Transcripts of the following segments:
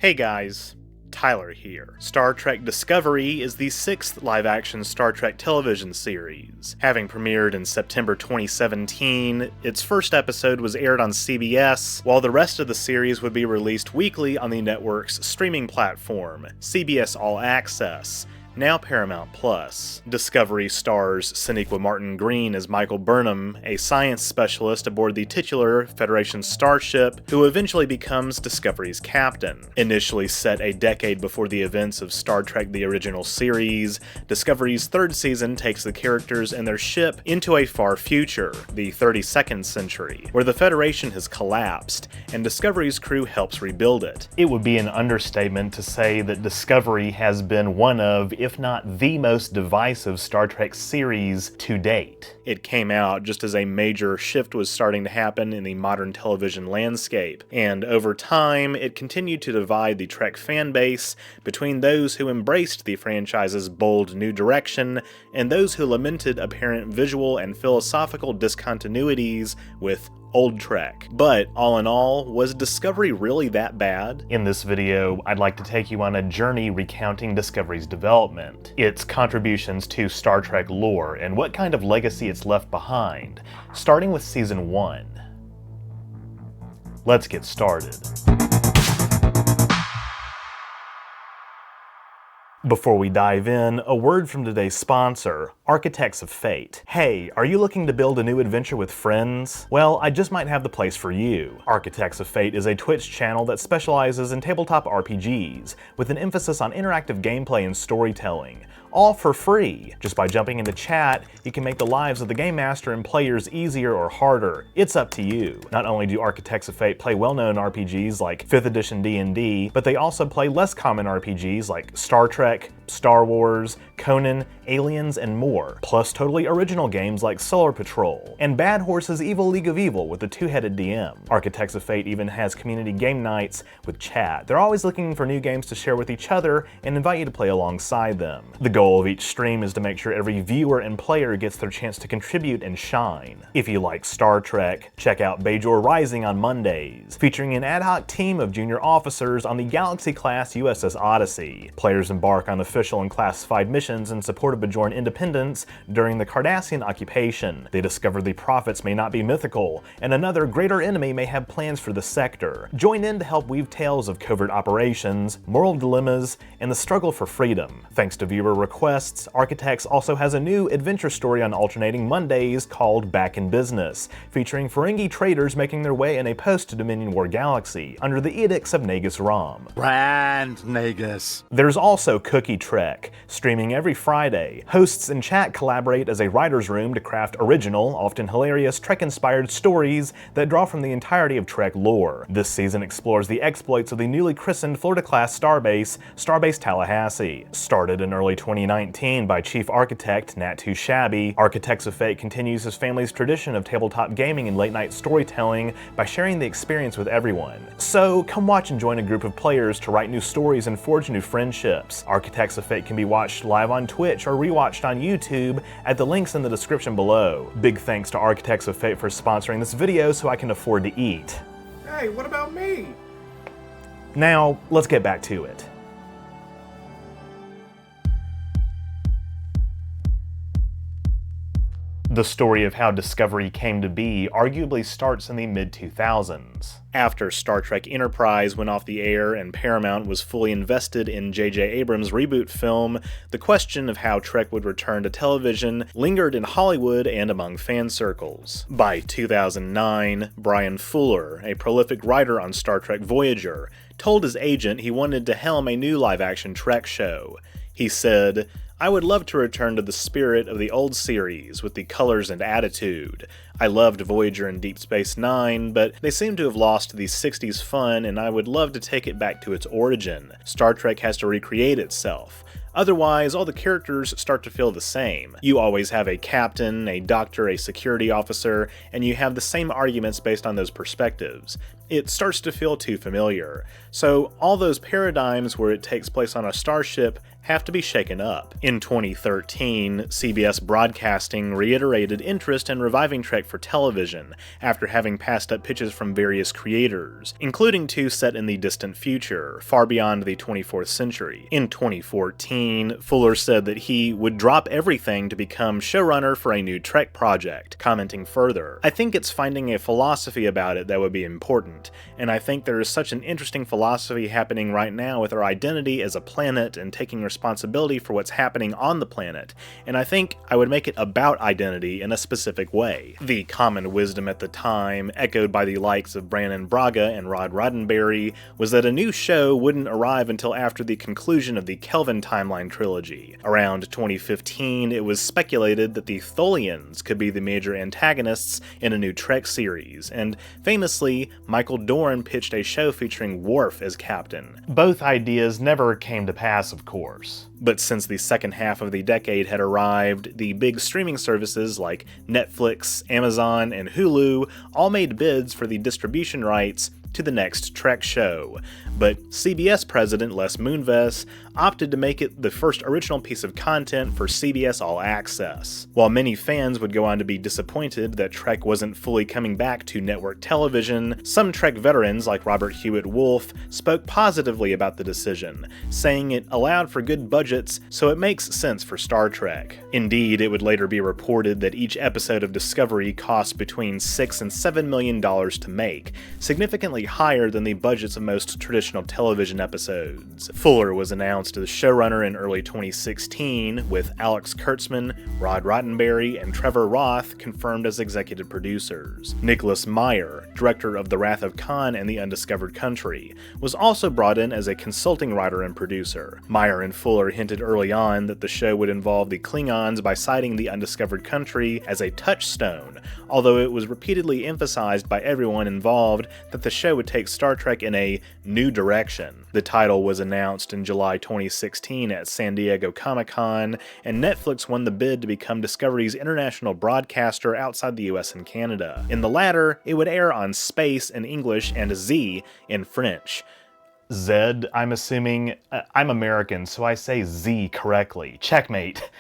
Hey guys, Tyler here. Star Trek Discovery is the sixth live-action Star Trek television series. Having premiered in September 2017, its first episode was aired on CBS, while the rest of the series would be released weekly on the network's streaming platform, CBS All Access, now Paramount+. Discovery stars Sonequa Martin Green as Michael Burnham, a science specialist aboard the titular Federation starship, who eventually becomes Discovery's captain. Initially set a decade before the events of Star Trek the original series, Discovery's third season takes the characters and their ship into a far future, the 32nd century, where the Federation has collapsed, and Discovery's crew helps rebuild it. It would be an understatement to say that Discovery has been one of, if not the most divisive Star Trek series to date. It came out just as a major shift was starting to happen in the modern television landscape, and over time, it continued to divide the Trek fanbase between those who embraced the franchise's bold new direction and those who lamented apparent visual and philosophical discontinuities with old Trek. But all in all, was Discovery really that bad? In this video, I'd like to take you on a journey recounting Discovery's development, its contributions to Star Trek lore, and what kind of legacy it's left behind, starting with Season 1. Let's get started. Before we dive in, a word from today's sponsor, Architects of Fate. Hey, are you looking to build a new adventure with friends? Well, I just might have the place for you. Architects of Fate is a Twitch channel that specializes in tabletop RPGs, with an emphasis on interactive gameplay and storytelling. All for free. Just by jumping into chat, you can make the lives of the Game Master and players easier or harder. It's up to you. Not only do Architects of Fate play well-known RPGs like 5th edition D&D, but they also play less common RPGs like Star Trek, Star Wars, Conan, Aliens, and more, plus totally original games like Solar Patrol, and Bad Horse's Evil League of Evil with a two-headed DM. Architects of Fate even has community game nights with chat. They're always looking for new games to share with each other and invite you to play alongside them. The goal of each stream is to make sure every viewer and player gets their chance to contribute and shine. If you like Star Trek, check out Bajor Rising on Mondays, featuring an ad hoc team of junior officers on the Galaxy-class USS Odyssey. Players embark on official and classified missions in support of Bajoran independence during the Cardassian occupation. They discover the prophets may not be mythical, and another greater enemy may have plans for the sector. Join in to help weave tales of covert operations, moral dilemmas, and the struggle for freedom. Thanks to viewer requests, Architects also has a new adventure story on alternating Mondays called Back in Business, featuring Ferengi traders making their way in a post-Dominion War galaxy under the edicts of Nagus Rom. Brand Nagus. There's also Cookie Trek, streaming every Friday. Hosts and chat collaborate as a writer's room to craft original, often hilarious Trek-inspired stories that draw from the entirety of Trek lore. This season explores the exploits of the newly christened Florida-class starbase, Starbase Tallahassee. Started in early 2019 by Chief Architect Nat Too Shabby, Architects of Fate continues his family's tradition of tabletop gaming and late-night storytelling by sharing the experience with everyone. So come watch and join a group of players to write new stories and forge new friendships. Architects of Fate can be watched live on Twitch or rewatched on YouTube at the links in the description below. Big thanks to Architects of Fate for sponsoring this video so I can afford to eat. Hey, what about me? Now, let's get back to it. The story of how Discovery came to be arguably starts in the mid-2000s. After Star Trek Enterprise went off the air and Paramount was fully invested in J.J. Abrams' reboot film, the question of how Trek would return to television lingered in Hollywood and among fan circles. By 2009, Brian Fuller, a prolific writer on Star Trek Voyager, told his agent he wanted to helm a new live-action Trek show. He said, "I would love to return to the spirit of the old series with the colors and attitude. I loved Voyager and Deep Space Nine, but they seem to have lost the 60s fun and I would love to take it back to its origin. Star Trek has to recreate itself. Otherwise, all the characters start to feel the same. You always have a captain, a doctor, a security officer, and you have the same arguments based on those perspectives. It starts to feel too familiar. So all those paradigms where it takes place on a starship have to be shaken up. In 2013, CBS Broadcasting reiterated interest in reviving Trek for television, after having passed up pitches from various creators, including two set in the distant future, far beyond the 24th century. In 2014, Fuller said that he would drop everything to become showrunner for a new Trek project, commenting further, "I think it's finding a philosophy about it that would be important, and I think there is such an interesting philosophy happening right now with our identity as a planet and taking responsibility for what's happening on the planet, and I think I would make it about identity in a specific way." The common wisdom at the time, echoed by the likes of Brannon Braga and Rod Roddenberry, was that a new show wouldn't arrive until after the conclusion of the Kelvin timeline trilogy. Around 2015, it was speculated that the Tholians could be the major antagonists in a new Trek series, and famously, Michael Dorn pitched a show featuring Worf as captain. Both ideas never came to pass, of course. But since the second half of the decade had arrived, the big streaming services like Netflix, Amazon, and Hulu all made bids for the distribution rights to the next Trek show, but CBS president Les Moonves opted to make it the first original piece of content for CBS All Access. While many fans would go on to be disappointed that Trek wasn't fully coming back to network television, some Trek veterans like Robert Hewitt Wolfe spoke positively about the decision, saying it allowed for good budgets, so it makes sense for Star Trek. Indeed, it would later be reported that each episode of Discovery cost between $6 and $7 million to make, significantly higher than the budgets of most traditional television episodes. Fuller was announced as showrunner in early 2016, with Alex Kurtzman, Rod Roddenberry, and Trevor Roth confirmed as executive producers. Nicholas Meyer, director of The Wrath of Khan and The Undiscovered Country, was also brought in as a consulting writer and producer. Meyer and Fuller hinted early on that the show would involve the Klingons by citing The Undiscovered Country as a touchstone, although it was repeatedly emphasized by everyone involved that the show would take Star Trek in a new direction. The title was announced in July 2016 at San Diego Comic-Con, and Netflix won the bid to become Discovery's international broadcaster outside the US and Canada. In the latter, it would air on Space in English and Z in French. Zed, I'm assuming. I'm American, so I say Z correctly. Checkmate.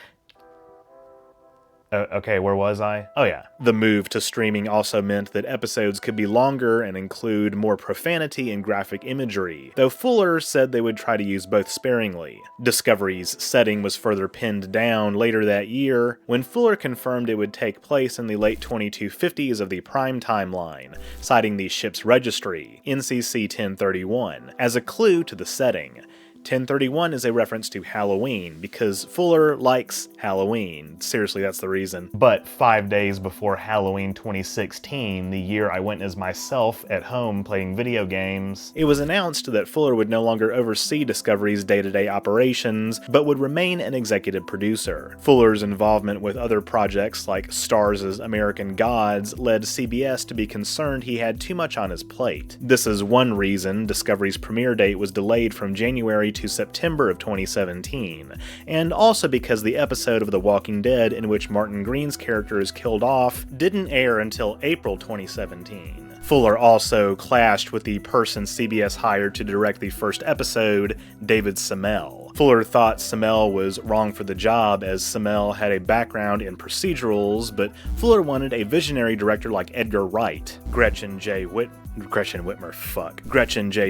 Okay, where was I? Oh yeah. The move to streaming also meant that episodes could be longer and include more profanity and graphic imagery, though Fuller said they would try to use both sparingly. Discovery's setting was further pinned down later that year, when Fuller confirmed it would take place in the late 2250s of the Prime timeline, citing the ship's registry, NCC 1031, as a clue to the setting. 1031 is a reference to Halloween, because Fuller likes Halloween. Seriously, that's the reason. But 5 days before Halloween 2016, the year I went as myself at home playing video games, it was announced that Fuller would no longer oversee Discovery's day-to-day operations, but would remain an executive producer. Fuller's involvement with other projects like Stars' American Gods led CBS to be concerned he had too much on his plate. This is one reason Discovery's premiere date was delayed from January to September of 2017, and also because the episode of The Walking Dead in which Martin Green's character is killed off didn't air until April 2017. Fuller also clashed with the person CBS hired to direct the first episode, David Semel. Fuller thought Semel was wrong for the job, as Semel had a background in procedurals, but Fuller wanted a visionary director like Edgar Wright. Gretchen J.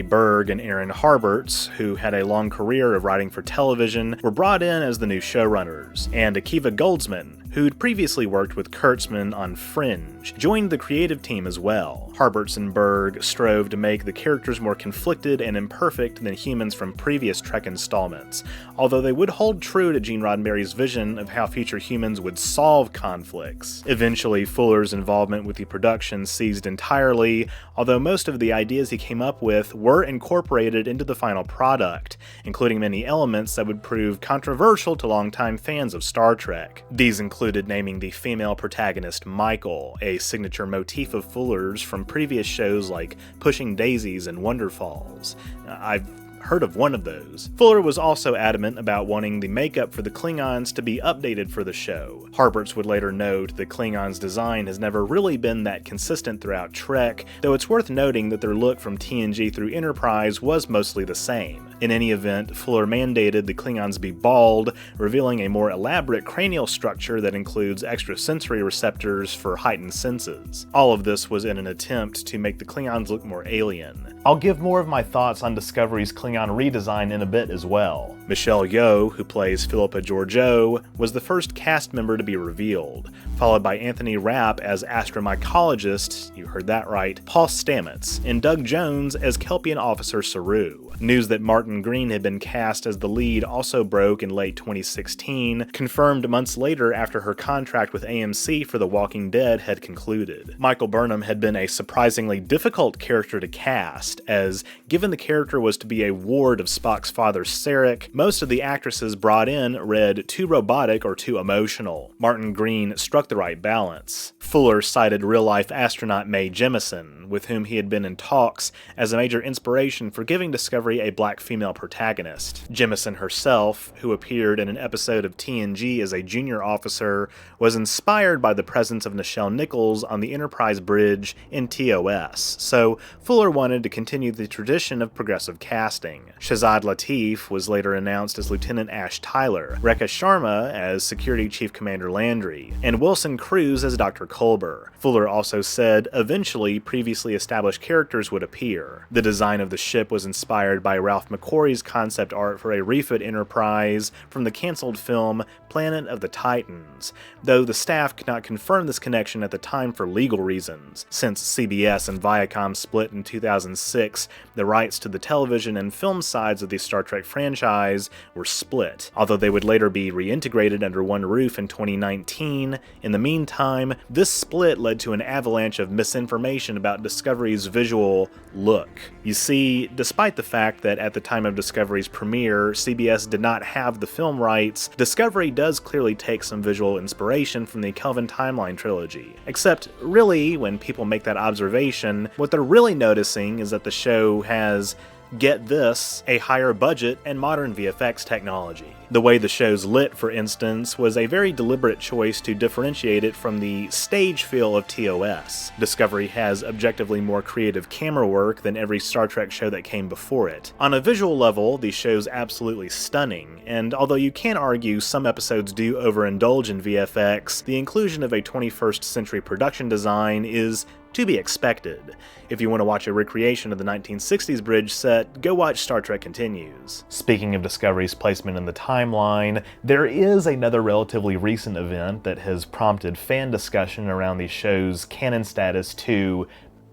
Berg and Aaron Harberts, who had a long career of writing for television, were brought in as the new showrunners, and Akiva Goldsman, who'd previously worked with Kurtzman on Fringe, joined the creative team as well. Harberts and Berg strove to make the characters more conflicted and imperfect than humans from previous Trek installments, although they would hold true to Gene Roddenberry's vision of how future humans would solve conflicts. Eventually, Fuller's involvement with the production ceased entirely, although most of the ideas he came up with were incorporated into the final product, including many elements that would prove controversial to longtime fans of Star Trek. These included naming the female protagonist Michael, a signature motif of Fuller's from previous shows like Pushing Daisies and Wonder Falls. I've heard of one of those. Fuller was also adamant about wanting the makeup for the Klingons to be updated for the show. Harberts would later note the Klingons' design has never really been that consistent throughout Trek, though it's worth noting that their look from TNG through Enterprise was mostly the same. In any event, Fuller mandated the Klingons be bald, revealing a more elaborate cranial structure that includes extrasensory receptors for heightened senses. All of this was in an attempt to make the Klingons look more alien. I'll give more of my thoughts on Discovery's Klingon redesign in a bit as well. Michelle Yeoh, who plays Philippa Georgiou, was the first cast member to be revealed, followed by Anthony Rapp as astromycologist, you heard that right, Paul Stamets, and Doug Jones as Kelpian officer Saru. News that Martin Green had been cast as the lead also broke in late 2016, confirmed months later after her contract with AMC for The Walking Dead had concluded. Michael Burnham had been a surprisingly difficult character to cast, as given the character was to be a ward of Spock's father Sarek, most of the actresses brought in read too robotic or too emotional. Martin Green struck the right balance. Fuller cited real-life astronaut Mae Jemison, with whom he had been in talks, as a major inspiration for giving Discovery a black female protagonist. Jemison herself, who appeared in an episode of TNG as a junior officer, was inspired by the presence of Nichelle Nichols on the Enterprise bridge in TOS, so Fuller wanted to continue the tradition of progressive casting. Shazad Latif was later announced as Lieutenant Ash Tyler, Rekha Sharma as Security Chief Commander Landry, and Wilson Cruz as Dr. Culber. Fuller also said eventually previously established characters would appear. The design of the ship was inspired by Ralph McQuarrie's concept art for a refit Enterprise from the cancelled film Planet of the Titans, though the staff could not confirm this connection at the time for legal reasons. Since CBS and Viacom split in 2006, the rights to the television and film sides of the Star Trek franchise were split, although they would later be reintegrated under one roof in 2019. In the meantime, this split led to an avalanche of misinformation about Discovery's visual look. You see, despite the fact that at the time of Discovery's premiere, CBS did not have the film rights, Discovery does clearly take some visual inspiration from the Kelvin Timeline trilogy. Except, really, when people make that observation, what they're really noticing is that the show has, get this, a higher budget and modern VFX technology. The way the show's lit, for instance, was a very deliberate choice to differentiate it from the stage feel of TOS. Discovery has objectively more creative camera work than every Star Trek show that came before it. On a visual level, the show's absolutely stunning, and although you can argue some episodes do overindulge in VFX, the inclusion of a 21st century production design is to be expected. If you want to watch a recreation of the 1960s bridge set, go watch Star Trek Continues. Speaking of Discovery's placement in the timeline, there is another relatively recent event that has prompted fan discussion around the show's canon status to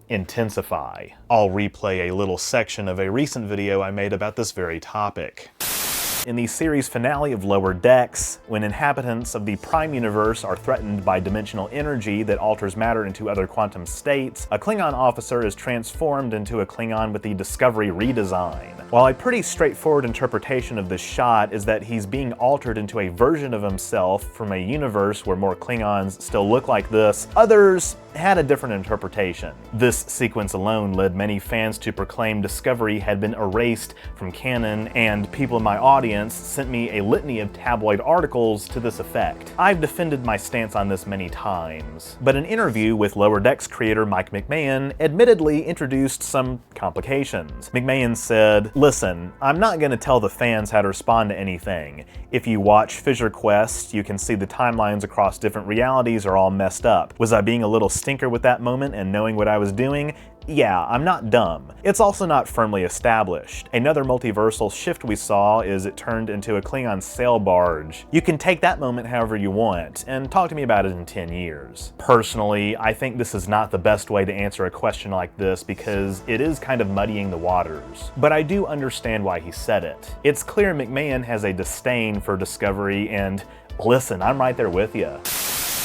intensify. I'll replay a little section of a recent video I made about this very topic. In the series finale of Lower Decks, when inhabitants of the Prime Universe are threatened by dimensional energy that alters matter into other quantum states, a Klingon officer is transformed into a Klingon with the Discovery redesign. While a pretty straightforward interpretation of this shot is that he's being altered into a version of himself from a universe where more Klingons still look like this, others had a different interpretation. This sequence alone led many fans to proclaim Discovery had been erased from canon, and people in my audience sent me a litany of tabloid articles to this effect. I've defended my stance on this many times, but an interview with Lower Decks creator Mike McMahon admittedly introduced some complications. McMahon said, "Listen, I'm not going to tell the fans how to respond to anything. If you watch Fissure Quest, you can see the timelines across different realities are all messed up. Was I being a little stinker with that moment and knowing what I was doing? Yeah, I'm not dumb. It's also not firmly established. Another multiversal shift we saw is it turned into a Klingon sail barge. You can take that moment however you want, and talk to me about it in 10 years. Personally, I think this is not the best way to answer a question like this because it is kind of muddying the waters. But I do understand why he said it. It's clear McMahon has a disdain for Discovery, and listen, I'm right there with you.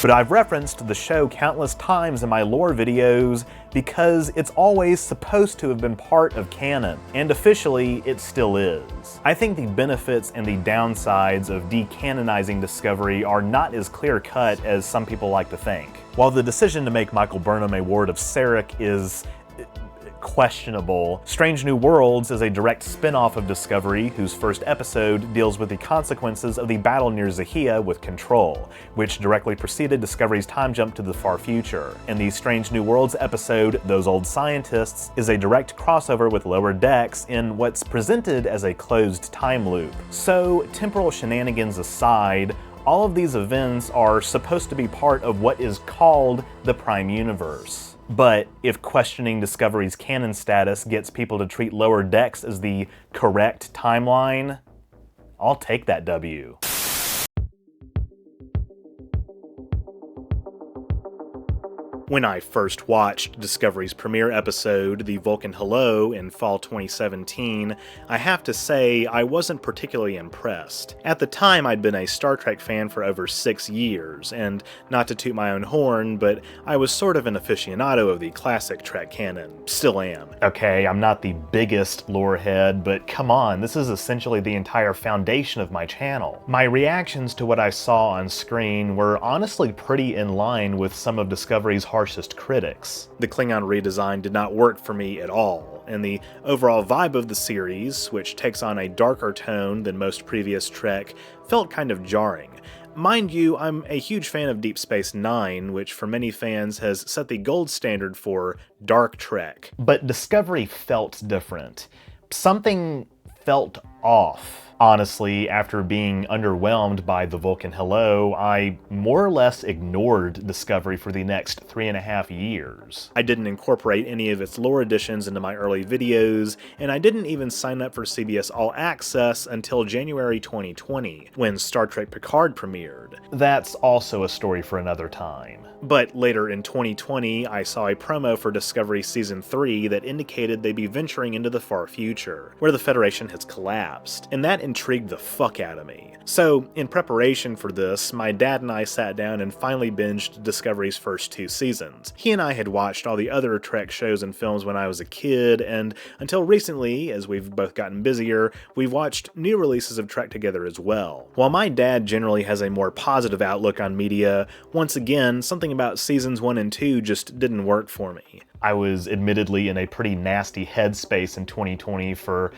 But I've referenced the show countless times in my lore videos because it's always supposed to have been part of canon, and officially it still is. I think the benefits and the downsides of decanonizing Discovery are not as clear-cut as some people like to think. While the decision to make Michael Burnham a ward of Sarek is questionable. Strange New Worlds is a direct spin-off of Discovery, whose first episode deals with the consequences of the battle near Zahia with Control, which directly preceded Discovery's time jump to the far future. And the Strange New Worlds episode, Those Old Scientists, is a direct crossover with Lower Decks in what's presented as a closed time loop. So, temporal shenanigans aside, all of these events are supposed to be part of what is called the Prime Universe. But if questioning Discovery's canon status gets people to treat Lower Decks as the correct timeline, I'll take that W. When I first watched Discovery's premiere episode, The Vulcan Hello, in fall 2017, I have to say I wasn't particularly impressed. At the time, I'd been a Star Trek fan for over 6 years, and not to toot my own horn, but I was sort of an aficionado of the classic Trek canon. Still am. Okay, I'm not the biggest lore head, but come on, this is essentially the entire foundation of my channel. My reactions to what I saw on screen were honestly pretty in line with some of Discovery's harshest critics. The Klingon redesign did not work for me at all, and the overall vibe of the series, which takes on a darker tone than most previous Trek, felt kind of jarring. Mind you, I'm a huge fan of Deep Space Nine, which for many fans has set the gold standard for dark Trek. But Discovery felt different. Something felt off. Honestly, after being underwhelmed by The Vulcan Hello, I more or less ignored Discovery for the next 3.5 years. I didn't incorporate any of its lore additions into my early videos, and I didn't even sign up for CBS All Access until January 2020, when Star Trek Picard premiered. That's also a story for another time. But later in 2020, I saw a promo for Discovery Season 3 that indicated they'd be venturing into the far future, where the Federation has collapsed, and that intrigued the fuck out of me. So, in preparation for this, my dad and I sat down and finally binged Discovery's first 2 seasons. He and I had watched all the other Trek shows and films when I was a kid, and until recently, as we've both gotten busier, we've watched new releases of Trek together as well. While my dad generally has a more positive outlook on media, once again, something about seasons 1 and 2 just didn't work for me. I was admittedly in a pretty nasty headspace in 2020 for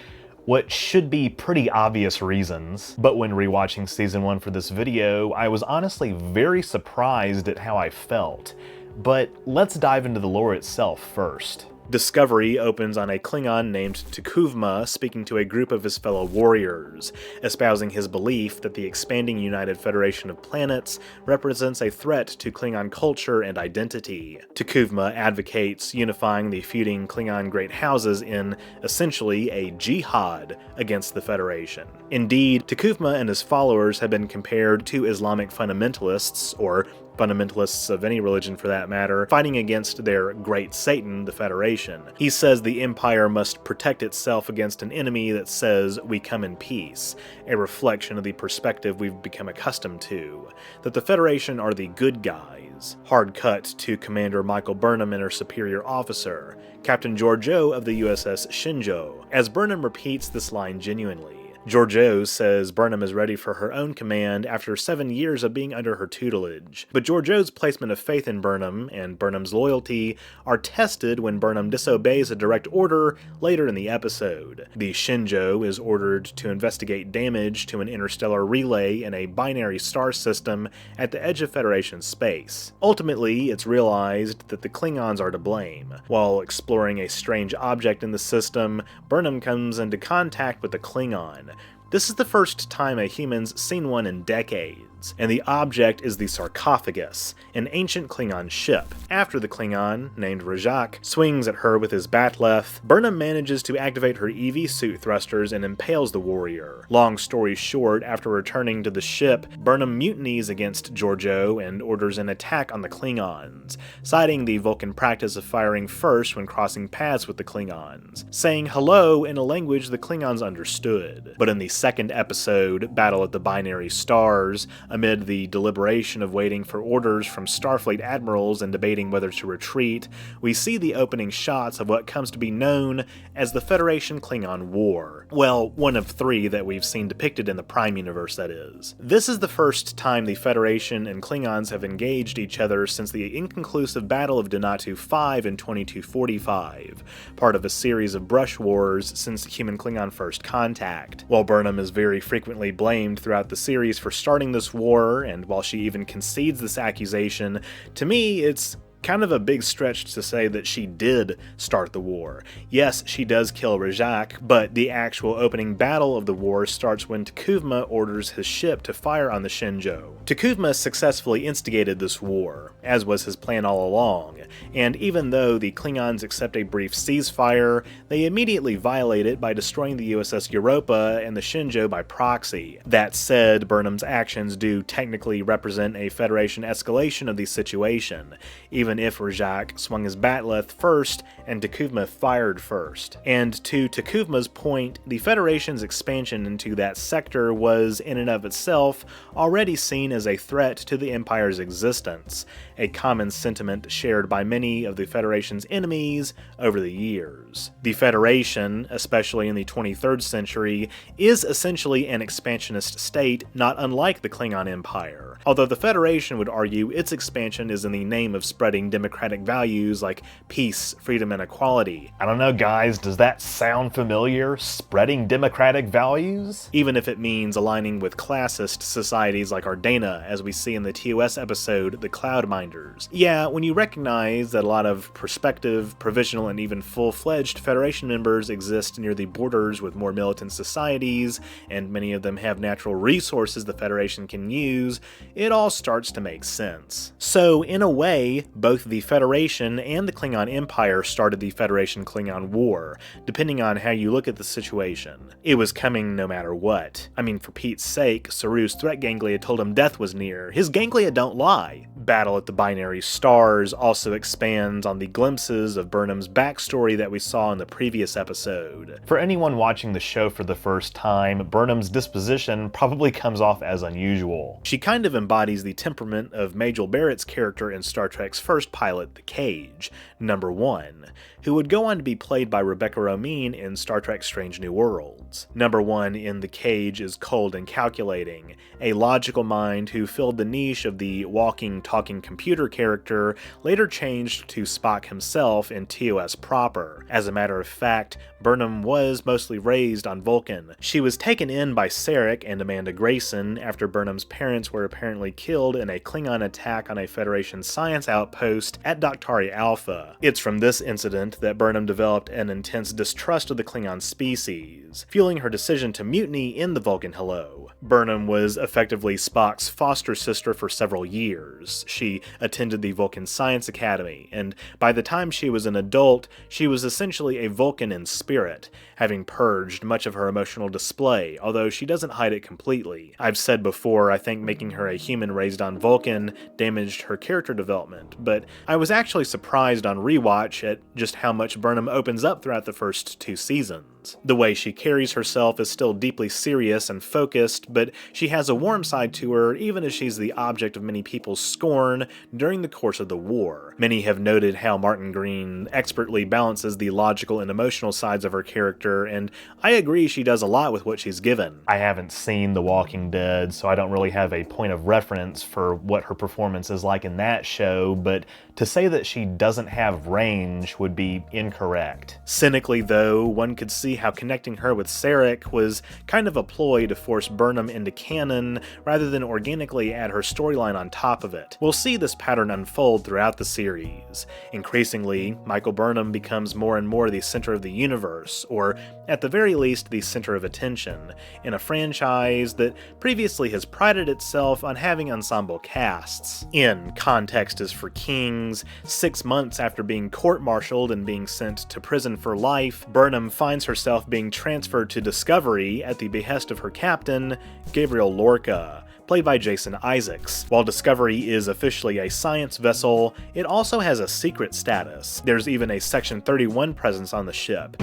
what should be pretty obvious reasons, but when rewatching season 1 for this video, I was honestly very surprised at how I felt. But let's dive into the lore itself first. Discovery opens on a Klingon named T'Kuvma speaking to a group of his fellow warriors, espousing his belief that the expanding United Federation of Planets represents a threat to Klingon culture and identity. T'Kuvma advocates unifying the feuding Klingon great houses in, essentially, a jihad against the Federation. Indeed, T'Kuvma and his followers have been compared to Islamic fundamentalists, or fundamentalists of any religion for that matter, fighting against their great Satan, the Federation. He says the Empire must protect itself against an enemy that says we come in peace, a reflection of the perspective we've become accustomed to, that the Federation are the good guys. Hard cut to Commander Michael Burnham and her superior officer, Captain Georgiou of the USS Shinjo, as Burnham repeats this line genuinely. Georgiou says Burnham is ready for her own command after 7 years of being under her tutelage. But Georgiou's placement of faith in Burnham and Burnham's loyalty are tested when Burnham disobeys a direct order later in the episode. The Shinjo is ordered to investigate damage to an interstellar relay in a binary star system at the edge of Federation space. Ultimately, it's realized that the Klingons are to blame. While exploring a strange object in the system, Burnham comes into contact with a Klingon. This is the first time a human's seen one in decades, and the object is the sarcophagus, an ancient Klingon ship. After the Klingon, named Rajak, swings at her with his bat'leth, Burnham manages to activate her EV suit thrusters and impales the warrior. Long story short, after returning to the ship, Burnham mutinies against Georgiou and orders an attack on the Klingons, citing the Vulcan practice of firing first when crossing paths with the Klingons, saying hello in a language the Klingons understood. But in the second episode, Battle at the Binary Stars, amid the deliberation of waiting for orders from Starfleet admirals and debating whether to retreat, we see the opening shots of what comes to be known as the Federation-Klingon War. Well, one of three that we've seen depicted in the Prime universe, that is. This is the first time the Federation and Klingons have engaged each other since the inconclusive Battle of Donatu 5 in 2245, part of a series of brush wars since Human-Klingon First Contact. While Burnham is very frequently blamed throughout the series for starting this war, and while she even concedes this accusation, to me it's kind of a big stretch to say that she did start the war. Yes, she does kill Rajak, but the actual opening battle of the war starts when T'Kuvma orders his ship to fire on the Shenzhou. T'Kuvma successfully instigated this war, as was his plan all along, and even though the Klingons accept a brief ceasefire, they immediately violate it by destroying the USS Europa and the Shenzhou by proxy. That said, Burnham's actions do technically represent a Federation escalation of the situation, even if Rajak swung his bat'leth first and T'Kuvma fired first. And to T'Kuvma's point, the Federation's expansion into that sector was, in and of itself, already seen as a threat to the Empire's existence, a common sentiment shared by many of the Federation's enemies over the years. The Federation, especially in the 23rd century, is essentially an expansionist state, not unlike the Klingon Empire, although the Federation would argue its expansion is in the name of spreading democratic values like peace, freedom, and equality. I don't know, guys, does that sound familiar? Spreading democratic values? Even if it means aligning with classist societies like Ardena, as we see in the TOS episode, The Cloudminders. Yeah, when you recognize that a lot of prospective, provisional, and even full-fledged Federation members exist near the borders with more militant societies, and many of them have natural resources the Federation can use, it all starts to make sense. So, in a way, both the Federation and the Klingon Empire started the Federation-Klingon War, depending on how you look at the situation. It was coming no matter what. I mean, for Pete's sake, Saru's threat ganglia told him death was near. His ganglia don't lie. Battle at the Binary Stars also expands on the glimpses of Burnham's backstory that we saw in the previous episode. For anyone watching the show for the first time, Burnham's disposition probably comes off as unusual. She kind of embodies the temperament of Majel Barrett's character in Star Trek's first pilot, The Cage, Number 1, who would go on to be played by Rebecca Romijn in Star Trek Strange New Worlds. Number 1 in The Cage is cold and calculating, a logical mind who filled the niche of the walking, talking computer character, later changed to Spock himself in TOS proper. As a matter of fact, Burnham was mostly raised on Vulcan. She was taken in by Sarek and Amanda Grayson after Burnham's parents were apparently killed in a Klingon attack on a Federation science outpost at Doctari Alpha. It's from this incident that Burnham developed an intense distrust of the Klingon species, fueling her decision to mutiny in the Vulcan Hello. Burnham was effectively Spock's foster sister for several years. She attended the Vulcan Science Academy, and by the time she was an adult, she was essentially a Vulcan in spirit, having purged much of her emotional display, although she doesn't hide it completely. I've said before, I think making her a human raised on Vulcan damaged her character development, but I was actually surprised on rewatch at just how much Burnham opens up throughout the first 2 seasons. The way she carries herself is still deeply serious and focused, but she has a warm side to her even as she's the object of many people's scorn during the course of the war. Many have noted how Martin Green expertly balances the logical and emotional sides of her character, and I agree she does a lot with what she's given. I haven't seen The Walking Dead, so I don't really have a point of reference for what her performance is like in that show, but to say that she doesn't have range would be incorrect. Cynically, though, one could see how connecting her with Sarek was kind of a ploy to force Burnham into canon rather than organically add her storyline on top of it. We'll see this pattern unfold throughout the series. Increasingly, Michael Burnham becomes more and more the center of the universe, or at the very least the center of attention, in a franchise that previously has prided itself on having ensemble casts. In Context is for Kings, 6 months after being court-martialed and being sent to prison for life, Burnham finds herself being transferred to Discovery at the behest of her captain, Gabriel Lorca, played by Jason Isaacs. While Discovery is officially a science vessel, it also has a secret status. There's even a Section 31 presence on the ship.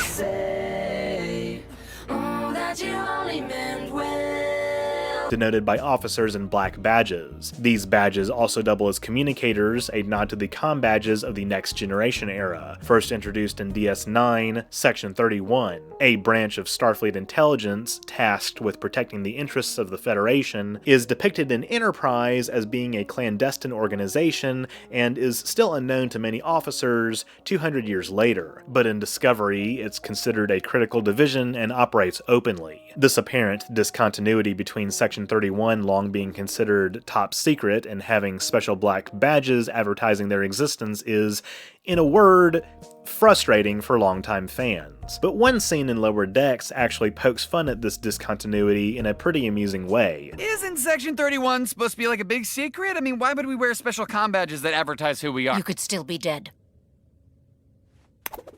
Say, oh, that that you only meant well. Denoted by officers in black badges. These badges also double as communicators, a nod to the comm badges of the Next Generation era, first introduced in DS9, Section 31. A branch of Starfleet intelligence, tasked with protecting the interests of the Federation, is depicted in Enterprise as being a clandestine organization and is still unknown to many officers 200 years later. But in Discovery, it's considered a critical division and operates openly. This apparent discontinuity between Section 31 long being considered top secret and having special black badges advertising their existence is, in a word, frustrating for longtime fans. But one scene in Lower Decks actually pokes fun at this discontinuity in a pretty amusing way. Isn't Section 31 supposed to be like a big secret? I mean, why would we wear special comm badges that advertise who we are? You could still be dead.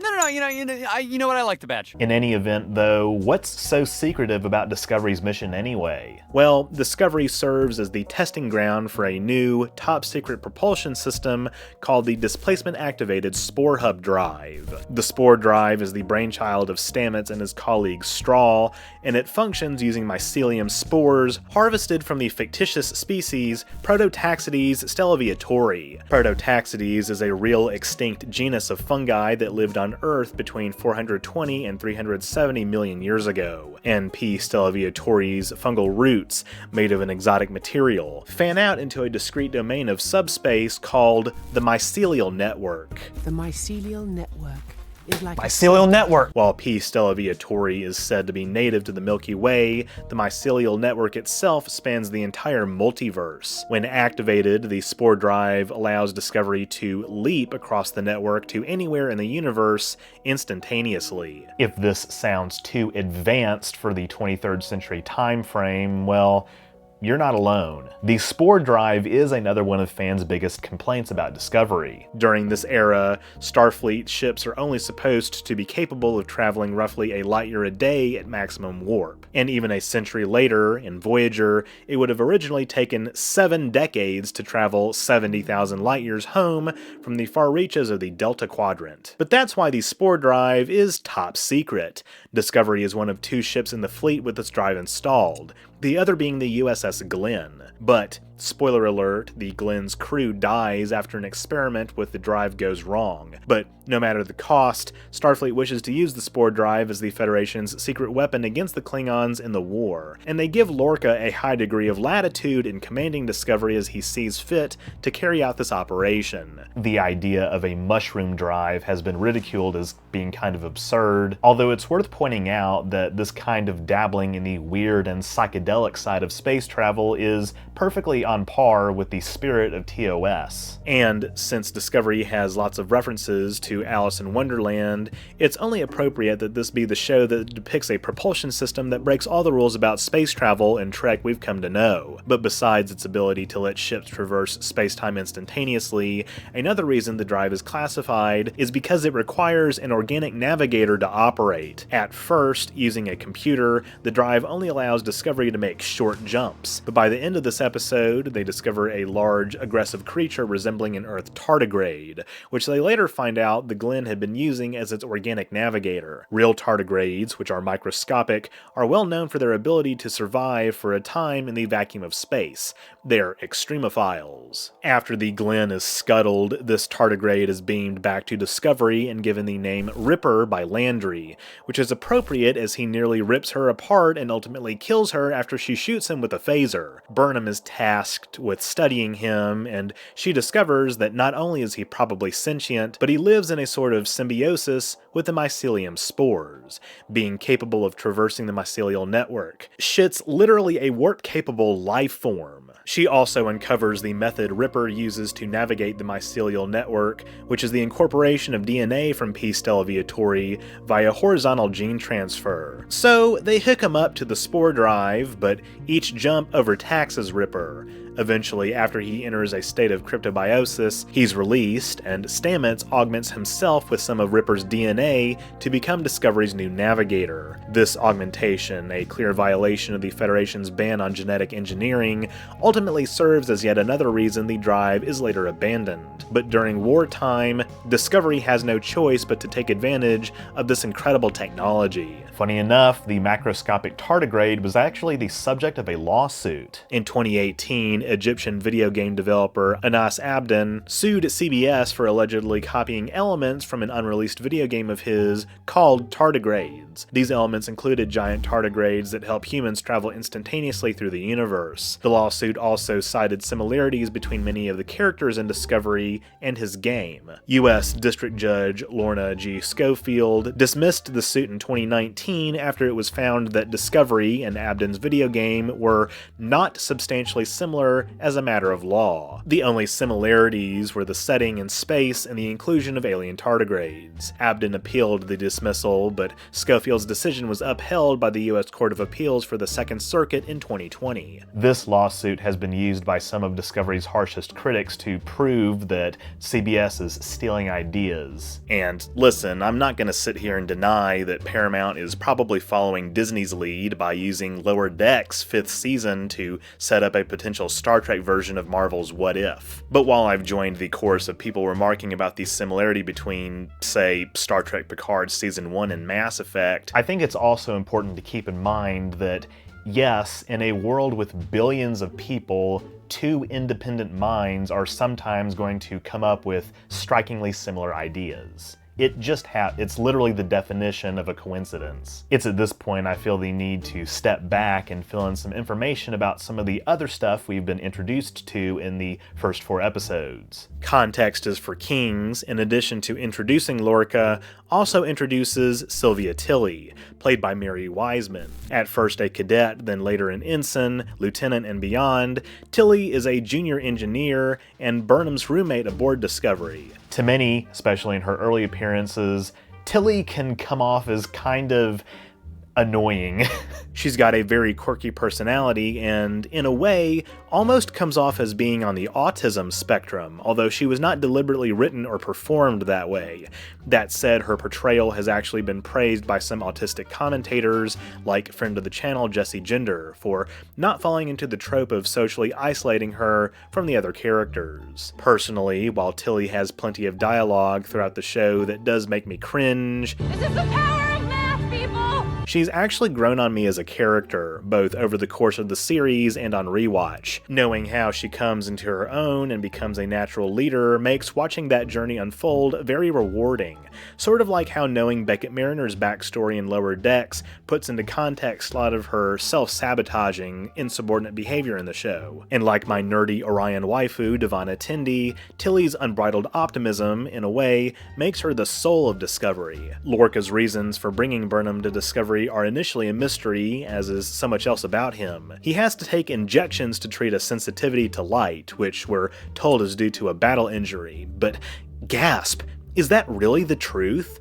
No, you know what? I like the badge. In any event, though, what's so secretive about Discovery's mission anyway? Well, Discovery serves as the testing ground for a new, top-secret propulsion system called the Displacement-Activated Spore Hub Drive. The Spore Drive is the brainchild of Stamets and his colleague Strahl, and it functions using mycelium spores harvested from the fictitious species Prototaxides stellaviatori. Prototaxides is a real extinct genus of fungi that lived on Earth between 420 and 370 million years ago, and P. stellaviatori's fungal roots, made of an exotic material, fan out into a discrete domain of subspace called the mycelial network. The mycelial network is like Mycelial network! While P. stellaviatori is said to be native to the Milky Way, the mycelial network itself spans the entire multiverse. When activated, the Spore Drive allows Discovery to leap across the network to anywhere in the universe instantaneously. If this sounds too advanced for the 23rd century time frame, well, you're not alone. The Spore Drive is another one of fans' biggest complaints about Discovery. During this era, Starfleet ships are only supposed to be capable of traveling roughly a light year a day at maximum warp. And even a century later, in Voyager, it would have originally taken 7 decades to travel 70,000 light years home from the far reaches of the Delta Quadrant. But that's why the Spore Drive is top secret. Discovery is one of 2 ships in the fleet with this drive installed, the other being the USS Glenn. But, spoiler alert, the Glenn's crew dies after an experiment with the drive goes wrong. But no matter the cost, Starfleet wishes to use the Spore Drive as the Federation's secret weapon against the Klingons in the war, and they give Lorca a high degree of latitude in commanding Discovery as he sees fit to carry out this operation. The idea of a mushroom drive has been ridiculed as being kind of absurd, although it's worth pointing out that this kind of dabbling in the weird and psychedelic side of space travel is perfectly on par with the spirit of TOS. And since Discovery has lots of references to Alice in Wonderland, it's only appropriate that this be the show that depicts a propulsion system that breaks all the rules about space travel and Trek we've come to know. But besides its ability to let ships traverse space-time instantaneously, another reason the drive is classified is because it requires an organic navigator to operate. At first, using a computer, the drive only allows Discovery to make short jumps, but by the end of this episode, they discover a large, aggressive creature resembling an Earth tardigrade, which they later find out the Glenn had been using as its organic navigator. Real tardigrades, which are microscopic, are well known for their ability to survive for a time in the vacuum of space. They're extremophiles. After the Glenn is scuttled, this tardigrade is beamed back to Discovery and given the name Ripper by Landry, which is appropriate as he nearly rips her apart and ultimately kills her after she shoots him with a phaser. Burnham is tasked with studying him, and she discovers that not only is he probably sentient, but he lives in a sort of symbiosis with the mycelium spores, being capable of traversing the mycelial network. Shit's literally a warp-capable life form. She also uncovers the method Ripper uses to navigate the mycelial network, which is the incorporation of DNA from P. stellaviatori via horizontal gene transfer. So they hook him up to the Spore Drive, but each jump overtaxes Ripper. Eventually, after he enters a state of cryptobiosis, he's released, and Stamets augments himself with some of Ripper's DNA to become Discovery's new navigator. This augmentation, a clear violation of the Federation's ban on genetic engineering, ultimately serves as yet another reason the drive is later abandoned. But during wartime, Discovery has no choice but to take advantage of this incredible technology. Funny enough, the macroscopic tardigrade was actually the subject of a lawsuit. In 2018, Egyptian video game developer Anas Abdin sued CBS for allegedly copying elements from an unreleased video game of his called tardigrades. These elements included giant tardigrades that help humans travel instantaneously through the universe. The lawsuit also cited similarities between many of the characters in Discovery and his game. U.S. District Judge Lorna G. Schofield dismissed the suit in 2019 after it was found that Discovery and Abdin's video game were not substantially similar as a matter of law. The only similarities were the setting and space and the inclusion of alien tardigrades. Abdin appealed the dismissal, but Schofield's decision was upheld by the U.S. Court of Appeals for the Second Circuit in 2020. This lawsuit has been used by some of Discovery's harshest critics to prove that CBS is stealing ideas. And listen, I'm not going to sit here and deny that Paramount is probably following Disney's lead by using Lower Decks' 5th season to set up a potential Star Trek version of Marvel's What If. But while I've joined the chorus of people remarking about the similarity between, say, Star Trek Picard Season 1 and Mass Effect, I think it's also important to keep in mind that, yes, in a world with billions of people, two independent minds are sometimes going to come up with strikingly similar ideas. It's literally the definition of a coincidence. It's at this point I feel the need to step back and fill in some information about some of the other stuff we've been introduced to in the first 4 episodes. Context is for Kings, in addition to introducing Lorca, also introduces Sylvia Tilly, played by Mary Wiseman. At first a cadet, then later an ensign, lieutenant, and beyond, Tilly is a junior engineer and Burnham's roommate aboard Discovery. To many, especially in her early appearances, Tilly can come off as kind of annoying. She's got a very quirky personality and, in a way, almost comes off as being on the autism spectrum, although she was not deliberately written or performed that way. That said, her portrayal has actually been praised by some autistic commentators, like friend of the channel Jesse Gender, for not falling into the trope of socially isolating her from the other characters. Personally, while Tilly has plenty of dialogue throughout the show that does make me cringe, This is the power of math, people! she's actually grown on me as a character, both over the course of the series and on rewatch. Knowing how she comes into her own and becomes a natural leader makes watching that journey unfold very rewarding, sort of like how knowing Beckett Mariner's backstory in Lower Decks puts into context a lot of her self-sabotaging, insubordinate behavior in the show. And like my nerdy Orion waifu, Devana Tendi, Tilly's unbridled optimism, in a way, makes her the soul of Discovery. Lorca's reasons for bringing Burnham to Discovery are initially a mystery, as is so much else about him. He has to take injections to treat a sensitivity to light, which we're told is due to a battle injury, but gasp, is that really the truth?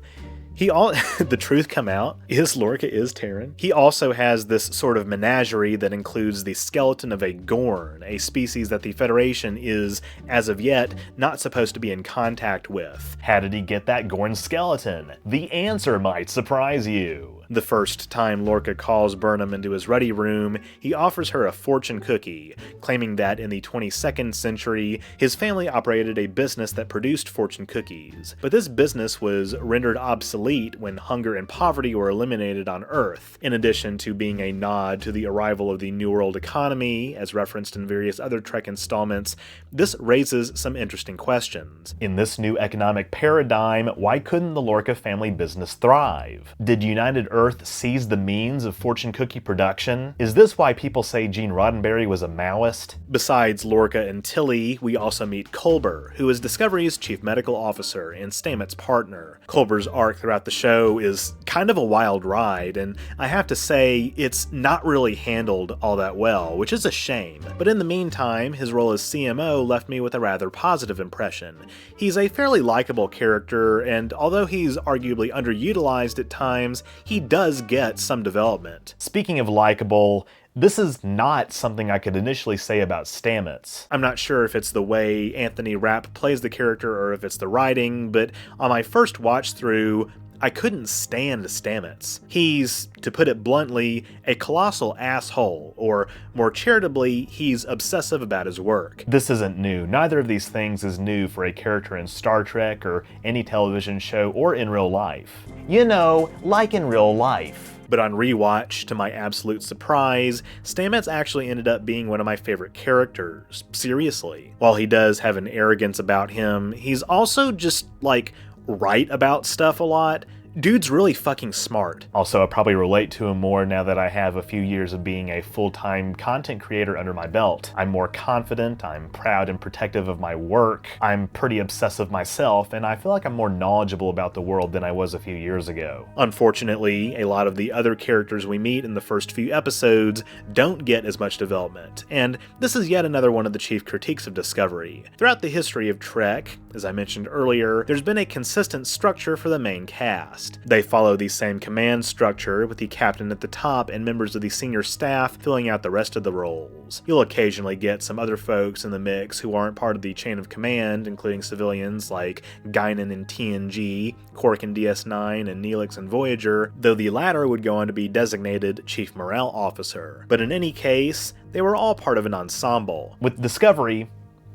The truth come out? Lorca is Terran? He also has this sort of menagerie that includes the skeleton of a Gorn, a species that the Federation is, as of yet, not supposed to be in contact with. How did he get that Gorn skeleton? The answer might surprise you. The first time Lorca calls Burnham into his ready room, he offers her a fortune cookie, claiming that in the 22nd century, his family operated a business that produced fortune cookies. But this business was rendered obsolete when hunger and poverty were eliminated on Earth. In addition to being a nod to the arrival of the New World economy, as referenced in various other Trek installments, this raises some interesting questions. In this new economic paradigm, why couldn't the Lorca family business thrive? Did United Earth seize the means of fortune cookie production? Is this why people say Gene Roddenberry was a Maoist? Besides Lorca and Tilly, we also meet Culber, who is Discovery's chief medical officer and Stamets' partner. Culber's arc throughout the show is kind of a wild ride, and I have to say, it's not really handled all that well, which is a shame. But in the meantime, his role as CMO left me with a rather positive impression. He's a fairly likable character, and although he's arguably underutilized at times, he does get some development. Speaking of likable, this is not something I could initially say about Stamets. I'm not sure if it's the way Anthony Rapp plays the character or if it's the writing, but on my first watch through, I couldn't stand Stamets. He's, to put it bluntly, a colossal asshole, or more charitably, he's obsessive about his work. This isn't new. Neither of these things is new for a character in Star Trek or any television show or in real life. You know, like in real life. But on rewatch, to my absolute surprise, Stamets actually ended up being one of my favorite characters. Seriously. While he does have an arrogance about him, he's also just, like, right about stuff a lot. Dude's really fucking smart. Also, I probably relate to him more now that I have a few years of being a full-time content creator under my belt. I'm more confident, I'm proud and protective of my work, I'm pretty obsessive myself, and I feel like I'm more knowledgeable about the world than I was a few years ago. Unfortunately, a lot of the other characters we meet in the first few episodes don't get as much development, and this is yet another one of the chief critiques of Discovery. Throughout the history of Trek, as I mentioned earlier, there's been a consistent structure for the main cast. They follow the same command structure, with the captain at the top and members of the senior staff filling out the rest of the roles. You'll occasionally get some other folks in the mix who aren't part of the chain of command, including civilians like Guinan in TNG, Quark in DS9, and Neelix in Voyager, though the latter would go on to be designated Chief Morale Officer. But in any case, they were all part of an ensemble. With Discovery,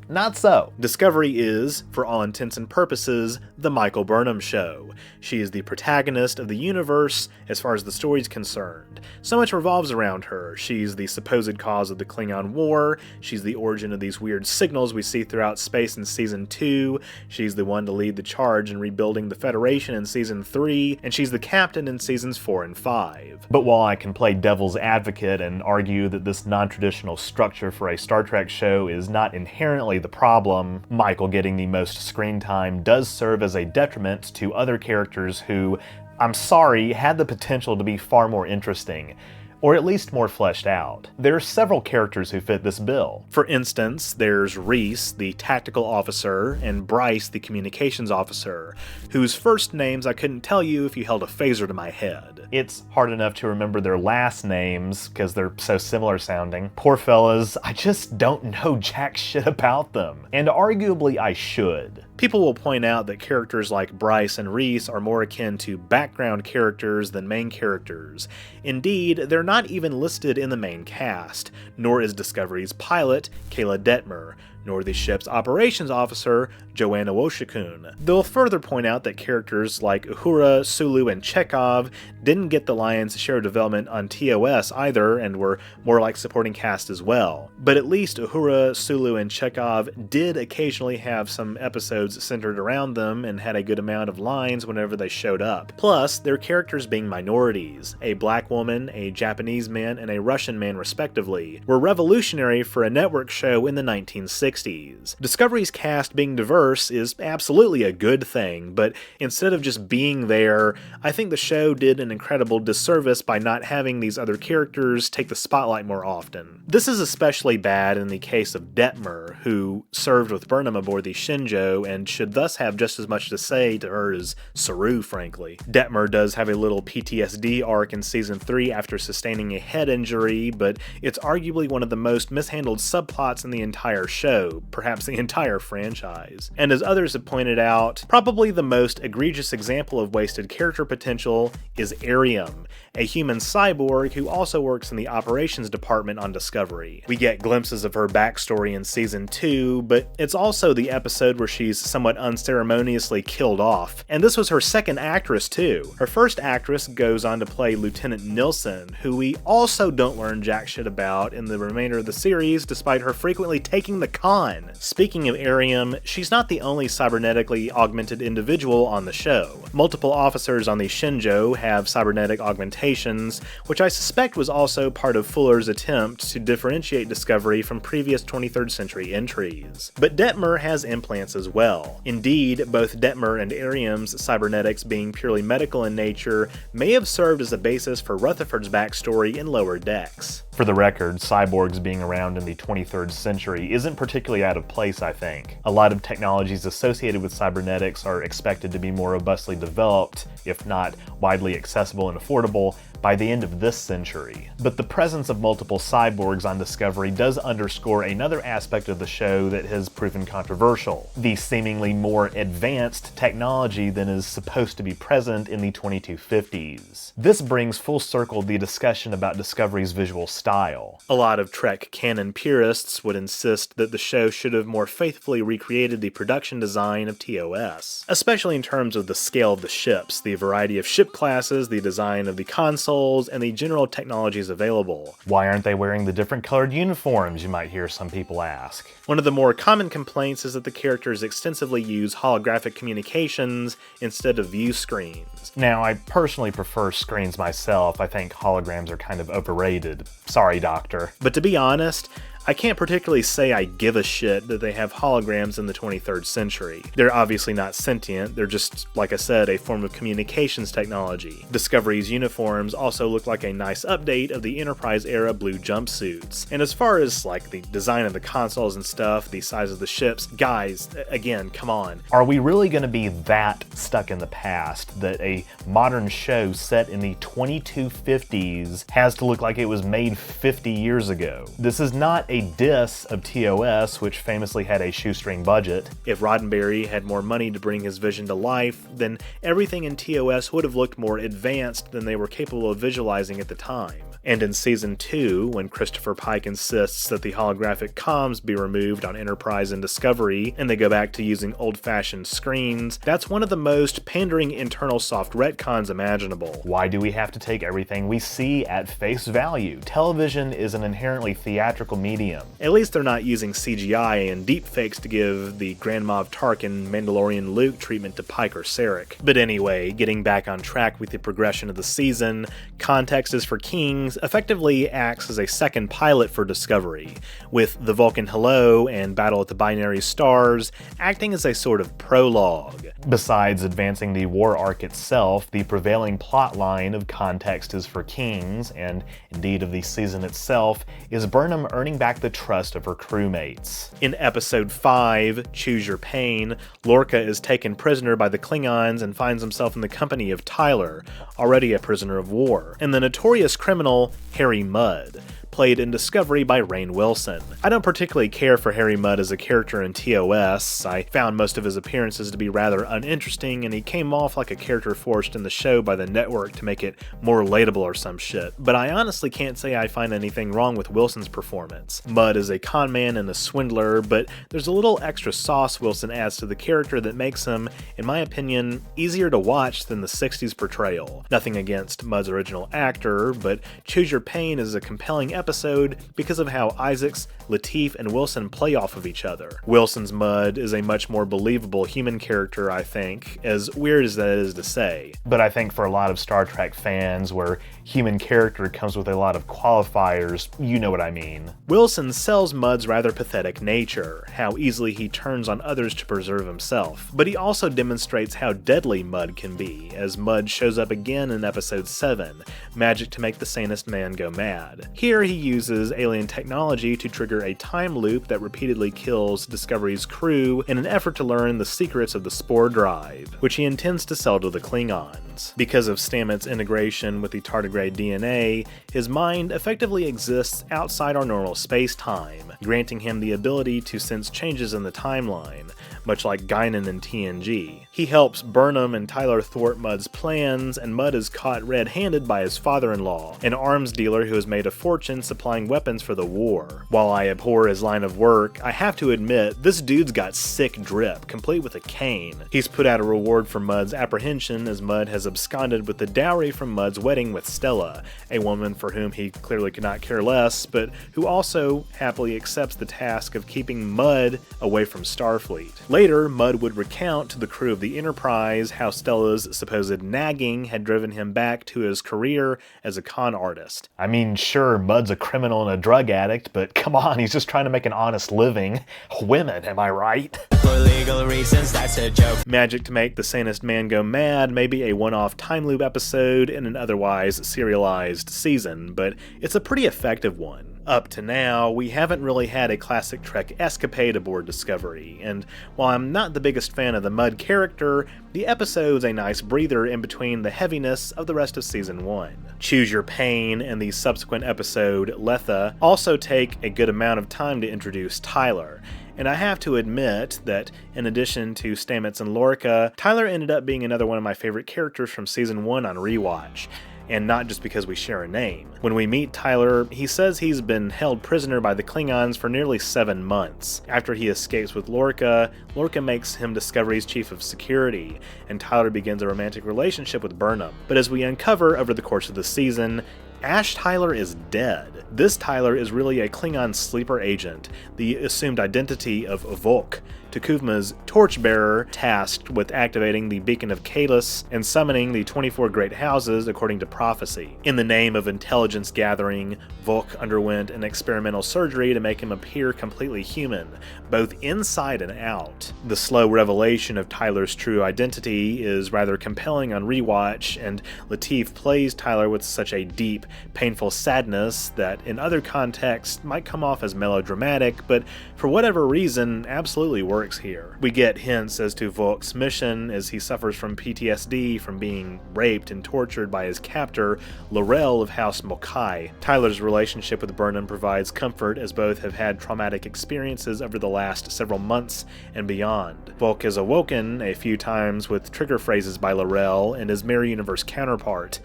not so. Discovery is, for all intents and purposes, the Michael Burnham Show. She is the protagonist of the universe as far as the story's concerned. So much revolves around her. She's the supposed cause of the Klingon War, she's the origin of these weird signals we see throughout space in Season 2, she's the one to lead the charge in rebuilding the Federation in Season 3, and she's the captain in Seasons 4 and 5. But while I can play devil's advocate and argue that this non-traditional structure for a Star Trek show is not inherently the problem, Michael getting the most screen time does serve as a detriment to other characters who, I'm sorry, had the potential to be far more interesting, or at least more fleshed out. There are several characters who fit this bill. For instance, there's Reese, the tactical officer, and Bryce, the communications officer, whose first names I couldn't tell you if you held a phaser to my head. It's hard enough to remember their last names because they're so similar sounding. Poor fellas, I just don't know jack shit about them. And arguably I should. People will point out that characters like Bryce and Reese are more akin to background characters than main characters. Indeed, they're not even listed in the main cast, nor is Discovery's pilot, Kayla Detmer, nor the ship's operations officer, Joanna Woshikun. They'll further point out that characters like Uhura, Sulu, and Chekhov didn't get the lion's share of development on TOS either, and were more like supporting cast as well. But at least Uhura, Sulu, and Chekhov did occasionally have some episodes centered around them and had a good amount of lines whenever they showed up. Plus, their characters being minorities, a black woman, a Japanese man, and a Russian man respectively, were revolutionary for a network show in the 1960s. Discovery's cast being diverse is absolutely a good thing, but instead of just being there, I think the show did an incredible disservice by not having these other characters take the spotlight more often. This is especially bad in the case of Detmer, who served with Burnham aboard the Shenzhou and should thus have just as much to say to her as Saru, frankly. Detmer does have a little PTSD arc in Season 3 after sustaining a head injury, but it's arguably one of the most mishandled subplots in the entire show, perhaps the entire franchise. And as others have pointed out, probably the most egregious example of wasted character potential is Arium, a human cyborg who also works in the operations department on Discovery. We get glimpses of her backstory in Season 2, but it's also the episode where she's somewhat unceremoniously killed off. And this was her second actress too. Her first actress goes on to play Lieutenant Nilsson, who we also don't learn jack shit about in the remainder of the series, despite her frequently taking the con. Speaking of Arium, she's not the only cybernetically augmented individual on the show. Multiple officers on the Shenzhou have cybernetic augmentations, which I suspect was also part of Fuller's attempt to differentiate Discovery from previous 23rd century entries. But Detmer has implants as well. Indeed, both Detmer and Arium's cybernetics being purely medical in nature may have served as a basis for Rutherford's backstory in Lower Decks. For the record, cyborgs being around in the 23rd century isn't particularly particularly out of place, I think. A lot of technologies associated with cybernetics are expected to be more robustly developed, if not widely accessible and affordable, by the end of this century. But the presence of multiple cyborgs on Discovery does underscore another aspect of the show that has proven controversial: the seemingly more advanced technology than is supposed to be present in the 2250s. This brings full circle the discussion about Discovery's visual style. A lot of Trek canon purists would insist that the show should have more faithfully recreated the production design of TOS, especially in terms of the scale of the ships, the variety of ship classes, the design of the consoles, and the general technologies available. Why aren't they wearing the different colored uniforms, you might hear some people ask. One of the more common complaints is that the characters extensively use holographic communications instead of view screens. Now, I personally prefer screens myself. I think holograms are kind of overrated. Sorry, Doctor. But to be honest, I can't particularly say I give a shit that they have holograms in the 23rd century. They're obviously not sentient, they're just, like I said, a form of communications technology. Discovery's uniforms also look like a nice update of the Enterprise-era blue jumpsuits. And as far as, like, the design of the consoles and stuff, the size of the ships, guys, again, come on. Are we really going to be that stuck in the past that a modern show set in the 2250s has to look like it was made 50 years ago? This is not a diss of TOS, which famously had a shoestring budget. If Roddenberry had more money to bring his vision to life, then everything in TOS would have looked more advanced than they were capable of visualizing at the time. And in Season 2, when Christopher Pike insists that the holographic comms be removed on Enterprise and Discovery, and they go back to using old-fashioned screens, that's one of the most pandering internal soft retcons imaginable. Why do we have to take everything we see at face value? Television is an inherently theatrical medium. At least they're not using CGI and deepfakes to give the Grand Moff Tarkin Mandalorian Luke treatment to Pike or Sarek. But anyway, getting back on track with the progression of the season, Context is for Kings effectively acts as a second pilot for Discovery, with The Vulcan Hello and Battle at the Binary Stars acting as a sort of prologue. Besides advancing the war arc itself, the prevailing plot line of Context is for Kings, and indeed of the season itself, is Burnham earning back the trust of her crewmates. In Episode 5, Choose Your Pain, Lorca is taken prisoner by the Klingons and finds himself in the company of Tyler, already a prisoner of war, and the notorious criminal Harry Mudd, played in Discovery by Rainn Wilson. I don't particularly care for Harry Mudd as a character in TOS. I found most of his appearances to be rather uninteresting, and he came off like a character forced in the show by the network to make it more relatable or some shit. But I honestly can't say I find anything wrong with Wilson's performance. Mudd is a conman and a swindler, but there's a little extra sauce Wilson adds to the character that makes him, in my opinion, easier to watch than the 60s portrayal. Nothing against Mudd's original actor, but Choose Your Pain is a compelling episode because of how Isaacs, Lateef, and Wilson play off of each other. Wilson's Mudd is a much more believable human character, I think, as weird as that is to say. But I think for a lot of Star Trek fans, where human character comes with a lot of qualifiers, you know what I mean. Wilson sells Mudd's rather pathetic nature, how easily he turns on others to preserve himself, but he also demonstrates how deadly Mudd can be, as Mudd shows up again in Episode 7, Magic to Make the Sanest Man Go Mad. Here he uses alien technology to trigger a time loop that repeatedly kills Discovery's crew in an effort to learn the secrets of the Spore Drive, which he intends to sell to the Klingons. Because of Stamets' integration with the tardigrade DNA, his mind effectively exists outside our normal space-time, granting him the ability to sense changes in the timeline, much like Guinan in TNG. He helps Burnham and Tyler thwart Mudd's plans, and Mudd is caught red-handed by his father-in-law, an arms dealer who has made a fortune supplying weapons for the war. While I abhor his line of work, I have to admit, this dude's got sick drip, complete with a cane. He's put out a reward for Mudd's apprehension, as Mudd has absconded with the dowry from Mudd's wedding with Stella, a woman for whom he clearly could not care less, but who also happily accepts the task of keeping Mudd away from Starfleet. Later, Mudd would recount to the crew of the Enterprise how Stella's supposed nagging had driven him back to his career as a con artist. I mean, sure, Mudd's a criminal and a drug addict, but come on, he's just trying to make an honest living. Women, am I right? For legal reasons, that's a joke. Magic to Make the Sanest Man Go Mad may be a one-off time loop episode in an otherwise serialized season, but it's a pretty effective one. Up to now, we haven't really had a classic Trek escapade aboard Discovery, and while I'm not the biggest fan of the Mud character, the episode's a nice breather in between the heaviness of the rest of Season 1. Choose Your Pain and the subsequent episode, Letha, also take a good amount of time to introduce Tyler. And I have to admit that, in addition to Stamets and Lorca, Tyler ended up being another one of my favorite characters from Season 1 on rewatch. And not just because we share a name. When we meet Tyler, he says he's been held prisoner by the Klingons for nearly 7 months. After he escapes with Lorca, Lorca makes him Discovery's chief of security, and Tyler begins a romantic relationship with Burnham. But as we uncover over the course of the season, Ash Tyler is dead. This Tyler is really a Klingon sleeper agent, the assumed identity of Volk, T'Kuvma's torchbearer tasked with activating the Beacon of Kahless and summoning the 24 Great Houses according to prophecy. In the name of intelligence gathering, Volk underwent an experimental surgery to make him appear completely human, both inside and out. The slow revelation of Tyler's true identity is rather compelling on rewatch, and Lateef plays Tyler with such a deep, painful sadness that in other contexts might come off as melodramatic, but for whatever reason absolutely works here. We get hints as to Volk's mission as he suffers from PTSD from being raped and tortured by his captor, L'Rell of House Mokai. Tyler's relationship with Burnham provides comfort as both have had traumatic experiences over the last several months and beyond. Volk is awoken a few times with trigger phrases by L'Rell and his Mirror Universe counterpart.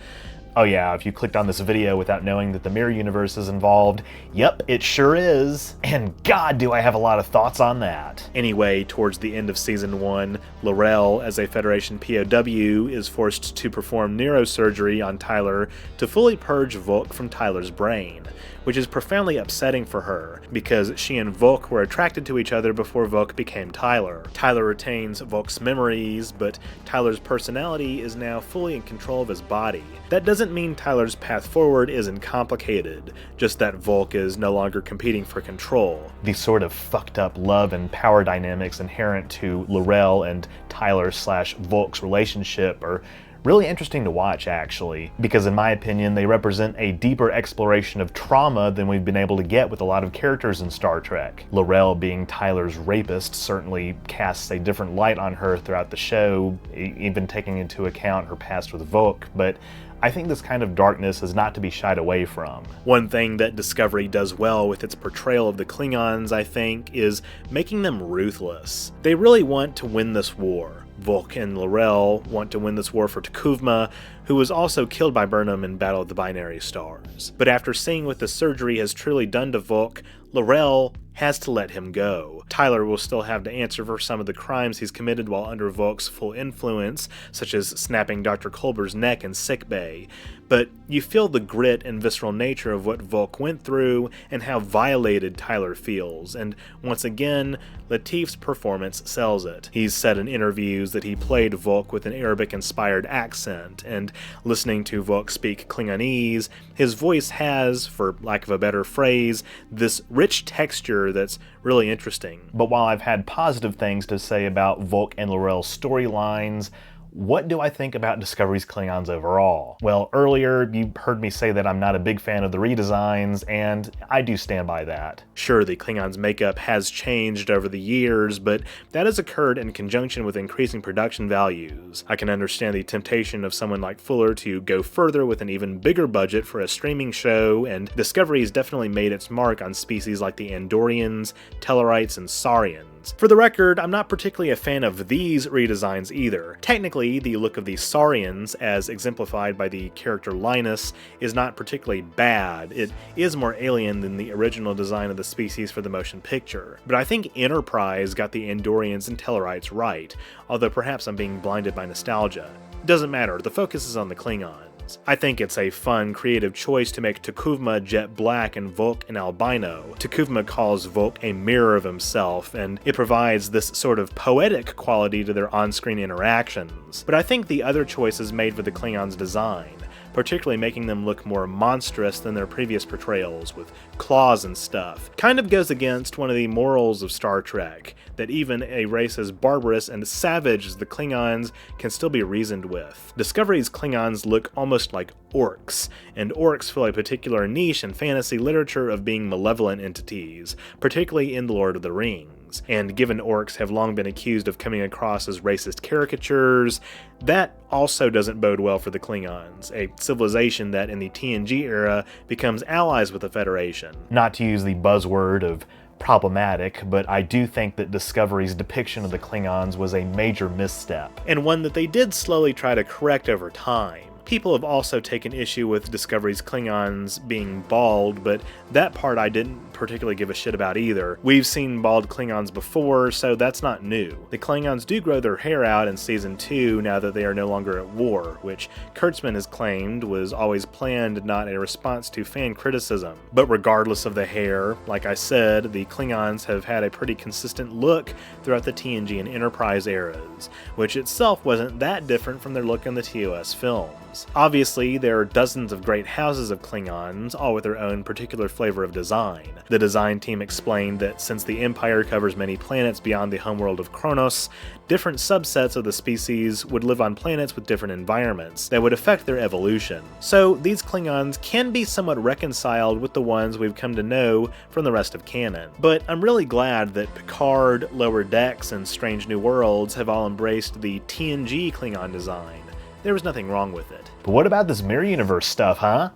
Oh yeah, if you clicked on this video without knowing that the Mirror Universe is involved, yep, it sure is. And God, do I have a lot of thoughts on that. Anyway, towards the end of Season 1, L'Rell, as a Federation POW, is forced to perform neurosurgery on Tyler to fully purge Volk from Tyler's brain, which is profoundly upsetting for her, because she and Volk were attracted to each other before Volk became Tyler. Tyler retains Volk's memories, but Tyler's personality is now fully in control of his body. That doesn't mean Tyler's path forward isn't complicated, just that Volk is no longer competing for control. The sort of fucked up love and power dynamics inherent to L'Rell and Tyler/Volk's relationship are really interesting to watch, actually, because in my opinion they represent a deeper exploration of trauma than we've been able to get with a lot of characters in Star Trek. L'Rell being Tyler's rapist certainly casts a different light on her throughout the show, even taking into account her past with Volk, but I think this kind of darkness is not to be shied away from. One thing that Discovery does well with its portrayal of the Klingons, I think, is making them ruthless. They really want to win this war. Volk and L'Rell want to win this war for T'Kuvma, who was also killed by Burnham in Battle of the Binary Stars. But after seeing what the surgery has truly done to Volk, L'Rell has to let him go. Tyler will still have to answer for some of the crimes he's committed while under Volk's full influence, such as snapping Dr. Culber's neck in sickbay. But you feel the grit and visceral nature of what Volk went through and how violated Tyler feels, and once again, Lateef's performance sells it. He's said in interviews that he played Volk with an Arabic-inspired accent, and listening to Volk speak Klingonese, his voice has, for lack of a better phrase, this rich texture that's really interesting. But while I've had positive things to say about Volk and L'Rell's storylines, what do I think about Discovery's Klingons overall? Well, earlier you heard me say that I'm not a big fan of the redesigns, and I do stand by that. Sure, the Klingons' makeup has changed over the years, but that has occurred in conjunction with increasing production values. I can understand the temptation of someone like Fuller to go further with an even bigger budget for a streaming show, and Discovery's definitely made its mark on species like the Andorians, Tellarites, and Saurians. For the record, I'm not particularly a fan of these redesigns either. Technically, the look of the Saurians, as exemplified by the character Linus, is not particularly bad. It is more alien than the original design of the species for the motion picture. But I think Enterprise got the Andorians and Tellarites right, although perhaps I'm being blinded by nostalgia. Doesn't matter, the focus is on the Klingons. I think it's a fun, creative choice to make T'Kuvma jet black and Volk an albino. T'Kuvma calls Volk a mirror of himself, and it provides this sort of poetic quality to their on-screen interactions. But I think the other choices made for the Klingons' design, particularly making them look more monstrous than their previous portrayals, with claws and stuff. Kind of goes against one of the morals of Star Trek, that even a race as barbarous and savage as the Klingons can still be reasoned with. Discovery's Klingons look almost like orcs, and orcs fill a particular niche in fantasy literature of being malevolent entities, particularly in The Lord of the Rings. And given orcs have long been accused of coming across as racist caricatures, that also doesn't bode well for the Klingons, a civilization that in the TNG era becomes allies with the Federation. Not to use the buzzword of problematic, but I do think that Discovery's depiction of the Klingons was a major misstep. And one that they did slowly try to correct over time. People have also taken issue with Discovery's Klingons being bald, but that part I didn't particularly give a shit about either. We've seen bald Klingons before, so that's not new. The Klingons do grow their hair out in Season 2 now that they are no longer at war, which Kurtzman has claimed was always planned, not a response to fan criticism. But regardless of the hair, like I said, the Klingons have had a pretty consistent look throughout the TNG and Enterprise eras, which itself wasn't that different from their look in the TOS films. Obviously, there are dozens of great houses of Klingons, all with their own particular flavor of design. The design team explained that since the Empire covers many planets beyond the homeworld of Kronos, different subsets of the species would live on planets with different environments that would affect their evolution. So these Klingons can be somewhat reconciled with the ones we've come to know from the rest of canon. But I'm really glad that Picard, Lower Decks, and Strange New Worlds have all embraced the TNG Klingon design. There was nothing wrong with it. But what about this Mirror Universe stuff, huh?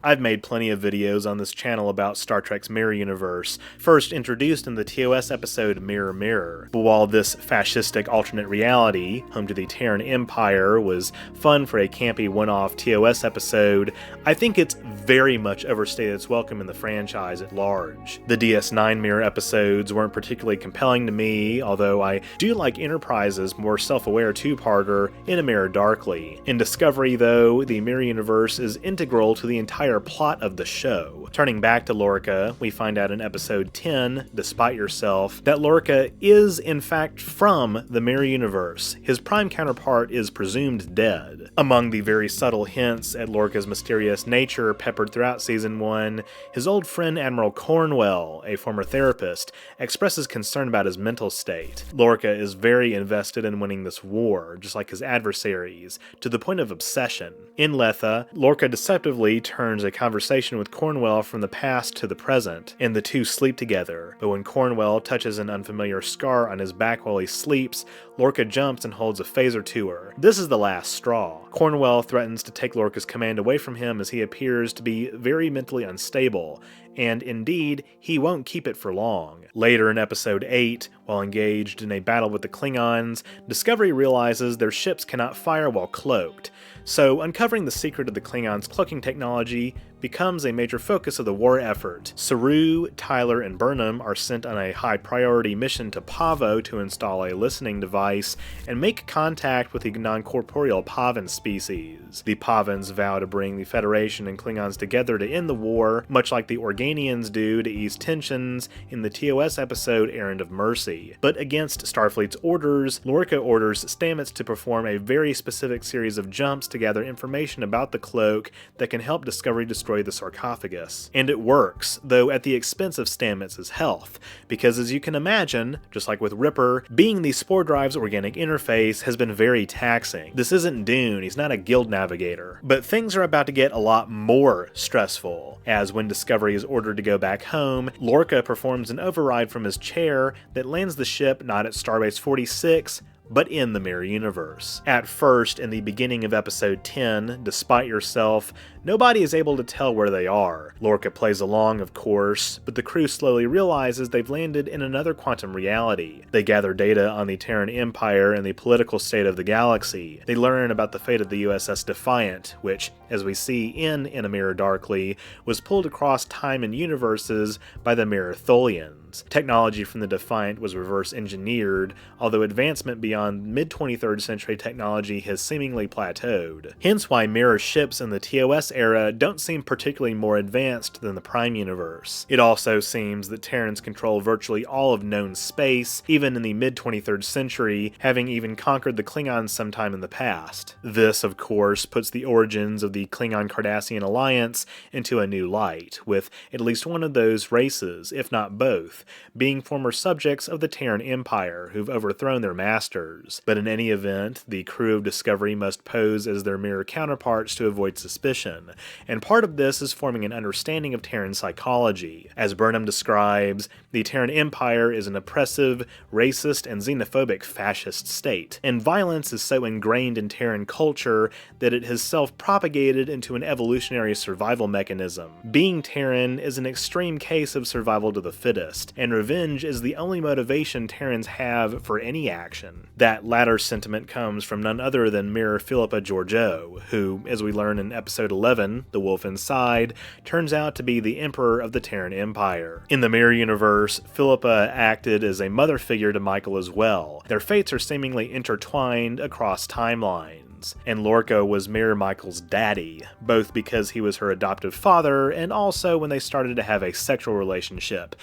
I've made plenty of videos on this channel about Star Trek's Mirror Universe, first introduced in the TOS episode Mirror Mirror. But while this fascistic alternate reality, home to the Terran Empire, was fun for a campy one-off TOS episode, I think it's very much overstayed its welcome in the franchise at large. The DS9 Mirror episodes weren't particularly compelling to me, although I do like Enterprise's more self-aware two-parter In a Mirror Darkly. In Discovery, though, the Mirror Universe is integral to the entire plot of the show. Turning back to Lorca, we find out in episode 10, Despite Yourself, that Lorca is in fact from the Mirror Universe. His prime counterpart is presumed dead. Among the very subtle hints at Lorca's mysterious nature peppered throughout Season 1, his old friend Admiral Cornwell, a former therapist, expresses concern about his mental state. Lorca is very invested in winning this war, just like his adversaries, to the point of obsession. In Letha, Lorca deceptively turns a conversation with Cornwell from the past to the present, and the two sleep together. But when Cornwell touches an unfamiliar scar on his back while he sleeps, Lorca jumps and holds a phaser to her. This is the last straw. Cornwell threatens to take Lorca's command away from him as he appears to be very mentally unstable, and indeed, he won't keep it for long. Later in episode 8, while engaged in a battle with the Klingons, Discovery realizes their ships cannot fire while cloaked. So uncovering the secret of the Klingons' cloaking technology becomes a major focus of the war effort. Saru, Tyler, and Burnham are sent on a high-priority mission to Pavo to install a listening device and make contact with the non-corporeal Pavan species. The Pavans vow to bring the Federation and Klingons together to end the war, much like the Organians do to ease tensions in the TOS episode Errand of Mercy. But against Starfleet's orders, Lorca orders Stamets to perform a very specific series of jumps to gather information about the cloak that can help Discovery destroy the sarcophagus. And it works, though at the expense of Stamets' health, because as you can imagine, just like with Ripper, being the Spore Drive's organic interface has been very taxing. This isn't Dune, he's not a guild navigator. But things are about to get a lot more stressful, as when Discovery is ordered to go back home, Lorca performs an override from his chair that lands the ship not at Starbase 46, but in the Mirror Universe. At first, in the beginning of episode 10, Despite Yourself, nobody is able to tell where they are. Lorca plays along, of course, but the crew slowly realizes they've landed in another quantum reality. They gather data on the Terran Empire and the political state of the galaxy. They learn about the fate of the USS Defiant, which, as we see in a Mirror Darkly, was pulled across time and universes by the Mirror Tholians. Technology from the Defiant was reverse engineered, although advancement beyond mid-23rd century technology has seemingly plateaued. Hence why mirror ships in the TOS era don't seem particularly more advanced than the Prime universe. It also seems that Terrans control virtually all of known space, even in the mid-23rd century, having even conquered the Klingons sometime in the past. This, of course, puts the origins of the Klingon-Cardassian alliance into a new light, with at least one of those races, if not both, being former subjects of the Terran Empire who've overthrown their masters. But in any event, the crew of Discovery must pose as their mirror counterparts to avoid suspicion, and part of this is forming an understanding of Terran psychology. As Burnham describes, the Terran Empire is an oppressive, racist, and xenophobic fascist state, and violence is so ingrained in Terran culture that it has self-propagated into an evolutionary survival mechanism. Being Terran is an extreme case of survival to the fittest, and revenge is the only motivation Terrans have for any action. That latter sentiment comes from none other than Mirror Philippa Georgiou, who, as we learn in episode 11, The Wolf Inside, turns out to be the Emperor of the Terran Empire. In the Mirror universe, Philippa acted as a mother figure to Michael as well. Their fates are seemingly intertwined across timelines, and Lorca was Mirror Michael's daddy, both because he was her adoptive father and also when they started to have a sexual relationship.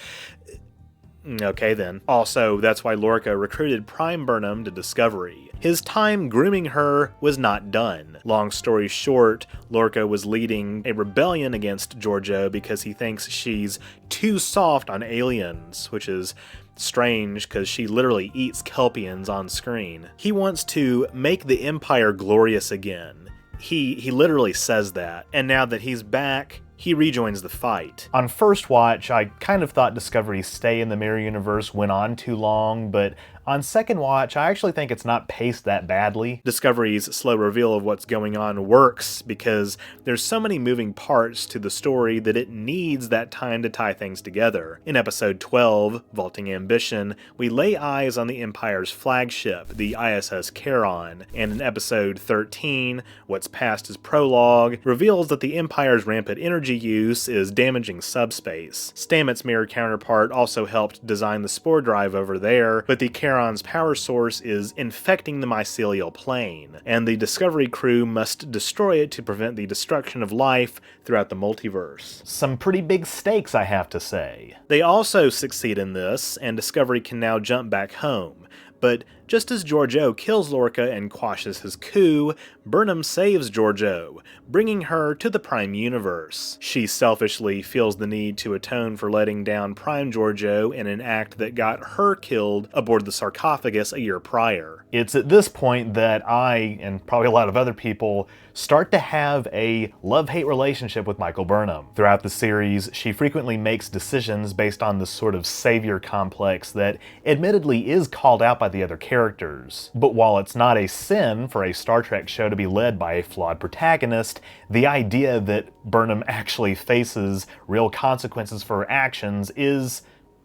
Okay then. Also, that's why Lorca recruited Prime Burnham to Discovery. His time grooming her was not done. Long story short, Lorca was leading a rebellion against Georgiou because he thinks she's too soft on aliens, which is strange because she literally eats Kelpians on screen. He wants to make the Empire glorious again. He literally says that, and now that he's back, he rejoins the fight. On first watch, I kind of thought Discovery's stay in the Mirror Universe went on too long, but on second watch, I actually think it's not paced that badly. Discovery's slow reveal of what's going on works because there's so many moving parts to the story that it needs that time to tie things together. In episode 12, Vaulting Ambition, we lay eyes on the Empire's flagship, the ISS Charon, and in episode 13, what's passed as prologue, reveals that the Empire's rampant energy use is damaging subspace. Stamets' mirror counterpart also helped design the spore drive over there, but the Charon's power source is infecting the mycelial plane, and the Discovery crew must destroy it to prevent the destruction of life throughout the multiverse. Some pretty big stakes, I have to say. They also succeed in this, and Discovery can now jump back home. But just as Georgiou kills Lorca and quashes his coup, Burnham saves Georgiou, bringing her to the Prime universe. She selfishly feels the need to atone for letting down Prime Georgiou in an act that got her killed aboard the sarcophagus a year prior. It's at this point that I, and probably a lot of other people, start to have a love-hate relationship with Michael Burnham. Throughout the series, she frequently makes decisions based on this sort of savior complex that admittedly is called out by the other characters. But while it's not a sin for a Star Trek show to be led by a flawed protagonist, the idea that Burnham actually faces real consequences for her actions is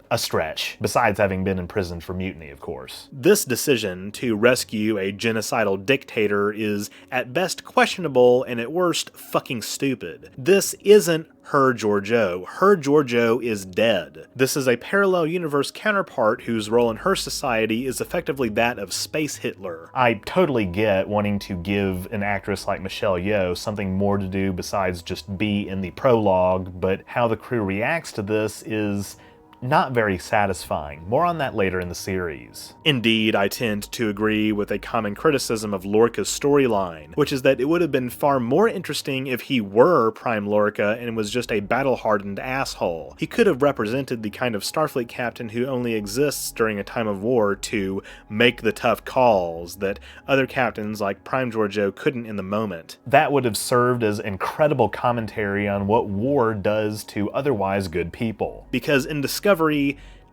a stretch, besides having been imprisoned for mutiny, of course. This decision to rescue a genocidal dictator is at best questionable and at worst fucking stupid. This isn't her Georgiou. Her Georgiou is dead. This is a parallel universe counterpart whose role in her society is effectively that of Space Hitler. I totally get wanting to give an actress like Michelle Yeoh something more to do besides just be in the prologue, but how the crew reacts to this is not very satisfying. More on that later in the series. Indeed, I tend to agree with a common criticism of Lorca's storyline, which is that it would have been far more interesting if he were Prime Lorca and was just a battle-hardened asshole. He could have represented the kind of Starfleet captain who only exists during a time of war to make the tough calls that other captains like Prime Georgiou couldn't in the moment. That would have served as incredible commentary on what war does to otherwise good people. Because in Discovery,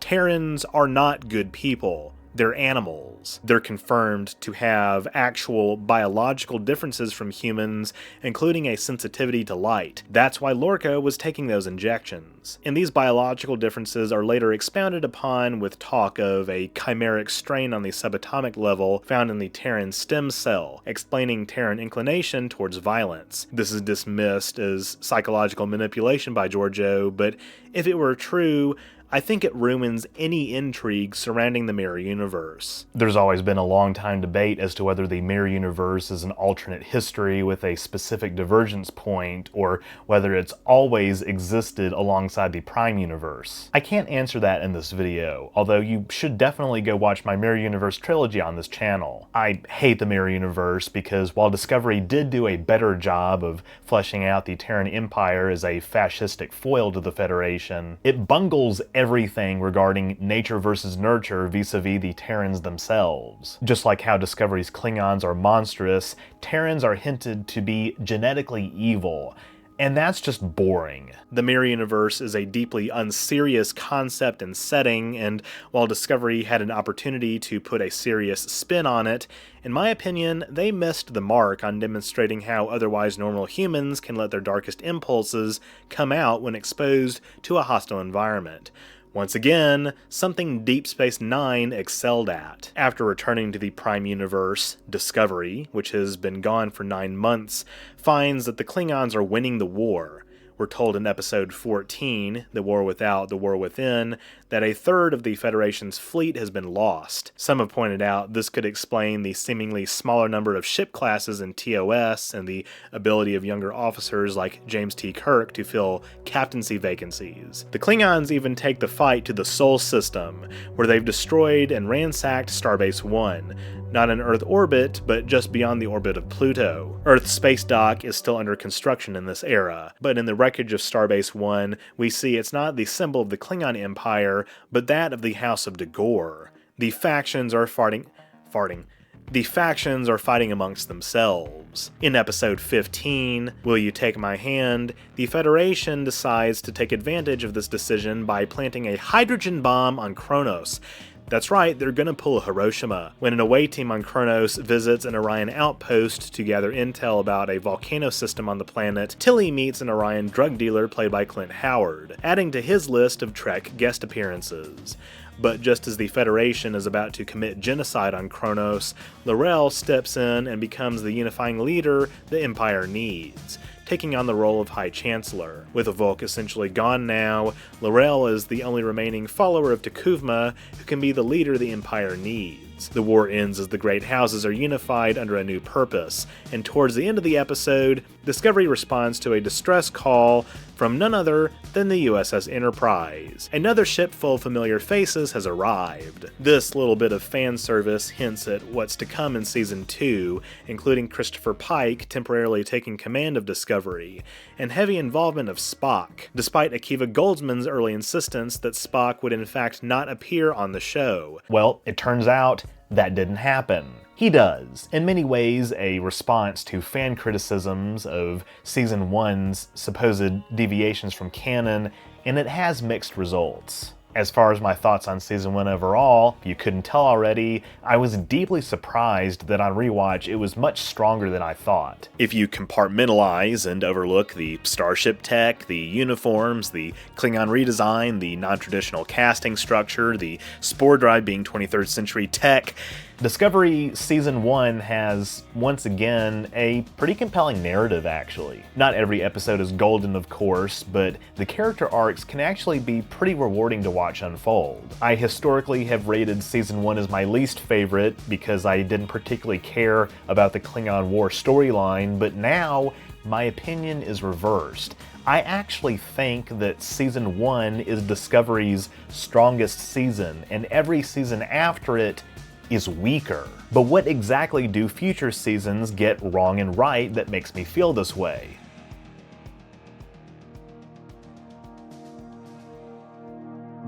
Terrans are not good people. They're animals. They're confirmed to have actual biological differences from humans, including a sensitivity to light. That's why Lorca was taking those injections. And these biological differences are later expounded upon with talk of a chimeric strain on the subatomic level found in the Terran stem cell, explaining Terran inclination towards violence. This is dismissed as psychological manipulation by Georgiou, but if it were true, I think it ruins any intrigue surrounding the mirror universe. There's always been a long time debate as to whether the mirror universe is an alternate history with a specific divergence point, or whether it's always existed alongside the prime universe. I can't answer that in this video, although you should definitely go watch my mirror universe trilogy on this channel. I hate the mirror universe because while Discovery did do a better job of fleshing out the Terran Empire as a fascistic foil to the Federation, it bungles everything regarding nature versus nurture vis-a-vis the Terrans themselves. Just like how Discovery's Klingons are monstrous, Terrans are hinted to be genetically evil, and that's just boring. The mirror universe is a deeply unserious concept and setting, and while Discovery had an opportunity to put a serious spin on it, in my opinion, they missed the mark on demonstrating how otherwise normal humans can let their darkest impulses come out when exposed to a hostile environment. Once again, something Deep Space Nine excelled at. After returning to the Prime Universe, Discovery, which has been gone for 9 months, finds that the Klingons are winning the war. We're told in episode 14, The War Without, The War Within, that a third of the Federation's fleet has been lost. Some have pointed out this could explain the seemingly smaller number of ship classes in TOS and the ability of younger officers like James T. Kirk to fill captaincy vacancies. The Klingons even take the fight to the Sol system, where they've destroyed and ransacked Starbase 1. Not in Earth orbit, but just beyond the orbit of Pluto. Earth's space dock is still under construction in this era, but in the wreckage of Starbase 1, we see it's not the symbol of the Klingon Empire, but that of the House of Dagor. The factions are fighting amongst themselves. In episode 15, Will You Take My Hand?, the Federation decides to take advantage of this decision by planting a hydrogen bomb on Kronos. That's right, they're gonna pull a Hiroshima. When an away team on Kronos visits an Orion outpost to gather intel about a volcano system on the planet, Tilly meets an Orion drug dealer played by Clint Howard, adding to his list of Trek guest appearances. But just as the Federation is about to commit genocide on Kronos, L'Rell steps in and becomes the unifying leader the Empire needs, taking on the role of High Chancellor. With Volk essentially gone now, L'Rell is the only remaining follower of T'Kuvma who can be the leader the Empire needs. The war ends as the Great Houses are unified under a new purpose, and towards the end of the episode, Discovery responds to a distress call from none other than the USS Enterprise. Another ship full of familiar faces has arrived. This little bit of fan service hints at what's to come in Season 2, including Christopher Pike temporarily taking command of Discovery, and heavy involvement of Spock, despite Akiva Goldsman's early insistence that Spock would in fact not appear on the show. Well, it turns out that didn't happen. He does, in many ways a response to fan criticisms of Season 1's supposed deviations from canon, and it has mixed results. As far as my thoughts on Season 1 overall, if you couldn't tell already, I was deeply surprised that on rewatch it was much stronger than I thought. If you compartmentalize and overlook the starship tech, the uniforms, the Klingon redesign, the non-traditional casting structure, the spore drive being 23rd century tech, Discovery Season 1 has, once again, a pretty compelling narrative, actually. Not every episode is golden, of course, but the character arcs can actually be pretty rewarding to watch unfold. I historically have rated Season 1 as my least favorite because I didn't particularly care about the Klingon War storyline, but now my opinion is reversed. I actually think that Season 1 is Discovery's strongest season, and every season after it is weaker. But what exactly do future seasons get wrong and right that makes me feel this way?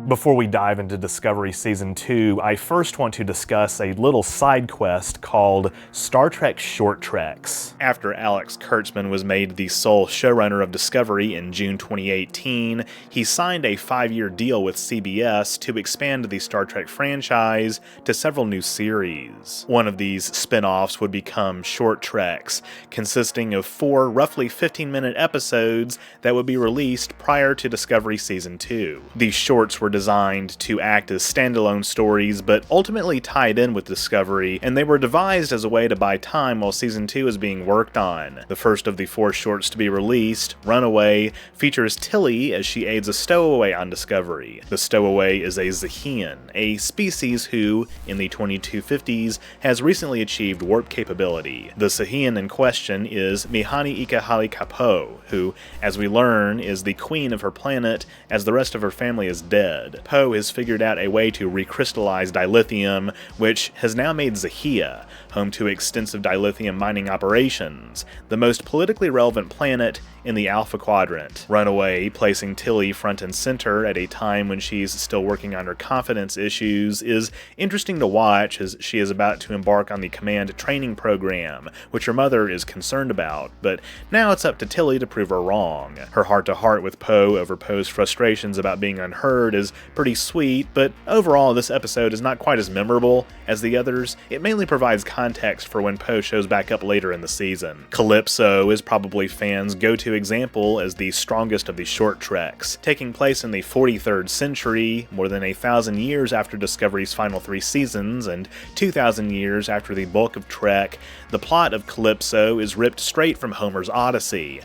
Before we dive into Discovery Season 2, I first want to discuss a little side quest called Star Trek Short Treks. After Alex Kurtzman was made the sole showrunner of Discovery in June 2018, he signed a 5-year deal with CBS to expand the Star Trek franchise to several new series. One of these spin-offs would become Short Treks, consisting of 4 roughly 15-minute episodes that would be released prior to Discovery Season 2. These shorts were designed to act as standalone stories, but ultimately tied in with Discovery, and they were devised as a way to buy time while Season 2 is being worked on. The first of the 4 shorts to be released, Runaway, features Tilly as she aids a stowaway on Discovery. The stowaway is a Zahian, a species who, in the 2250s, has recently achieved warp capability. The Zahian in question is Mihani Ikehali Kapo, who, as we learn, is the queen of her planet, as the rest of her family is dead. Poe has figured out a way to recrystallize dilithium, which has now made Zahia, home to extensive dilithium mining operations, the most politically relevant planet in the Alpha Quadrant. Runaway, placing Tilly front and center at a time when she's still working on her confidence issues, is interesting to watch as she is about to embark on the command training program, which her mother is concerned about, but now it's up to Tilly to prove her wrong. Her heart-to-heart with Poe over Poe's frustrations about being unheard is pretty sweet, but overall this episode is not quite as memorable as the others. It mainly provides context for when Poe shows back up later in the season. Calypso is probably fans' go-to example as the strongest of the short treks. Taking place in the 43rd century, more than 1,000 years after Discovery's final 3 seasons, and 2,000 years after the bulk of Trek, the plot of Calypso is ripped straight from Homer's Odyssey.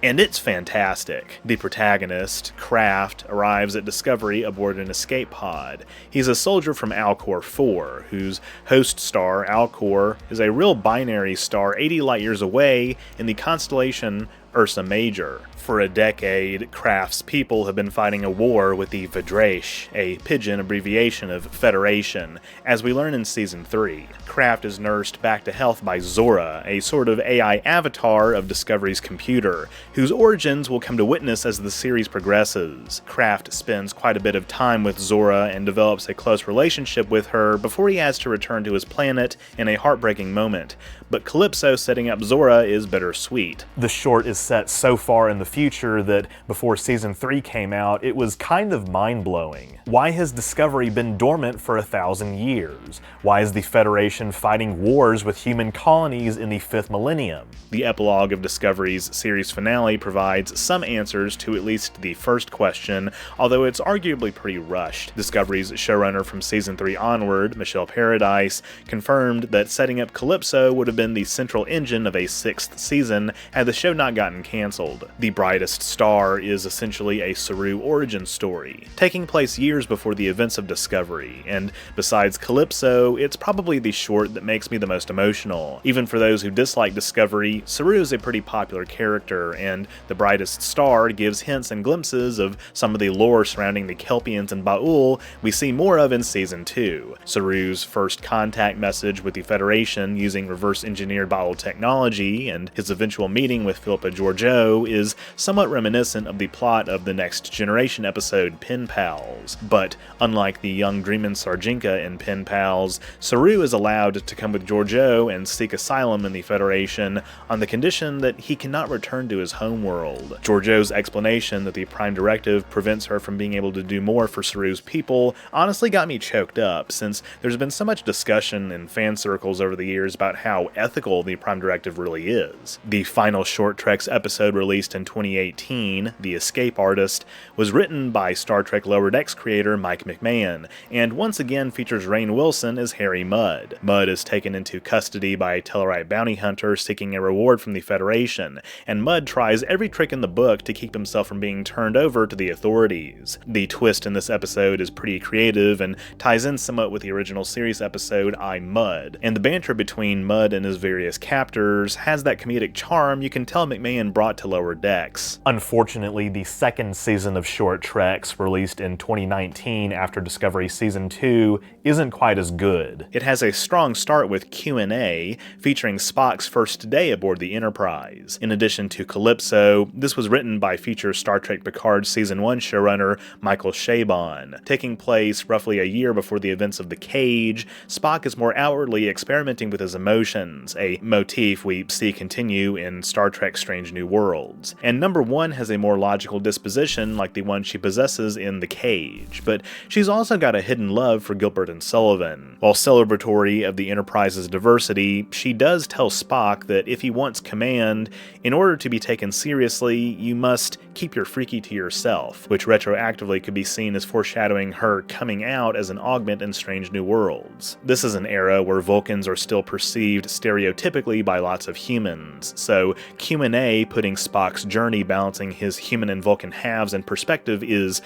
And it's fantastic. The protagonist, Kraft, arrives at Discovery aboard an escape pod. He's a soldier from Alcor 4, whose host star, Alcor, is a real binary star 80 light-years away in the constellation Ursa Major. For a decade, Kraft's people have been fighting a war with the Vadrash, a pidgin abbreviation of Federation, as we learn in Season 3. Kraft is nursed back to health by Zora, a sort of AI avatar of Discovery's computer, whose origins we'll come to witness as the series progresses. Kraft spends quite a bit of time with Zora and develops a close relationship with her before he has to return to his planet in a heartbreaking moment, but Calypso setting up Zora is bittersweet. The short is set so far in the future that before Season 3 came out, it was kind of mind-blowing. Why has Discovery been dormant for 1,000 years? Why is the Federation fighting wars with human colonies in the 5th millennium? The epilogue of Discovery's series finale provides some answers to at least the first question, although it's arguably pretty rushed. Discovery's showrunner from Season 3 onward, Michelle Paradise, confirmed that setting up Calypso would have been the central engine of a 6th season had the show not gotten cancelled. The brightest star is essentially a Saru origin story, taking place years before the events of Discovery, and besides Calypso, it's probably the short that makes me the most emotional. Even for those who dislike Discovery, Saru is a pretty popular character, and the brightest star gives hints and glimpses of some of the lore surrounding the Kelpians and Ba'ul we see more of in Season 2. Saru's first contact message with the Federation using reverse-engineered Ba'ul technology, and his eventual meeting with Philippa Georgiou is somewhat reminiscent of the plot of the Next Generation episode Pen Pals. But unlike the young Dreamin' Sarjinka in Pen Pals, Saru is allowed to come with Georgiou and seek asylum in the Federation on the condition that he cannot return to his homeworld. Georgiou's explanation that the Prime Directive prevents her from being able to do more for Saru's people honestly got me choked up, since there's been so much discussion in fan circles over the years about how ethical the Prime Directive really is. The final Short Treks episode released in 2018, The Escape Artist, was written by Star Trek Lower Decks creator Mike McMahon, and once again features Rainn Wilson as Harry Mudd. Mudd is taken into custody by a Tellarite bounty hunter seeking a reward from the Federation, and Mudd tries every trick in the book to keep himself from being turned over to the authorities. The twist in this episode is pretty creative and ties in somewhat with the original series episode I'm Mudd, and the banter between Mudd and his various captors has that comedic charm you can tell McMahon brought to Lower Decks. Unfortunately, the second season of Short Treks, released in 2019 after Discovery Season 2, isn't quite as good. It has a strong start with Q&A, featuring Spock's first day aboard the Enterprise. In addition to Calypso, this was written by future Star Trek Picard Season 1 showrunner Michael Chabon. Taking place roughly a year before the events of The Cage, Spock is more outwardly experimenting with his emotions, a motif we see continue in Star Trek Strange Strange New Worlds, and number 1 has a more logical disposition like the one she possesses in The Cage, but she's also got a hidden love for Gilbert and Sullivan. While celebratory of the Enterprise's diversity, she does tell Spock that if he wants command, in order to be taken seriously, you must keep your freaky to yourself, which retroactively could be seen as foreshadowing her coming out as an augment in Strange New Worlds. This is an era where Vulcans are still perceived stereotypically by lots of humans, so Q&A putting Spock's journey balancing his human and Vulcan halves in perspective is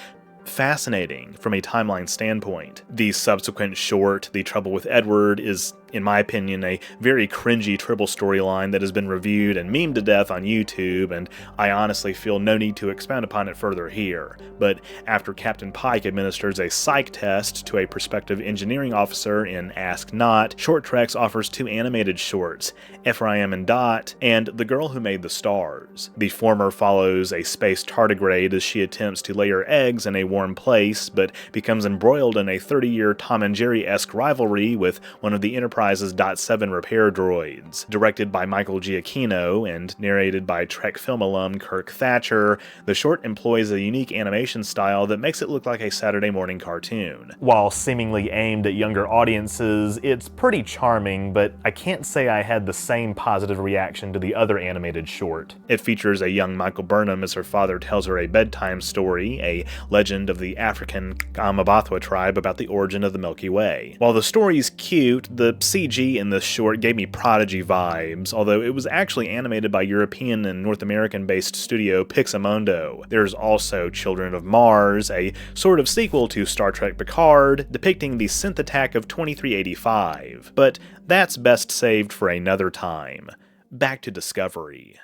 fascinating from a timeline standpoint. The subsequent short, The Trouble with Edward, is, in my opinion, a very cringy Tribble storyline that has been reviewed and memed to death on YouTube, and I honestly feel no need to expound upon it further here. But after Captain Pike administers a psych test to a prospective engineering officer in Ask Not, Short Treks offers 2 animated shorts, Ephraim and Dot, and The Girl Who Made the Stars. The former follows a space tardigrade as she attempts to lay her eggs in a warm place, but becomes embroiled in a 30-year Tom and Jerry-esque rivalry with one of the Enterprise's Dot 7 repair droids. Directed by Michael Giacchino and narrated by Trek film alum Kirk Thatcher, the short employs a unique animation style that makes it look like a Saturday morning cartoon. While seemingly aimed at younger audiences, it's pretty charming, but I can't say I had the same positive reaction to the other animated short. It features a young Michael Burnham as her father tells her a bedtime story, a legend of the African Amabathwa tribe about the origin of the Milky Way. While the story's cute, the CG in this short gave me Prodigy vibes, although it was actually animated by European and North American-based studio Pixamondo. There's also Children of Mars, a sort of sequel to Star Trek Picard, depicting the synth attack of 2385. But that's best saved for another time. Back to Discovery.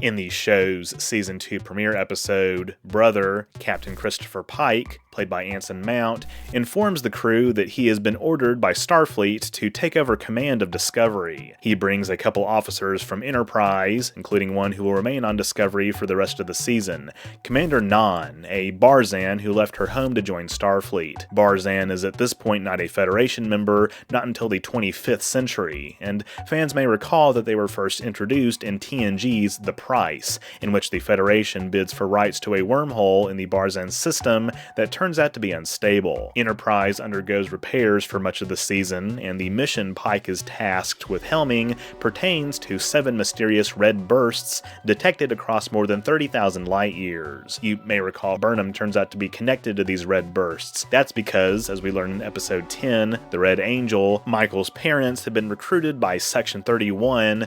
In the show's Season 2 premiere episode, Brother, Captain Christopher Pike, played by Anson Mount, informs the crew that he has been ordered by Starfleet to take over command of Discovery. He brings a couple officers from Enterprise, including one who will remain on Discovery for the rest of the season, Commander Nan, a Barzan who left her home to join Starfleet. Barzan is at this point not a Federation member, not until the 25th century, and fans may recall that they were first introduced in TNG's The Price, in which the Federation bids for rights to a wormhole in the Barzan system that turns out to be unstable. Enterprise undergoes repairs for much of the season, and the mission Pike is tasked with helming pertains to 7 mysterious red bursts detected across more than 30,000 light years. You may recall Burnham turns out to be connected to these red bursts. That's because, as we learn in episode 10, The Red Angel, Michael's parents had been recruited by Section 31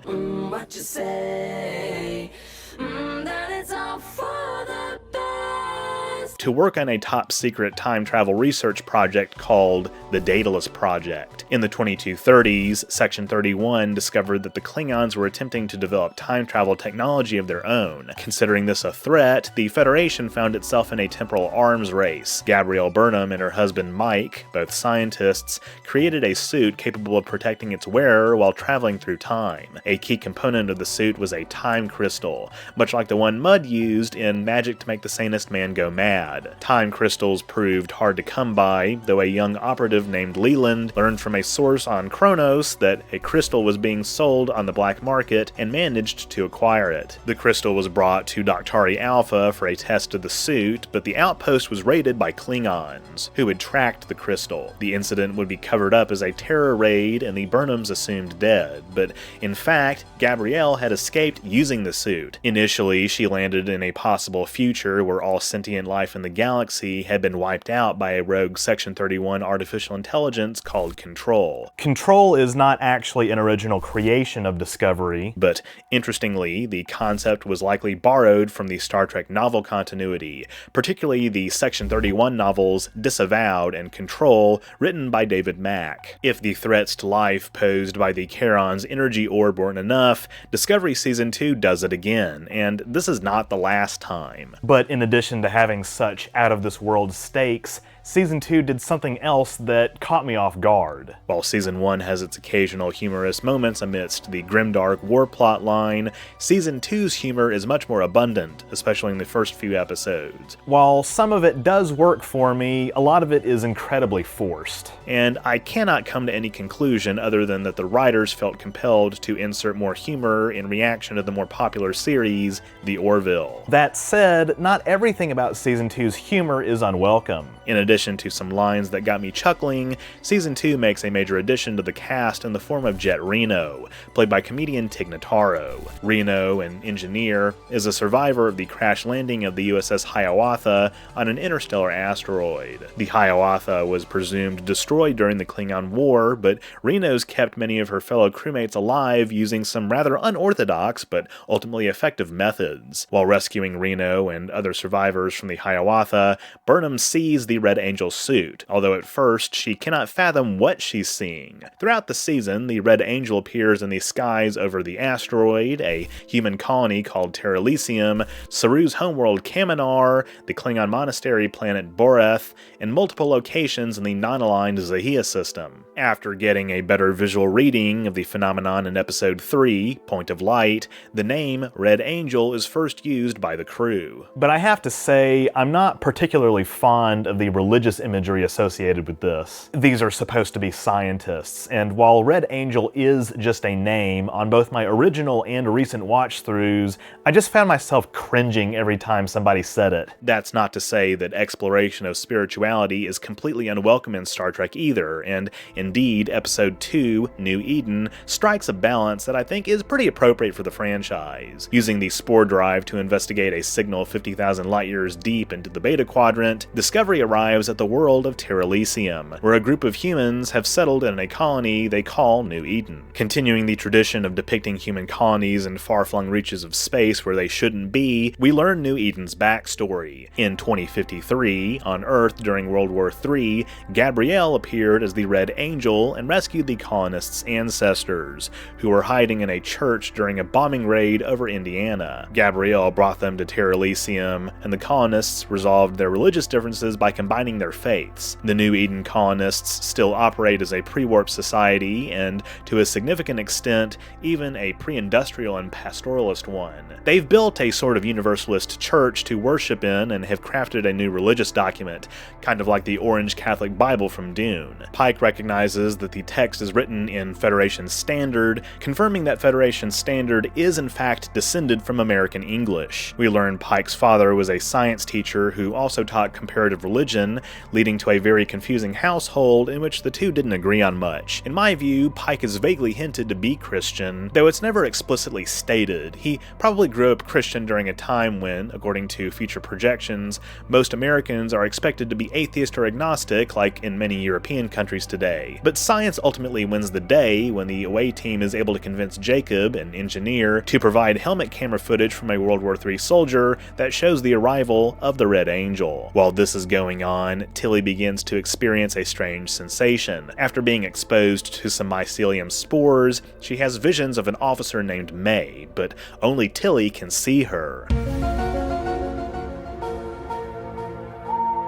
What you say? That it's all for the best. to work on a top-secret time travel research project called the Daedalus Project. In the 2230s, Section 31 discovered that the Klingons were attempting to develop time travel technology of their own. Considering this a threat, the Federation found itself in a temporal arms race. Gabrielle Burnham and her husband Mike, both scientists, created a suit capable of protecting its wearer while traveling through time. A key component of the suit was a time crystal, much like the one Mudd used in Magic to Make the Sanest Man Go Mad. Time crystals proved hard to come by, though a young operative named Leland learned from a source on Kronos that a crystal was being sold on the black market and managed to acquire it. The crystal was brought to Doctari Alpha for a test of the suit, but the outpost was raided by Klingons, who had tracked the crystal. The incident would be covered up as a terror raid and the Burnhams assumed dead, but in fact, Gabrielle had escaped using the suit. Initially, she landed in a possible future where all sentient life in the galaxy had been wiped out by a rogue Section 31 artificial intelligence called Control. Control is not actually an original creation of Discovery, But interestingly, the concept was likely borrowed from the Star Trek novel continuity, particularly the Section 31 novels Disavowed and Control, written by David Mack. If the threats to life posed by the Charon's energy orb weren't enough, Discovery Season 2 does it again, and this is not the last time. but in addition to having such out-of-this-world stakes, Season 2 did something else that caught me off guard. While Season 1 has its occasional humorous moments amidst the grimdark war plot line, Season 2's humor is much more abundant, especially in the first few episodes. While some of it does work for me, a lot of it is incredibly forced. And I cannot come to any conclusion other than that the writers felt compelled to insert more humor in reaction to the more popular series, The Orville. That said, not everything about Season 2's humor is unwelcome. In addition to some lines that got me chuckling, Season 2 makes a major addition to the cast in the form of Jet Reno, played by comedian Tig Notaro. Reno, an engineer, is a survivor of the crash landing of the USS Hiawatha on an interstellar asteroid. The Hiawatha was presumed destroyed during the Klingon War, but Reno's kept many of her fellow crewmates alive using some rather unorthodox but ultimately effective methods. While rescuing Reno and other survivors from the Hiawatha, Burnham sees the Red Angel suit, although at first she cannot fathom what she's seeing. Throughout the season, the Red Angel appears in the skies over the asteroid, a human colony called Terralisium, Saru's homeworld Kaminar, the Klingon monastery planet Boreth, and multiple locations in the non-aligned Zahia system. After getting a better visual reading of the phenomenon in Episode 3, Point of Light, the name Red Angel is first used by the crew. But I have to say, I'm not particularly fond of the religious imagery associated with this. These are supposed to be scientists, and while Red Angel is just a name, on both my original and recent watch-throughs, I just found myself cringing every time somebody said it. That's not to say that exploration of spirituality is completely unwelcome in Star Trek either, and indeed, Episode 2, New Eden, strikes a balance that I think is pretty appropriate for the franchise. Using the Spore Drive to investigate a signal 50,000 light-years deep into the Beta Quadrant, Discovery arrives at the world of Terralisium, where a group of humans have settled in a colony they call New Eden. Continuing the tradition of depicting human colonies in far-flung reaches of space where they shouldn't be, we learn New Eden's backstory. In 2053, on Earth during World War III, Gabrielle appeared as the Red Angel and rescued the colonists' ancestors, who were hiding in a church during a bombing raid over Indiana. Gabrielle brought them to Terralisium, and the colonists resolved their religious differences by combining their faiths. The New Eden colonists still operate as a pre-warp society, and to a significant extent, even a pre-industrial and pastoralist one. They've built a sort of universalist church to worship in and have crafted a new religious document, kind of like the Orange Catholic Bible from Dune. Pike recognizes that the text is written in Federation Standard, confirming that Federation Standard is in fact descended from American English. We learn Pike's father was a science teacher who also taught comparative religion, leading to a very confusing household in which the two didn't agree on much. In my view, Pike is vaguely hinted to be Christian, though it's never explicitly stated. He probably grew up Christian during a time when, according to future projections, most Americans are expected to be atheist or agnostic, like in many European countries today. But science ultimately wins the day when the away team is able to convince Jacob, an engineer, to provide helmet camera footage from a World War III soldier that shows the arrival of the Red Angel. While this is going on, Tilly begins to experience a strange sensation. After being exposed to some mycelium spores, she has visions of an officer named May, but only Tilly can see her.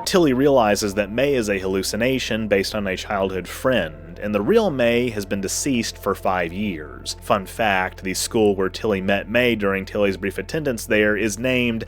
Tilly realizes that May is a hallucination based on a childhood friend, and the real May has been deceased for 5 years. Fun fact, the school where Tilly met May during Tilly's brief attendance there is named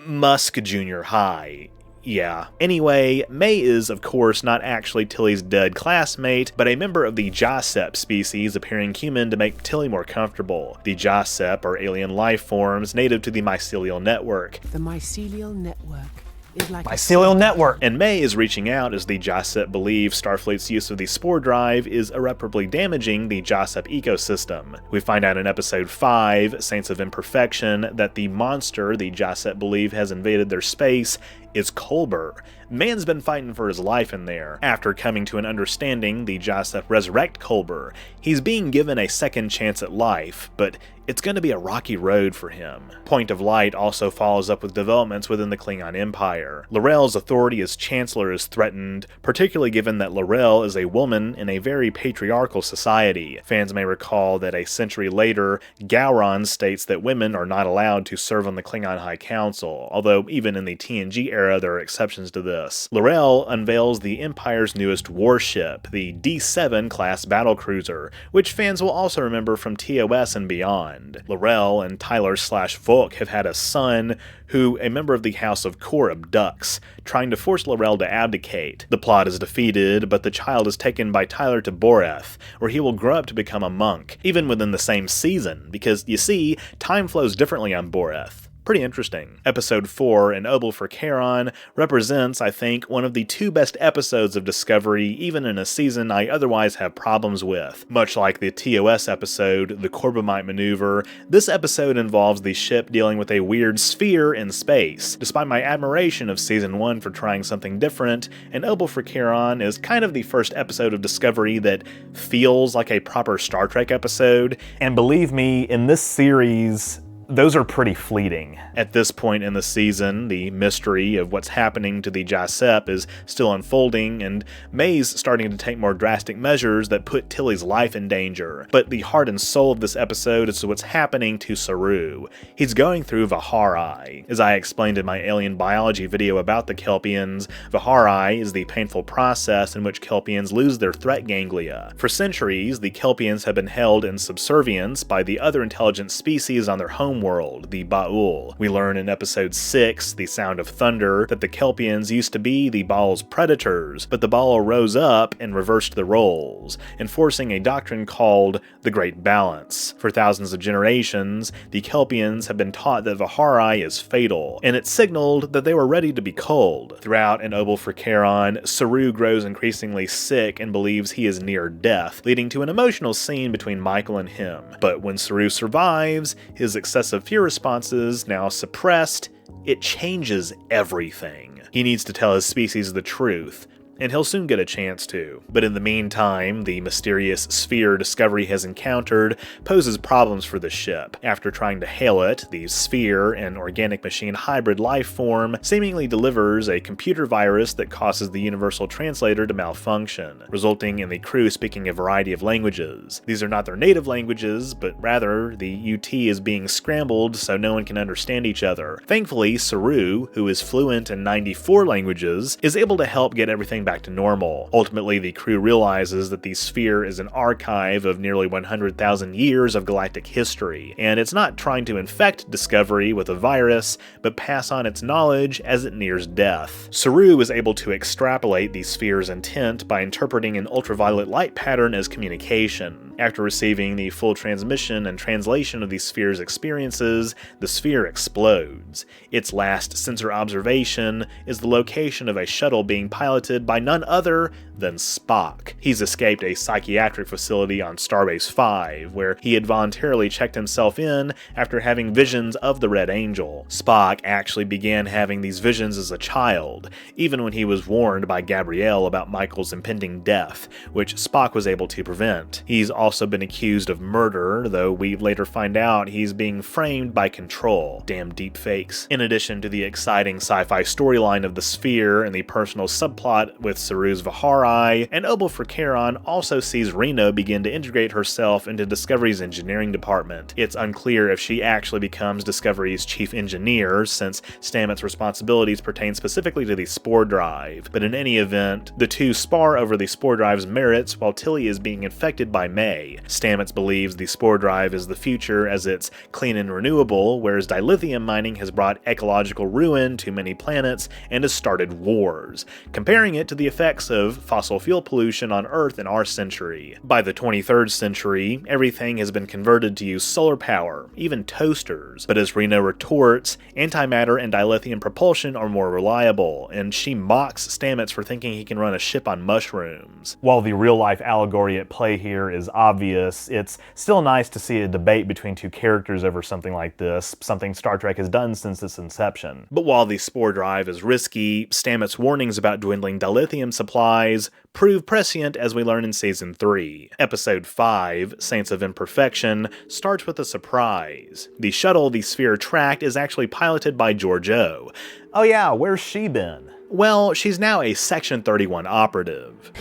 Musk Junior High. Yeah. Anyway, May is, of course, not actually Tilly's dead classmate, but a member of the Jasep species appearing human to make Tilly more comfortable. The Jasep are alien life forms native to the mycelial network. The mycelial network is like Mycelial network! And May is reaching out as the Jasep believe Starfleet's use of the Spore Drive is irreparably damaging the Jasep ecosystem. We find out in Episode 5, Saints of Imperfection, that the monster the Jasep believe has invaded their space is Kolber. Man's been fighting for his life in there. After coming to an understanding, the Jasep resurrect Kolber. He's being given a second chance at life, but it's going to be a rocky road for him. Point of Light also follows up with developments within the Klingon Empire. L'Rell's authority as Chancellor is threatened, particularly given that L'Rell is a woman in a very patriarchal society. Fans may recall that a century later, Gowron states that women are not allowed to serve on the Klingon High Council, although even in the TNG era, era, there are exceptions to this. Laurel unveils the Empire's newest warship, the D7 class battlecruiser, which fans will also remember from TOS and beyond. Laurel and Tyler/Volk have had a son who a member of the House of Kor abducts, trying to force Laurel to abdicate. The plot is defeated, but the child is taken by Tyler to Boreth, where he will grow up to become a monk, even within the same season, because, you see, time flows differently on Boreth. Pretty interesting. Episode 4, An Obol for Charon, represents, I think, one of the 2 best episodes of Discovery, even in a season I otherwise have problems with. Much like the TOS episode, The Corbomite Maneuver, this episode involves the ship dealing with a weird sphere in space. Despite my admiration of Season 1 for trying something different, An Obol for Charon is kind of the first episode of Discovery that feels like a proper Star Trek episode. And believe me, in this series, those are pretty fleeting. At this point in the season, the mystery of what's happening to the Jacep is still unfolding, and May's starting to take more drastic measures that put Tilly's life in danger. But the heart and soul of this episode is what's happening to Saru. He's going through Vihari. As I explained in my alien biology video about the Kelpians, Vihari is the painful process in which Kelpians lose their threat ganglia. For centuries, the Kelpians have been held in subservience by the other intelligent species on their home world, the Ba'ul. We learn in episode 6, The Sound of Thunder, that the Kelpians used to be the Ba'ul's predators, but the Ba'ul rose up and reversed the roles, enforcing a doctrine called the Great Balance. For thousands of generations, the Kelpians have been taught that Vihari is fatal, and it signaled that they were ready to be culled. Throughout An Obol for Charon, Saru grows increasingly sick and believes he is near death, leading to an emotional scene between Michael and him. But when Saru survives, his excessive fear responses now suppressed, it changes everything. He needs to tell his species the truth, and he'll soon get a chance to. But in the meantime, the mysterious sphere Discovery has encountered poses problems for the ship. After trying to hail it, the sphere, an organic machine hybrid life form, seemingly delivers a computer virus that causes the universal translator to malfunction, resulting in the crew speaking a variety of languages. These are not their native languages, but rather the UT is being scrambled so no one can understand each other. Thankfully, Saru, who is fluent in 94 languages, is able to help get everything back to normal. Ultimately, the crew realizes that the sphere is an archive of nearly 100,000 years of galactic history, and it's not trying to infect Discovery with a virus, but pass on its knowledge as it nears death. Saru is able to extrapolate the sphere's intent by interpreting an ultraviolet light pattern as communication. After receiving the full transmission and translation of the sphere's experiences, the sphere explodes. Its last sensor observation is the location of a shuttle being piloted by none other than Spock. He's escaped a psychiatric facility on Starbase 5, where he had voluntarily checked himself in after having visions of the Red Angel. Spock actually began having these visions as a child, even when he was warned by Gabrielle about Michael's impending death, which Spock was able to prevent. He's also been accused of murder, though we later find out he's being framed by Control. Damn deep fakes. In addition to the exciting sci-fi storyline of the sphere and the personal subplot with Saru's Vihari, An Obol for Charon also sees Reno begin to integrate herself into Discovery's engineering department. It's unclear if she actually becomes Discovery's chief engineer, since Stamets' responsibilities pertain specifically to the spore drive. But in any event, the two spar over the spore drive's merits while Tilly is being infected by May. Stamets believes the spore drive is the future as it's clean and renewable, whereas dilithium mining has brought ecological ruin to many planets and has started wars, comparing it to the effects of fossil fuel pollution on Earth in our century. By the 23rd century, everything has been converted to use solar power, even toasters. But as Reno retorts, antimatter and dilithium propulsion are more reliable, and she mocks Stamets for thinking he can run a ship on mushrooms. While the real-life allegory at play here is obvious, it's still nice to see a debate between two characters over something like this, something Star Trek has done since its inception. But while the spore drive is risky, Stamets' warnings about dwindling dilithium supplies prove prescient as we learn in Season 3. Episode 5, Saints of Imperfection, starts with a surprise. The shuttle the sphere tracked is actually piloted by Georgiou. Oh yeah, where's she been? Well, she's now a Section 31 operative.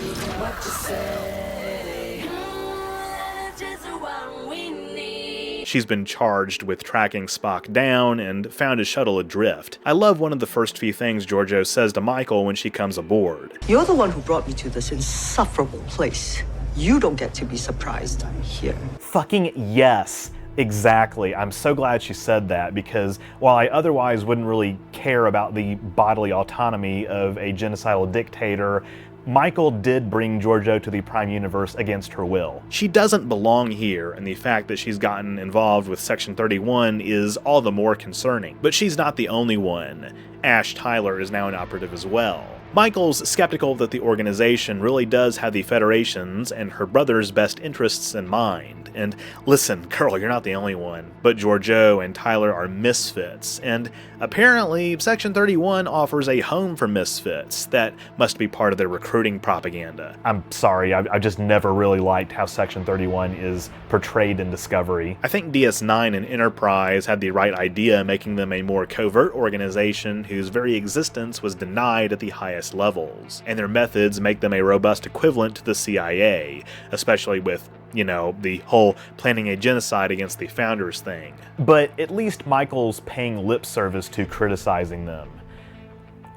She's been charged with tracking Spock down and found his shuttle adrift. I love one of the first few things Giorgio says to Michael when she comes aboard. You're the one who brought me to this insufferable place. You don't get to be surprised I'm here. Fucking yes. Exactly. I'm so glad she said that, because while I otherwise wouldn't really care about the bodily autonomy of a genocidal dictator, Michael did bring Giorgio to the Prime Universe against her will. She doesn't belong here, and the fact that she's gotten involved with Section 31 is all the more concerning. But she's not the only one. Ash Tyler is now an operative as well. Michael's skeptical that the organization really does have the Federation's and her brother's best interests in mind. And listen, girl, you're not the only one. But Giorgio and Tyler are misfits, and apparently Section 31 offers a home for misfits that must be part of their recruiting propaganda. I'm sorry, I've just never really liked how Section 31 is portrayed in Discovery. I think DS9 and Enterprise had the right idea, making them a more covert organization whose very existence was denied at the highest levels, and their methods make them a robust equivalent to the CIA, especially with, you know, the whole planning a genocide against the founders thing. But at least Michael's paying lip service to criticizing them.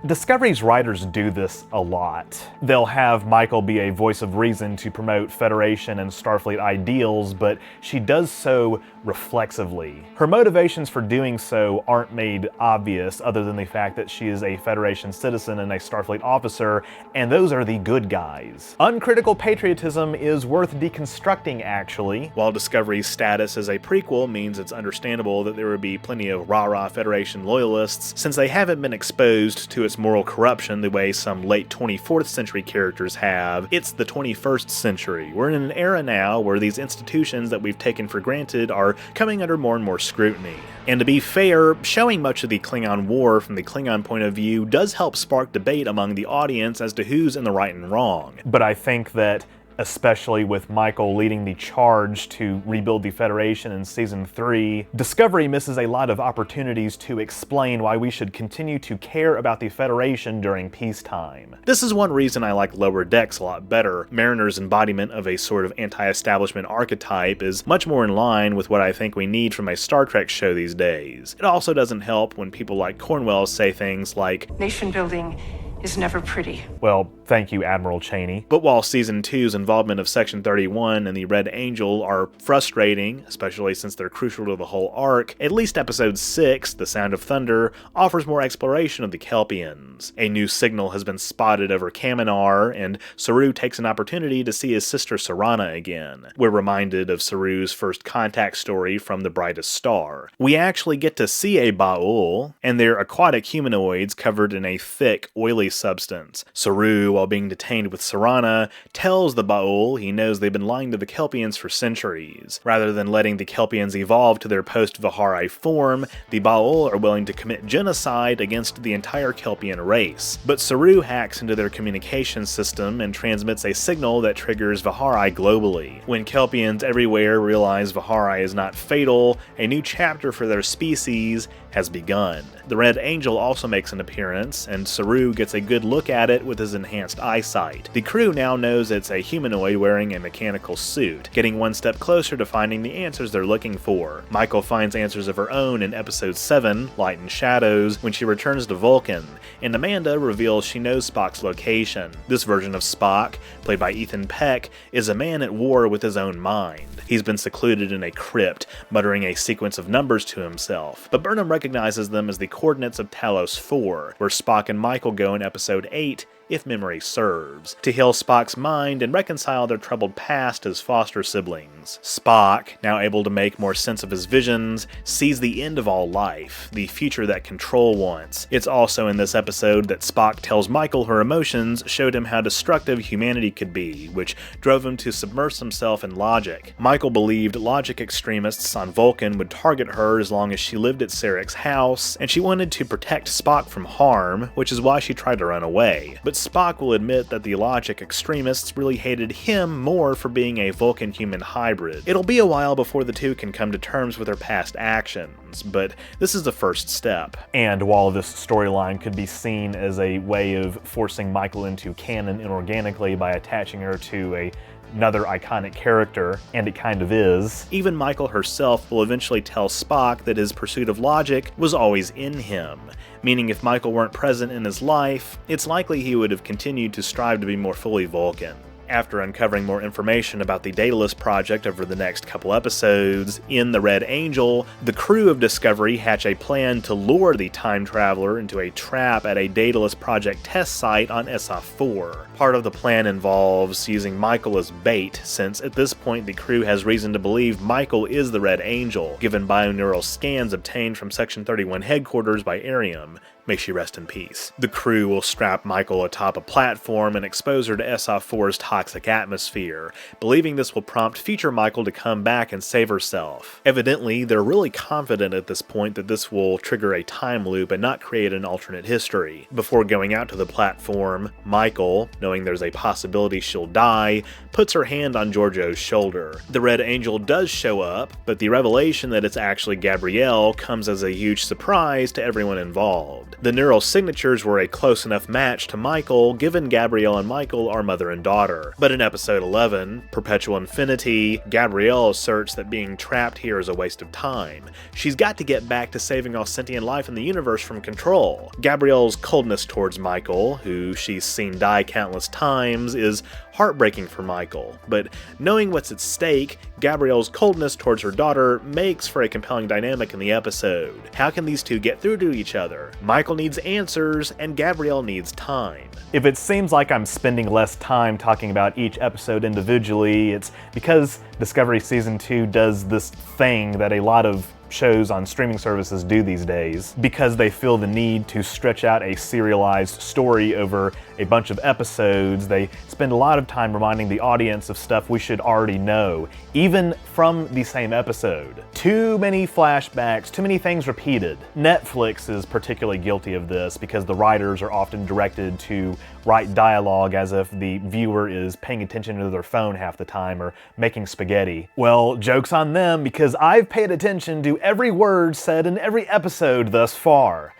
Discovery's writers do this a lot. They'll have Michael be a voice of reason to promote Federation and Starfleet ideals, but she does so reflexively. Her motivations for doing so aren't made obvious, other than the fact that she is a Federation citizen and a Starfleet officer, and those are the good guys. Uncritical patriotism is worth deconstructing, actually. While Discovery's status as a prequel means it's understandable that there would be plenty of rah-rah Federation loyalists, since they haven't been exposed to its moral corruption the way some late 24th century characters have, it's the 21st century. We're in an era now where these institutions that we've taken for granted are coming under more and more scrutiny. And to be fair, showing much of the Klingon War from the Klingon point of view does help spark debate among the audience as to who's in the right and wrong. But I think that, especially with Michael leading the charge to rebuild the Federation in Season 3, Discovery misses a lot of opportunities to explain why we should continue to care about the Federation during peacetime. This is one reason I like Lower Decks a lot better. Mariner's embodiment of a sort of anti-establishment archetype is much more in line with what I think we need from a Star Trek show these days. It also doesn't help when people like Cornwell say things like, "Nation building is never pretty." Well, thank you, Admiral Cheney. But while Season 2's involvement of Section 31 and the Red Angel are frustrating, especially since they're crucial to the whole arc, at least Episode 6, The Sound of Thunder, offers more exploration of the Kelpians. A new signal has been spotted over Kaminar, and Saru takes an opportunity to see his sister Sarana again. We're reminded of Saru's first contact story from The Brightest Star. We actually get to see a Ba'ul, and they're aquatic humanoids covered in a thick, oily substance. Saru, while being detained with Sarana, tells the Ba'ul he knows they've been lying to the Kelpians for centuries. Rather than letting the Kelpians evolve to their post-Vihari form, the Ba'ul are willing to commit genocide against the entire Kelpian race. But Saru hacks into their communication system and transmits a signal that triggers Vihari globally. When Kelpians everywhere realize Vihari is not fatal, a new chapter for their species has begun. The Red Angel also makes an appearance, and Saru gets a good look at it with his enhanced eyesight. The crew now knows it's a humanoid wearing a mechanical suit, getting one step closer to finding the answers they're looking for. Michael finds answers of her own in Episode 7, Light and Shadows, when she returns to Vulcan, and Amanda reveals she knows Spock's location. This version of Spock, played by Ethan Peck, is a man at war with his own mind. He's been secluded in a crypt, muttering a sequence of numbers to himself, but Burnham recognizes them as the coordinates of Talos 4, where Spock and Michael go in Episode 8, if memory serves, to heal Spock's mind and reconcile their troubled past as foster siblings. Spock, now able to make more sense of his visions, sees the end of all life, the future that Control wants. It's also in this episode that Spock tells Michael her emotions showed him how destructive humanity could be, which drove him to submerge himself in logic. Michael believed logic extremists on Vulcan would target her as long as she lived at Sarek's house, and she wanted to protect Spock from harm, which is why she tried to run away. But Spock will admit that the logic extremists really hated him more for being a Vulcan-human hybrid. It'll be a while before the two can come to terms with their past actions, but this is the first step. And while this storyline could be seen as a way of forcing Michael into canon inorganically by attaching her to a another iconic character, and it kind of is. Even Michael herself will eventually tell Spock that his pursuit of logic was always in him, meaning if Michael weren't present in his life, it's likely he would have continued to strive to be more fully Vulcan. After uncovering more information about the Daedalus project over the next couple episodes, in The Red Angel, the crew of Discovery hatch a plan to lure the time traveler into a trap at a Daedalus project test site on SF-4. Part of the plan involves using Michael as bait, since at this point the crew has reason to believe Michael is the Red Angel, given bioneural scans obtained from Section 31 headquarters by Arium. May she rest in peace. The crew will strap Michael atop a platform and expose her to SF-4's toxic atmosphere, believing this will prompt future Michael to come back and save herself. Evidently, they're really confident at this point that this will trigger a time loop and not create an alternate history. Before going out to the platform, Michael, knowing there's a possibility she'll die, puts her hand on Giorgio's shoulder. The Red Angel does show up, but the revelation that it's actually Gabrielle comes as a huge surprise to everyone involved. The neural signatures were a close enough match to Michael, given Gabrielle and Michael are mother and daughter. But in episode 11, Perpetual Infinity, Gabrielle asserts that being trapped here is a waste of time. She's got to get back to saving all sentient life in the universe from control. Gabrielle's coldness towards Michael, who she's seen die countless times, is heartbreaking for Michael, but knowing what's at stake, Gabrielle's coldness towards her daughter makes for a compelling dynamic in the episode. How can these two get through to each other? Michael needs answers, and Gabrielle needs time. If it seems like I'm spending less time talking about each episode individually, it's because Discovery Season 2 does this thing that a lot of shows on streaming services do these days, because they feel the need to stretch out a serialized story over a bunch of episodes. They spend a lot of time reminding the audience of stuff we should already know, even from the same episode. Too many flashbacks, too many things repeated. Netflix is particularly guilty of this because the writers are often directed to write dialogue as if the viewer is paying attention to their phone half the time or making spaghetti. Well, joke's on them, because I've paid attention to every word said in every episode thus far.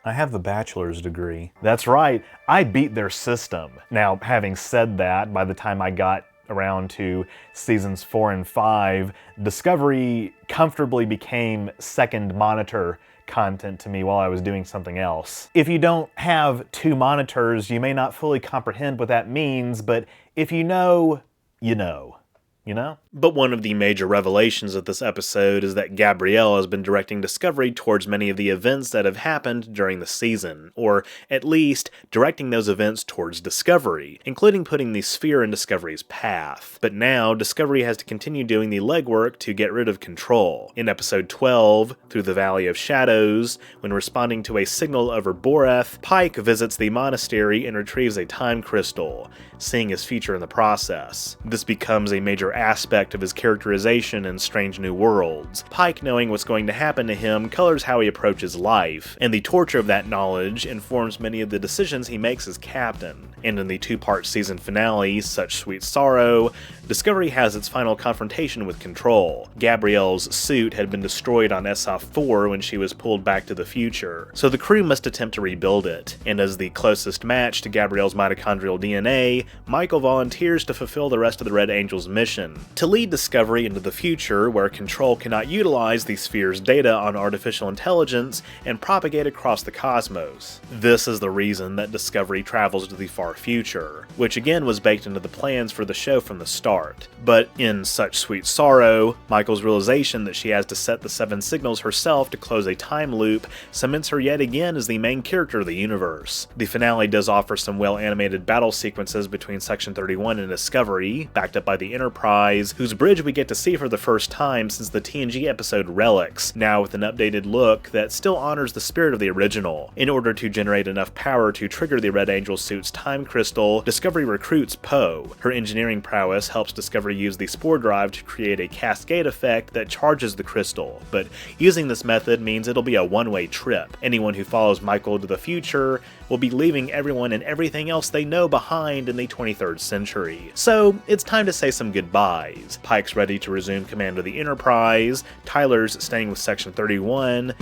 I have the bachelor's degree. That's right, I beat their system. Now, having said that, by the time I got around to seasons 4 and 5, Discovery comfortably became second monitor content to me while I was doing something else. If you don't have two monitors, you may not fully comprehend what that means, but if you know, you know. You know? But one of the major revelations of this episode is that Gabrielle has been directing Discovery towards many of the events that have happened during the season, or at least directing those events towards Discovery, including putting the sphere in Discovery's path. But now, Discovery has to continue doing the legwork to get rid of control. In episode 12, Through the Valley of Shadows, when responding to a signal over Boreth, Pike visits the monastery and retrieves a time crystal, seeing his future in the process. This becomes a major aspect of his characterization in Strange New Worlds. Pike, knowing what's going to happen to him, colors how he approaches life, and the torture of that knowledge informs many of the decisions he makes as captain. And in the two-part season finale, Such Sweet Sorrow, Discovery has its final confrontation with Control. Gabrielle's suit had been destroyed on SF-4 when she was pulled back to the future, so the crew must attempt to rebuild it, and as the closest match to Gabrielle's mitochondrial DNA, Michael volunteers to fulfill the rest of the Red Angel's mission, to lead Discovery into the future where Control cannot utilize the sphere's data on artificial intelligence and propagate across the cosmos. This is the reason that Discovery travels to the far future, which again was baked into the plans for the show from the start. But in Such Sweet Sorrow, Michael's realization that she has to set the 7 signals herself to close a time loop cements her yet again as the main character of the universe. The finale does offer some well-animated battle sequences between Section 31 and Discovery, backed up by the Enterprise, whose bridge we get to see for the first time since the TNG episode Relics, now with an updated look that still honors the spirit of the original. In order to generate enough power to trigger the Red Angel suit's time crystal, Discovery recruits Poe. Her engineering prowess helps Discovery use the spore drive to create a cascade effect that charges the crystal, but using this method means it'll be a one-way trip. Anyone who follows Michael to the future will be leaving everyone and everything else they know behind in the 23rd century. So, it's time to say some goodbyes. Pike's ready to resume command of the Enterprise, Tyler's staying with Section 31,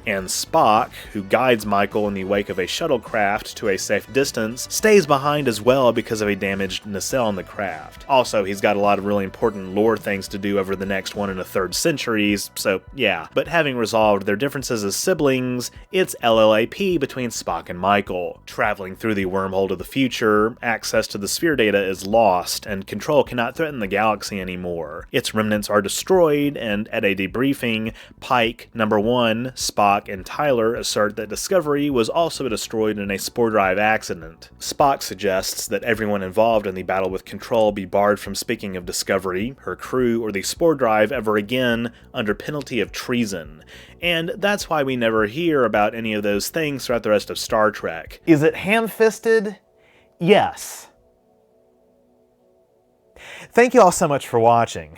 And Spock, who guides Michael in the wake of a shuttlecraft to a safe distance, stays behind as well because of a damaged nacelle in the craft. Also, he's got a lot of really important lore things to do over the next 1 1/3 centuries, so yeah. But having resolved their differences as siblings, it's LLAP between Spock and Michael. Traveling through the wormhole to the future, access to the sphere data is lost, and Control cannot threaten the galaxy anymore. Its remnants are destroyed, and at a debriefing, Pike, Number 1, Spock, and Tyler assert that Discovery was also destroyed in a spore drive accident. Spock suggests that everyone involved in the battle with Control be barred from speaking of Discovery, her crew, or the spore drive ever again under penalty of treason. And that's why we never hear about any of those things throughout the rest of Star Trek. Is it ham-fisted? Yes. Thank you all so much for watching.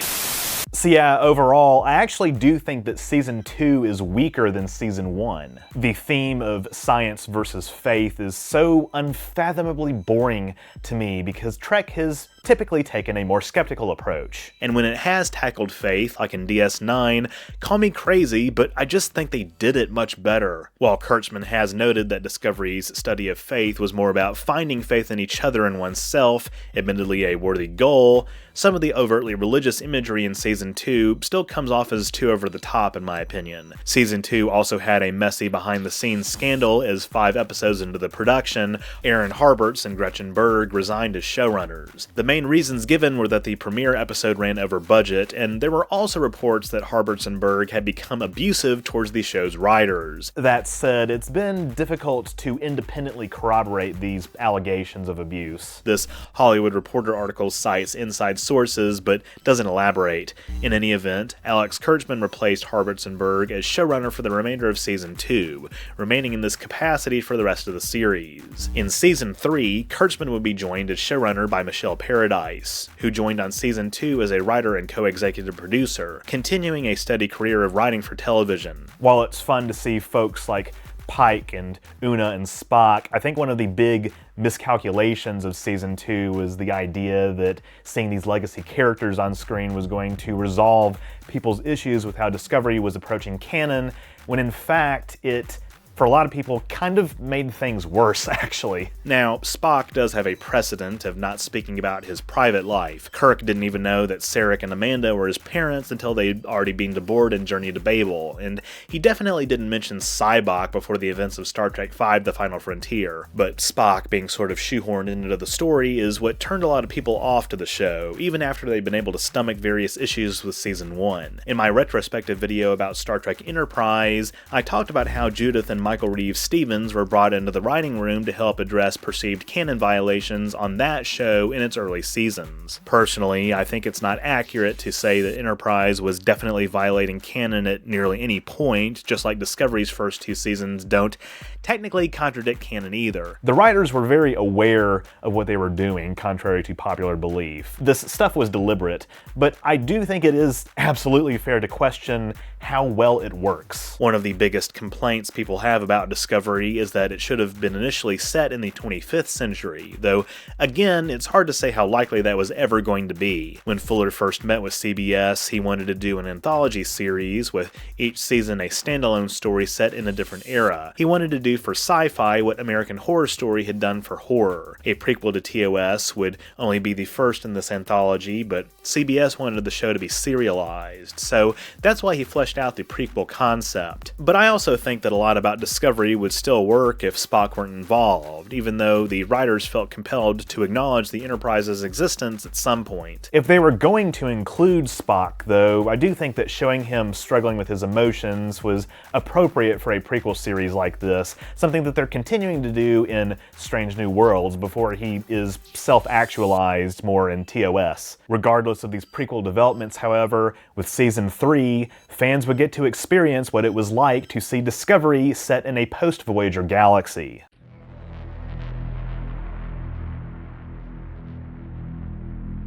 So yeah, overall, I actually do think that Season 2 is weaker than Season 1. The theme of science versus faith is so unfathomably boring to me because Trek has typically taken a more skeptical approach. And when it has tackled faith, like in DS9, call me crazy, but I just think they did it much better. While Kurtzman has noted that Discovery's study of faith was more about finding faith in each other and oneself, admittedly a worthy goal, some of the overtly religious imagery in Season 2 still comes off as too over the top in my opinion. Season 2 also had a messy behind-the-scenes scandal as 5 episodes into the production, Aaron Harberts and Gretchen Berg resigned as showrunners. The main reasons given were that the premiere episode ran over budget, and there were also reports that Harberts and Berg had become abusive towards the show's writers. That said, it's been difficult to independently corroborate these allegations of abuse. This Hollywood Reporter article cites inside sources, but doesn't elaborate. In any event, Alex Kurtzman replaced Harberts and Berg as showrunner for the remainder of Season 2, remaining in this capacity for the rest of the series. In Season 3, Kurtzman would be joined as showrunner by Michelle Paradise, who joined on Season 2 as a writer and co-executive producer, continuing a steady career of writing for television. While it's fun to see folks like Pike and Una and Spock, I think one of the big miscalculations of Season 2 was the idea that seeing these legacy characters on screen was going to resolve people's issues with how Discovery was approaching canon, when in fact it, for a lot of people, kind of made things worse, actually. Now, Spock does have a precedent of not speaking about his private life. Kirk didn't even know that Sarek and Amanda were his parents until they'd already been aboard and journeyed to Babel, and he definitely didn't mention Sybok before the events of Star Trek V: The Final Frontier. But Spock being sort of shoehorned into the story is what turned a lot of people off to the show, even after they'd been able to stomach various issues with Season 1. In my retrospective video about Star Trek Enterprise, I talked about how Judith and Michael Reeves-Stevens were brought into the writing room to help address perceived canon violations on that show in its early seasons. Personally, I think it's not accurate to say that Enterprise was definitely violating canon at nearly any point, just like Discovery's first 2 seasons don't technically contradict canon either. The writers were very aware of what they were doing, contrary to popular belief. This stuff was deliberate, but I do think it is absolutely fair to question how well it works. One of the biggest complaints people have about Discovery is that it should have been initially set in the 25th century, though again, it's hard to say how likely that was ever going to be. When Fuller first met with CBS, he wanted to do an anthology series, with each season a standalone story set in a different era. He wanted to do for sci-fi what American Horror Story had done for horror. A prequel to TOS would only be the first in this anthology, but CBS wanted the show to be serialized, so that's why he fleshed out the prequel concept. But I also think that a lot about Discovery would still work if Spock weren't involved, even though the writers felt compelled to acknowledge the Enterprise's existence at some point. If they were going to include Spock, though, I do think that showing him struggling with his emotions was appropriate for a prequel series like this, something that they're continuing to do in Strange New Worlds before he is self-actualized more in TOS. Regardless of these prequel developments, however, with Season 3, fans would get to experience what it was like to see Discovery set in a post-Voyager galaxy.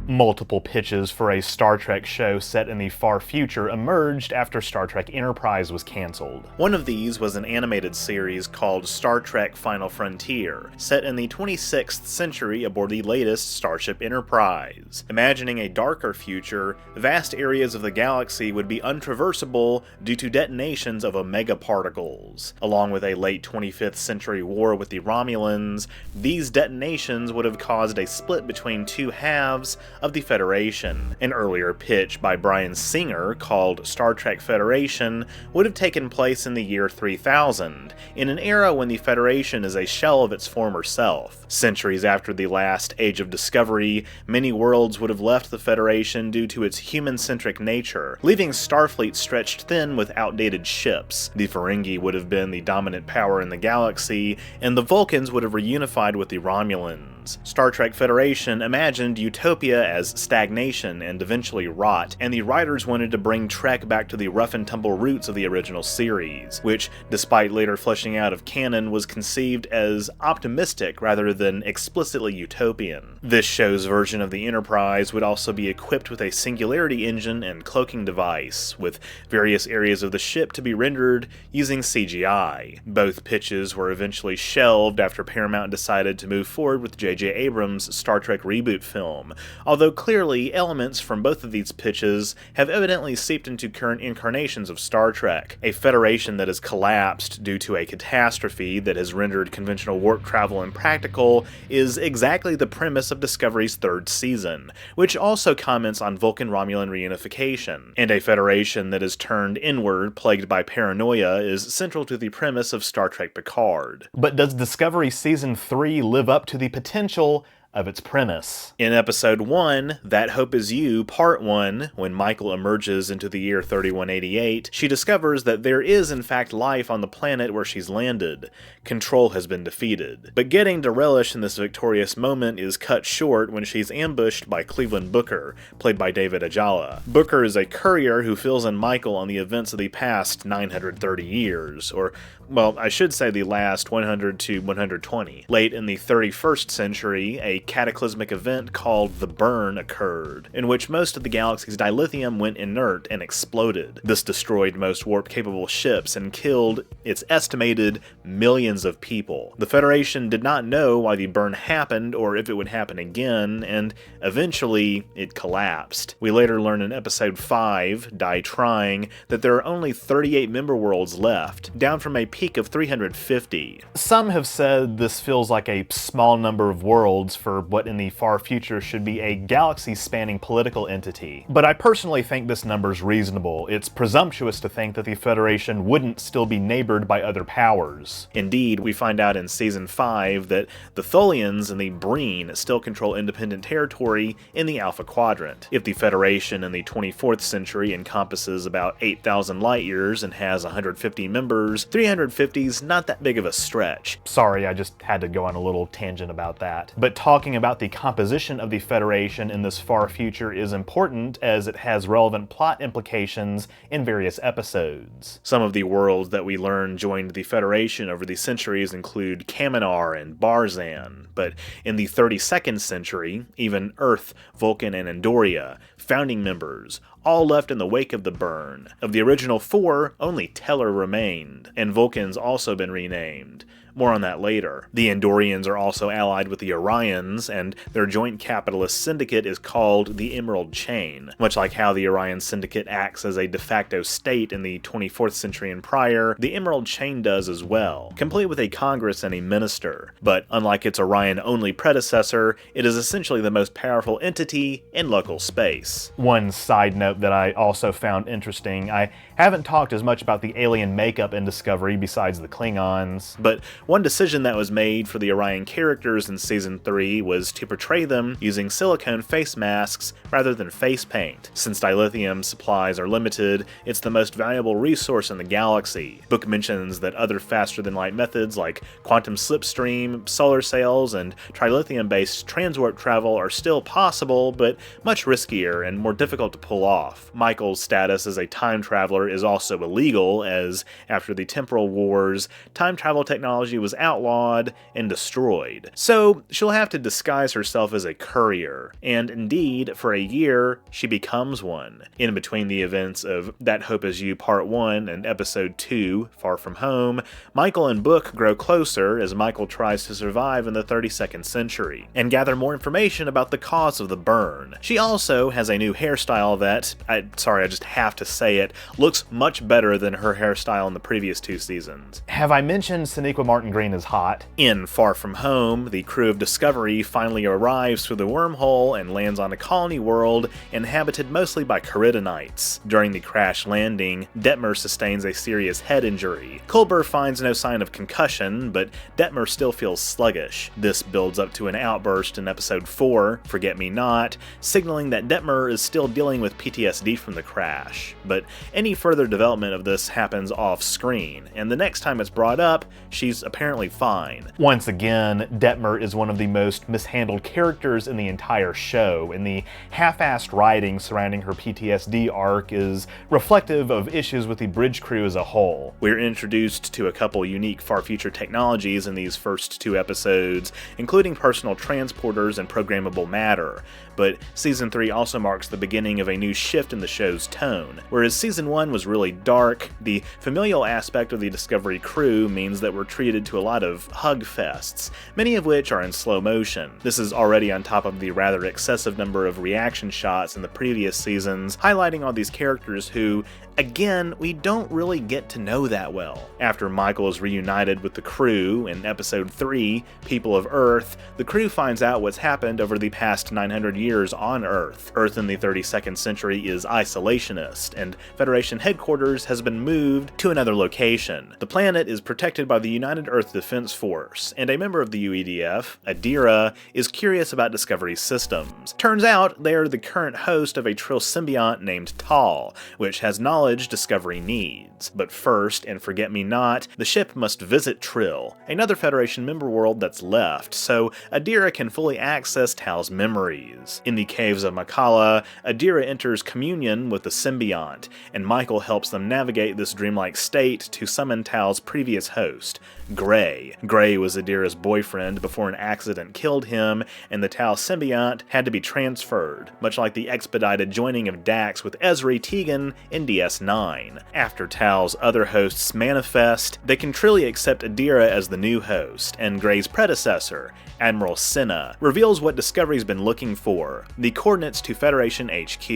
Multiple pitches for a Star Trek show set in the far future emerged after Star Trek Enterprise was canceled. One of these was an animated series called Star Trek Final Frontier, set in the 26th century aboard the latest Starship Enterprise. Imagining a darker future, vast areas of the galaxy would be untraversable due to detonations of omega particles. Along with a late 25th century war with the Romulans, these detonations would have caused a split between two halves of the Federation. An earlier pitch by Bryan Singer, called Star Trek Federation, would have taken place in the year 3000, in an era when the Federation is a shell of its former self. Centuries after the last Age of Discovery, many worlds would have left the Federation due to its human-centric nature, leaving Starfleet stretched thin with outdated ships. The Ferengi would have been the dominant power in the galaxy, and the Vulcans would have reunified with the Romulans. Star Trek Federation imagined utopia as stagnation and eventually rot, and the writers wanted to bring Trek back to the rough-and-tumble roots of the original series, which, despite later fleshing out of canon, was conceived as optimistic rather than explicitly utopian. This show's version of the Enterprise would also be equipped with a singularity engine and cloaking device, with various areas of the ship to be rendered using CGI. Both pitches were eventually shelved after Paramount decided to move forward with J.J. Abrams' Star Trek reboot film, although clearly elements from both of these pitches have evidently seeped into current incarnations of Star Trek. A Federation that has collapsed due to a catastrophe that has rendered conventional warp travel impractical is exactly the premise of Discovery's third season, which also comments on Vulcan-Romulan reunification. And a Federation that is turned inward, plagued by paranoia, is central to the premise of Star Trek Picard. But does Discovery Season 3 live up to the potential of its premise? In Episode 1, That Hope Is You, Part 1, when Michael emerges into the year 3188, she discovers that there is in fact life on the planet where she's landed. Control has been defeated. But getting to relish in this victorious moment is cut short when she's ambushed by Cleveland Booker, played by David Ajala. Booker is a courier who fills in Michael on the events of the past 930 years, or, well, I should say the last 100 to 120. Late in the 31st century, a cataclysmic event called the Burn occurred, in which most of the galaxy's dilithium went inert and exploded. This destroyed most warp-capable ships and killed its estimated millions of people. The Federation did not know why the burn happened or if it would happen again, and eventually it collapsed. We later learn in Episode 5, Die Trying, that there are only 38 member worlds left, down from a peak of 350. Some have said this feels like a small number of worlds for what in the far future should be a galaxy-spanning political entity. But I personally think this number's reasonable. It's presumptuous to think that the Federation wouldn't still be neighbored by other powers. Indeed, we find out in Season 5 that the Tholians and the Breen still control independent territory in the Alpha Quadrant. If the Federation in the 24th century encompasses about 8,000 light years and has 150 members, 350's not that big of a stretch. Sorry, I just had to go on a little tangent about that. But talking about the composition of the Federation in this far future is important as it has relevant plot implications in various episodes. Some of the worlds that we learn joined the Federation over the centuries include Kaminar and Barzan, but in the 32nd century, even Earth, Vulcan, and Andoria, founding members, all left in the wake of the burn. Of the original 4, only Teller remained, and Vulcan's also been renamed. More on that later. The Andorians are also allied with the Orions, and their joint capitalist syndicate is called the Emerald Chain. Much like how the Orion Syndicate acts as a de facto state in the 24th century and prior, the Emerald Chain does as well, complete with a Congress and a minister. But unlike its Orion-only predecessor, it is essentially the most powerful entity in local space. One side note that I also found interesting, I haven't talked as much about the alien makeup in Discovery besides the Klingons, but one decision that was made for the Orion characters in Season 3 was to portray them using silicone face masks rather than face paint. Since dilithium supplies are limited, it's the most valuable resource in the galaxy. Book mentions that other faster-than-light methods like quantum slipstream, solar sails, and trilithium-based transwarp travel are still possible, but much riskier and more difficult to pull off. off. Michael's status as a time traveler is also illegal, as after the temporal wars, time travel technology was outlawed and destroyed. So she'll have to disguise herself as a courier, and indeed, for a year, she becomes one. In between the events of That Hope Is You Part 1 and Episode 2, Far From Home, Michael and Book grow closer as Michael tries to survive in the 32nd century, and gather more information about the cause of the burn. She also has a new hairstyle that, I just have to say it, looks much better than her hairstyle in the previous 2 seasons. Have I mentioned Sonequa Martin Green is hot? In Far From Home, the crew of Discovery finally arrives through the wormhole and lands on a colony world inhabited mostly by Caridonites. During the crash landing, Detmer sustains a serious head injury. Culber finds no sign of concussion, but Detmer still feels sluggish. This builds up to an outburst in Episode 4, Forget Me Not, signaling that Detmer is still dealing with PTSD from the crash. But any further development of this happens off-screen, and the next time it's brought up, she's apparently fine. Once again, Detmer is one of the most mishandled characters in the entire show, and the half-assed writing surrounding her PTSD arc is reflective of issues with the bridge crew as a whole. We're introduced to a couple unique far-future technologies in these first 2 episodes, including personal transporters and programmable matter, but Season 3 also marks the beginning of a new shift in the show's tone. Whereas Season 1 was really dark, the familial aspect of the Discovery crew means that we're treated to a lot of hug fests, many of which are in slow motion. This is already on top of the rather excessive number of reaction shots in the previous seasons, highlighting all these characters who, again, we don't really get to know that well. After Michael is reunited with the crew in Episode 3, People of Earth, the crew finds out what's happened over the past 900 years on Earth. Earth in the 32nd century is isolationist, and Federation headquarters has been moved to another location. The planet is protected by the United Earth Defense Force, and a member of the UEDF, Adira, is curious about Discovery's systems. Turns out they are the current host of a Trill symbiont named Tal, which has knowledge Discovery needs. But first, and Forget Me Not, the ship must visit Trill, another Federation member world that's left, so Adira can fully access Tal's memories. In the caves of Makala, Adira enters communion with the symbiont, and Michael helps them navigate this dreamlike state to summon Tal's previous host, Gray. Gray was Adira's boyfriend before an accident killed him, and the Tal symbiont had to be transferred, much like the expedited joining of Dax with Ezri Tegan in DS9. After Tal's other hosts manifest, they can truly accept Adira as the new host, and Gray's predecessor, Admiral Senna, reveals what Discovery's been looking for, the coordinates to Federation HQ.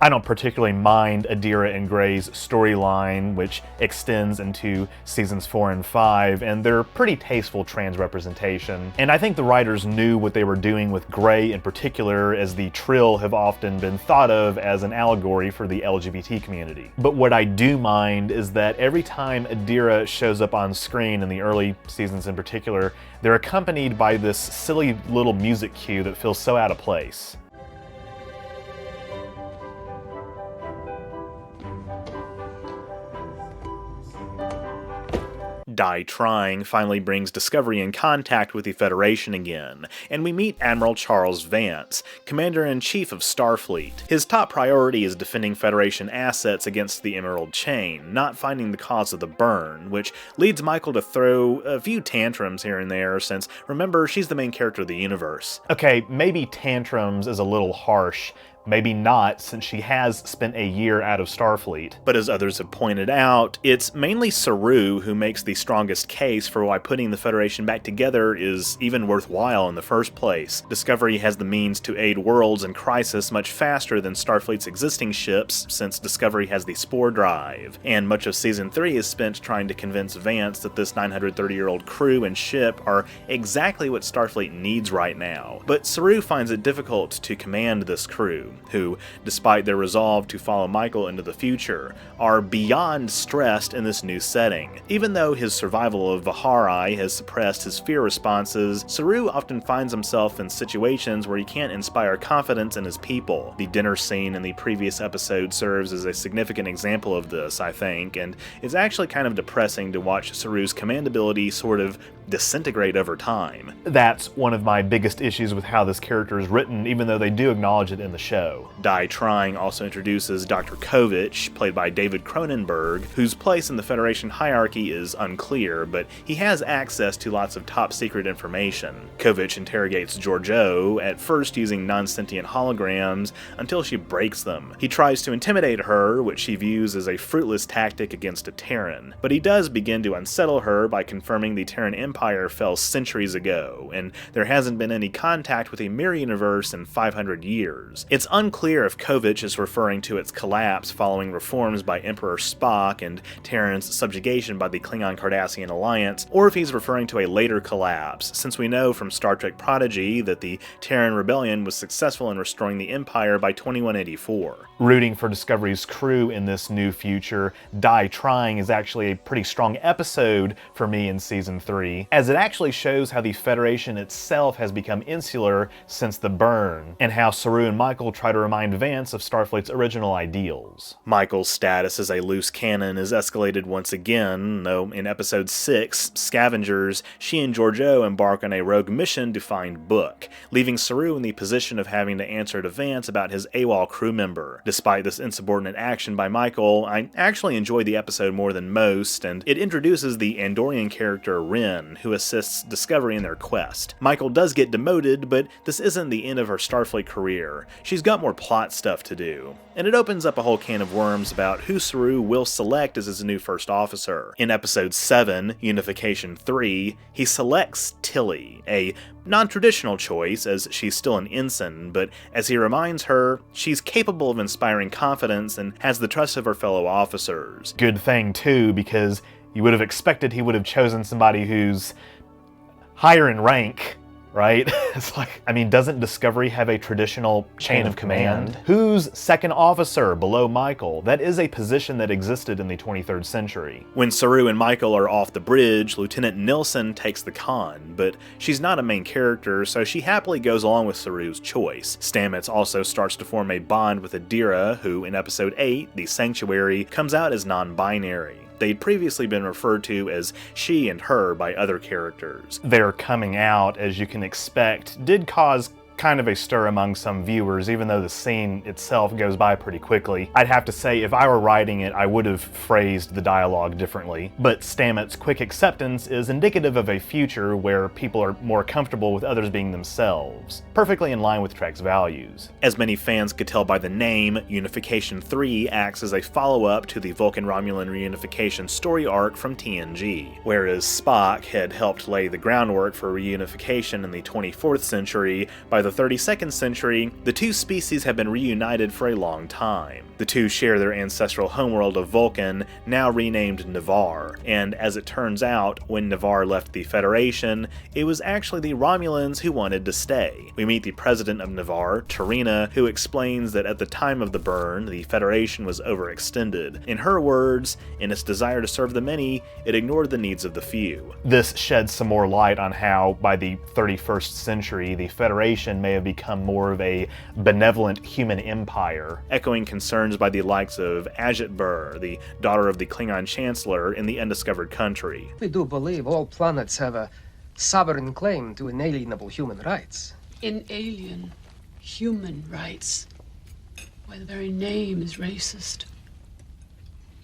I don't particularly mind Adira and Gray's storyline, which extends into seasons 4 and 5, and they're pretty tasteful trans representation. And I think the writers knew what they were doing with Gray in particular, as the Trill have often been thought of as an allegory for the LGBT community. But what I do mind is that every time Adira shows up on screen, in the early seasons in particular, they're accompanied by this silly little music cue that feels so out of place. Die Trying finally brings Discovery in contact with the Federation again, and we meet Admiral Charles Vance, Commander-in-Chief of Starfleet. His top priority is defending Federation assets against the Emerald Chain, not finding the cause of the burn, which leads Michael to throw a few tantrums here and there, since, remember, she's the main character of the universe. Okay, maybe tantrums is a little harsh. Maybe not, since she has spent a year out of Starfleet. But as others have pointed out, it's mainly Saru who makes the strongest case for why putting the Federation back together is even worthwhile in the first place. Discovery has the means to aid worlds in crisis much faster than Starfleet's existing ships, since Discovery has the Spore Drive. And much of Season 3 is spent trying to convince Vance that this 930-year-old crew and ship are exactly what Starfleet needs right now. But Saru finds it difficult to command this crew, who, despite their resolve to follow Michael into the future, are beyond stressed in this new setting. Even though his survival of Vahari has suppressed his fear responses, Saru often finds himself in situations where he can't inspire confidence in his people. The dinner scene in the previous episode serves as a significant example of this, I think, and it's actually kind of depressing to watch Saru's command ability sort of disintegrate over time. That's one of my biggest issues with how this character is written, even though they do acknowledge it in the show. show. Die Trying also introduces Dr. Kovich, played by David Cronenberg, whose place in the Federation hierarchy is unclear, but he has access to lots of top-secret information. Kovich interrogates Georgiou, at first using non-sentient holograms, until she breaks them. He tries to intimidate her, which she views as a fruitless tactic against a Terran, but he does begin to unsettle her by confirming the Terran Empire fell centuries ago, and there hasn't been any contact with the Mirror Universe in 500 years. It's unclear if Kovich is referring to its collapse following reforms by Emperor Spock and Terran's subjugation by the Klingon-Cardassian Alliance, or if he's referring to a later collapse, since we know from Star Trek Prodigy that the Terran Rebellion was successful in restoring the Empire by 2184. Rooting for Discovery's crew in this new future, Die Trying is actually a pretty strong episode for me in Season 3, as it actually shows how the Federation itself has become insular since the burn, and how Saru and Michael try to remind Vance of Starfleet's original ideals. Michael's status as a loose cannon is escalated once again, though in Episode 6, Scavengers, she and Georgiou embark on a rogue mission to find Book, leaving Saru in the position of having to answer to Vance about his AWOL crew member. Despite this insubordinate action by Michael, I actually enjoyed the episode more than most, and it introduces the Andorian character Ren, who assists Discovery in their quest. Michael does get demoted, but this isn't the end of her Starfleet career. She's got more plot stuff to do. And it opens up a whole can of worms about who Saru will select as his new first officer. In Episode 7, Unification 3, he selects Tilly, a non-traditional choice as she's still an ensign, but as he reminds her, she's capable of inspiring confidence and has the trust of her fellow officers. Good thing too, because you would have expected he would have chosen somebody who's higher in rank, right? It's like, I mean, doesn't Discovery have a traditional chain of command? Who's second officer below Michael? That is a position that existed in the 23rd century. When Saru and Michael are off the bridge, Lieutenant Nilsson takes the con, but she's not a main character, so she happily goes along with Saru's choice. Stamets also starts to form a bond with Adira, who in Episode 8, The Sanctuary, comes out as non-binary. They'd previously been referred to as she and her by other characters. Their coming out, as you can expect, did cause kind of a stir among some viewers, even though the scene itself goes by pretty quickly. I'd have to say, if I were writing it, I would have phrased the dialogue differently. But Stamets' quick acceptance is indicative of a future where people are more comfortable with others being themselves, perfectly in line with Trek's values. As many fans could tell by the name, Unification 3 acts as a follow-up to the Vulcan-Romulan reunification story arc from TNG. Whereas Spock had helped lay the groundwork for reunification in the 24th century, by the 32nd century, the two species have been reunited for a long time. The two share their ancestral homeworld of Vulcan, now renamed Navarre, and as it turns out, when Navarre left the Federation, it was actually the Romulans who wanted to stay. We meet the president of Navarre, Tarina, who explains that at the time of the burn, the Federation was overextended. In her words, in its desire to serve the many, it ignored the needs of the few. This sheds some more light on how, by the 31st century, the Federation may have become more of a benevolent human empire. Echoing concerns by the likes of Ajit Bur, the daughter of the Klingon Chancellor in the Undiscovered Country. We do believe all planets have a sovereign claim to inalienable human rights. Inalien human rights. Why, the very name is racist.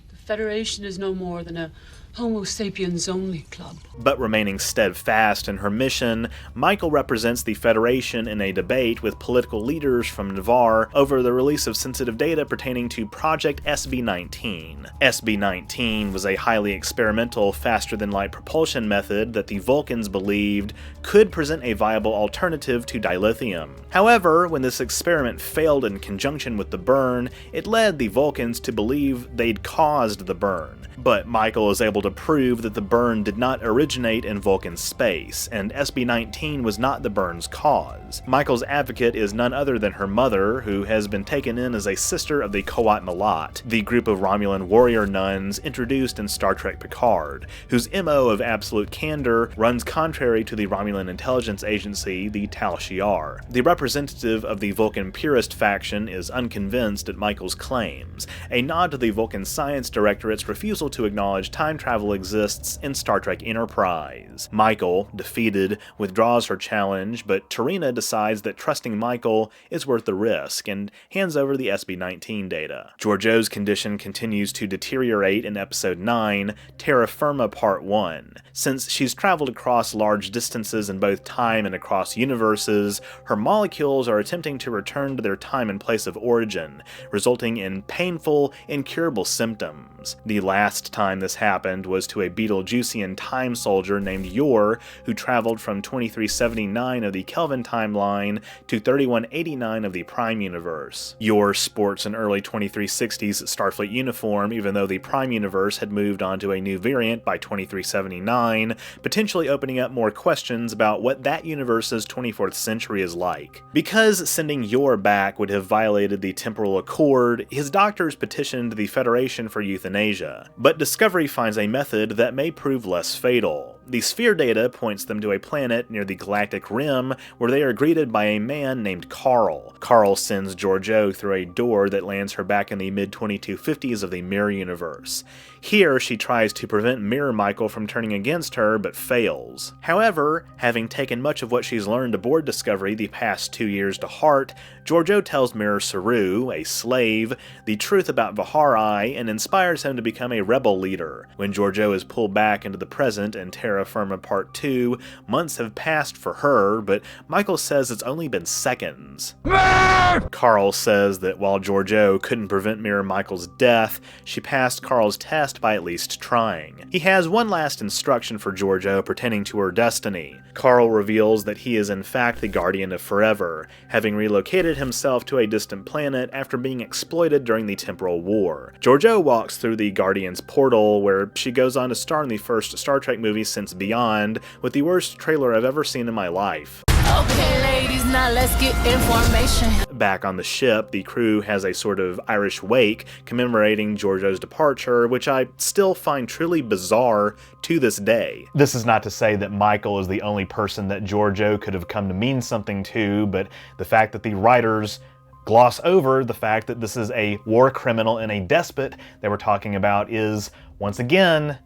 The Federation is no more than a Homo sapiens only club. But remaining steadfast in her mission, Michael represents the Federation in a debate with political leaders from Navarre over the release of sensitive data pertaining to Project SB-19. SB-19 was a highly experimental, faster-than-light propulsion method that the Vulcans believed could present a viable alternative to dilithium. However, when this experiment failed in conjunction with the burn, it led the Vulcans to believe they'd caused the burn. But Michael is able to prove that the burn did not originate in Vulcan space, and SB-19 was not the burn's cause. Michael's advocate is none other than her mother, who has been taken in as a sister of the Qowat Milat, the group of Romulan warrior nuns introduced in Star Trek Picard, whose MO of absolute candor runs contrary to the Romulan intelligence agency, the Tal Shiar. The representative of the Vulcan purist faction is unconvinced at Michael's claims, a nod to the Vulcan Science Directorate's refusal to acknowledge time travel travel exists in Star Trek Enterprise. Michael, defeated, withdraws her challenge, but Tarina decides that trusting Michael is worth the risk and hands over the SB-19 data. Georgiou's condition continues to deteriorate in Episode 9, Terra Firma Part 1. Since she's traveled across large distances in both time and across universes, her molecules are attempting to return to their time and place of origin, resulting in painful, incurable symptoms. The last time this happened was to a Betelgeusian time soldier named Yor, who traveled from 2379 of the Kelvin timeline to 3189 of the Prime universe. Yor sports an early 2360s Starfleet uniform, even though the Prime universe had moved on to a new variant by 2379, potentially opening up more questions about what that universe's 24th century is like. Because sending Yor back would have violated the Temporal Accord, his doctors petitioned the Federation for euthanasia, but Discovery finds a method that may prove less fatal. The sphere data points them to a planet near the galactic rim where they are greeted by a man named Karl. Karl sends Georgiou through a door that lands her back in the mid-2250s of the Mirror Universe. Here, she tries to prevent Mirror Michael from turning against her, but fails. However, having taken much of what she's learned aboard Discovery the past 2 years to heart, Georgiou tells Mirror Saru, a slave, the truth about Vihari and inspires him to become a rebel leader. When Georgiou is pulled back into the present in Terra Firma Part 2, months have passed for her, but Michael says it's only been seconds. Karl says that while Georgiou couldn't prevent Mirror Michael's death, she passed Karl's test by at least trying. He has one last instruction for Georgiou pertaining to her destiny. Karl reveals that he is in fact the Guardian of Forever, having relocated himself to a distant planet after being exploited during the Temporal War. Georgiou walks through the Guardian's portal, where she goes on to star in the first Star Trek movie since Beyond, with the worst trailer I've ever seen in my life. Okay, ladies, now let's get information. Back on the ship, the crew has a sort of Irish wake commemorating Georgiou's departure, which I still find truly bizarre to this day. This is not to say that Michael is the only person that Georgiou could have come to mean something to, but the fact that the writers gloss over the fact that this is a war criminal and a despot that we're talking about is, once again,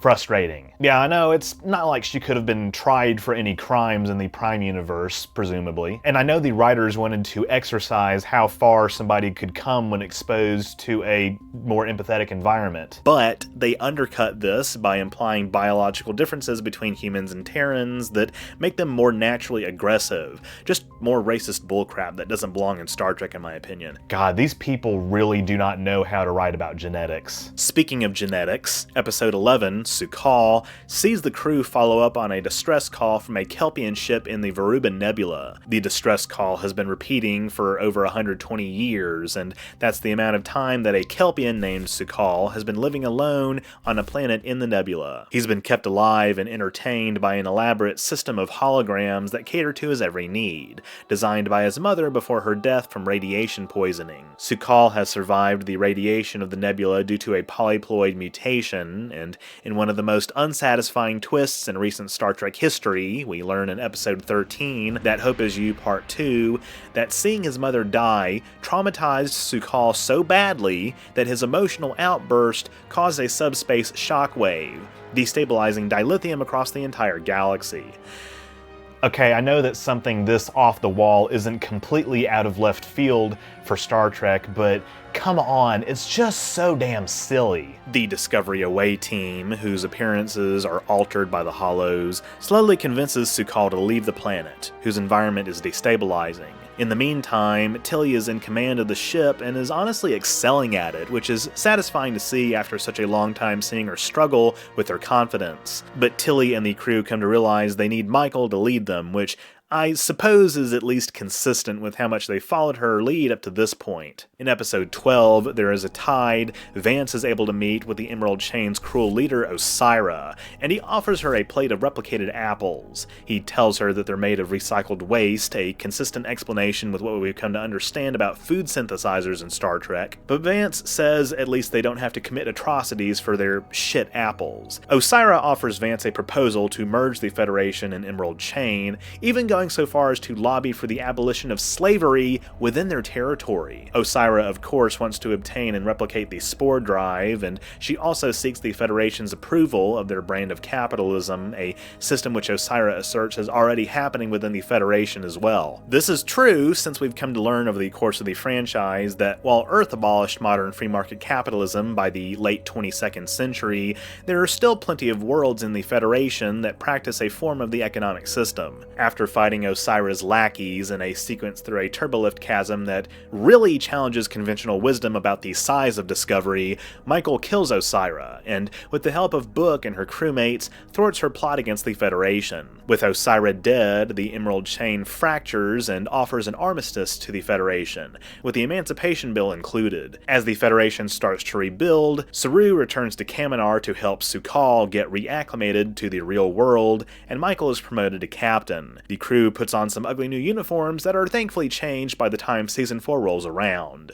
frustrating. Yeah, I know, it's not like she could have been tried for any crimes in the Prime universe, presumably. And I know the writers wanted to exercise how far somebody could come when exposed to a more empathetic environment. But they undercut this by implying biological differences between humans and Terrans that make them more naturally aggressive. Just more racist bullcrap that doesn't belong in Star Trek, in my opinion. God, these people really do not know how to write about genetics. Speaking of genetics, Episode 11, Su'Kal, sees the crew follow up on a distress call from a Kelpian ship in the Veruban Nebula. The distress call has been repeating for over 120 years, and that's the amount of time that a Kelpian named Su'Kal has been living alone on a planet in the nebula. He's been kept alive and entertained by an elaborate system of holograms that cater to his every need, designed by his mother before her death from radiation poisoning. Su'Kal has survived the radiation of the nebula due to a polyploid mutation, and in one of the most unsatisfying twists in recent Star Trek history, we learn in Episode 13, That Hope Is You Part 2, that seeing his mother die traumatized Su'Kal so badly that his emotional outburst caused a subspace shockwave, destabilizing dilithium across the entire galaxy. Okay, I know that something this off the wall isn't completely out of left field for Star Trek, but come on, it's just so damn silly. The Discovery Away team, whose appearances are altered by the Hollows, slowly convinces Su'Kal to leave the planet, whose environment is destabilizing. In the meantime, Tilly is in command of the ship and is honestly excelling at it, which is satisfying to see after such a long time seeing her struggle with her confidence. But Tilly and the crew come to realize they need Michael to lead them, which I suppose is at least consistent with how much they followed her lead up to this point. In Episode 12, There Is a Tide, Vance is able to meet with the Emerald Chain's cruel leader, Osira, and he offers her a plate of replicated apples. He tells her that they're made of recycled waste, a consistent explanation with what we've come to understand about food synthesizers in Star Trek, but Vance says at least they don't have to commit atrocities for their shit apples. Osira offers Vance a proposal to merge the Federation and Emerald Chain, even going going so far as to lobby for the abolition of slavery within their territory. Osyra, of course, wants to obtain and replicate the spore drive, and she also seeks the Federation's approval of their brand of capitalism, a system which Osyra asserts is already happening within the Federation as well. This is true since we've come to learn over the course of the franchise that while Earth abolished modern free market capitalism by the late 22nd century, there are still plenty of worlds in the Federation that practice a form of the economic system. After fighting Osyra's lackeys in a sequence through a turbolift chasm that really challenges conventional wisdom about the size of Discovery, Michael kills Osyra, and with the help of Book and her crewmates, thwarts her plot against the Federation. With Osyra dead, the Emerald Chain fractures and offers an armistice to the Federation, with the Emancipation Bill included. As the Federation starts to rebuild, Saru returns to Kaminar to help Su'Kal get reacclimated to the real world, and Michael is promoted to captain. The crew puts on some ugly new uniforms that are thankfully changed by the time Season 4 rolls around.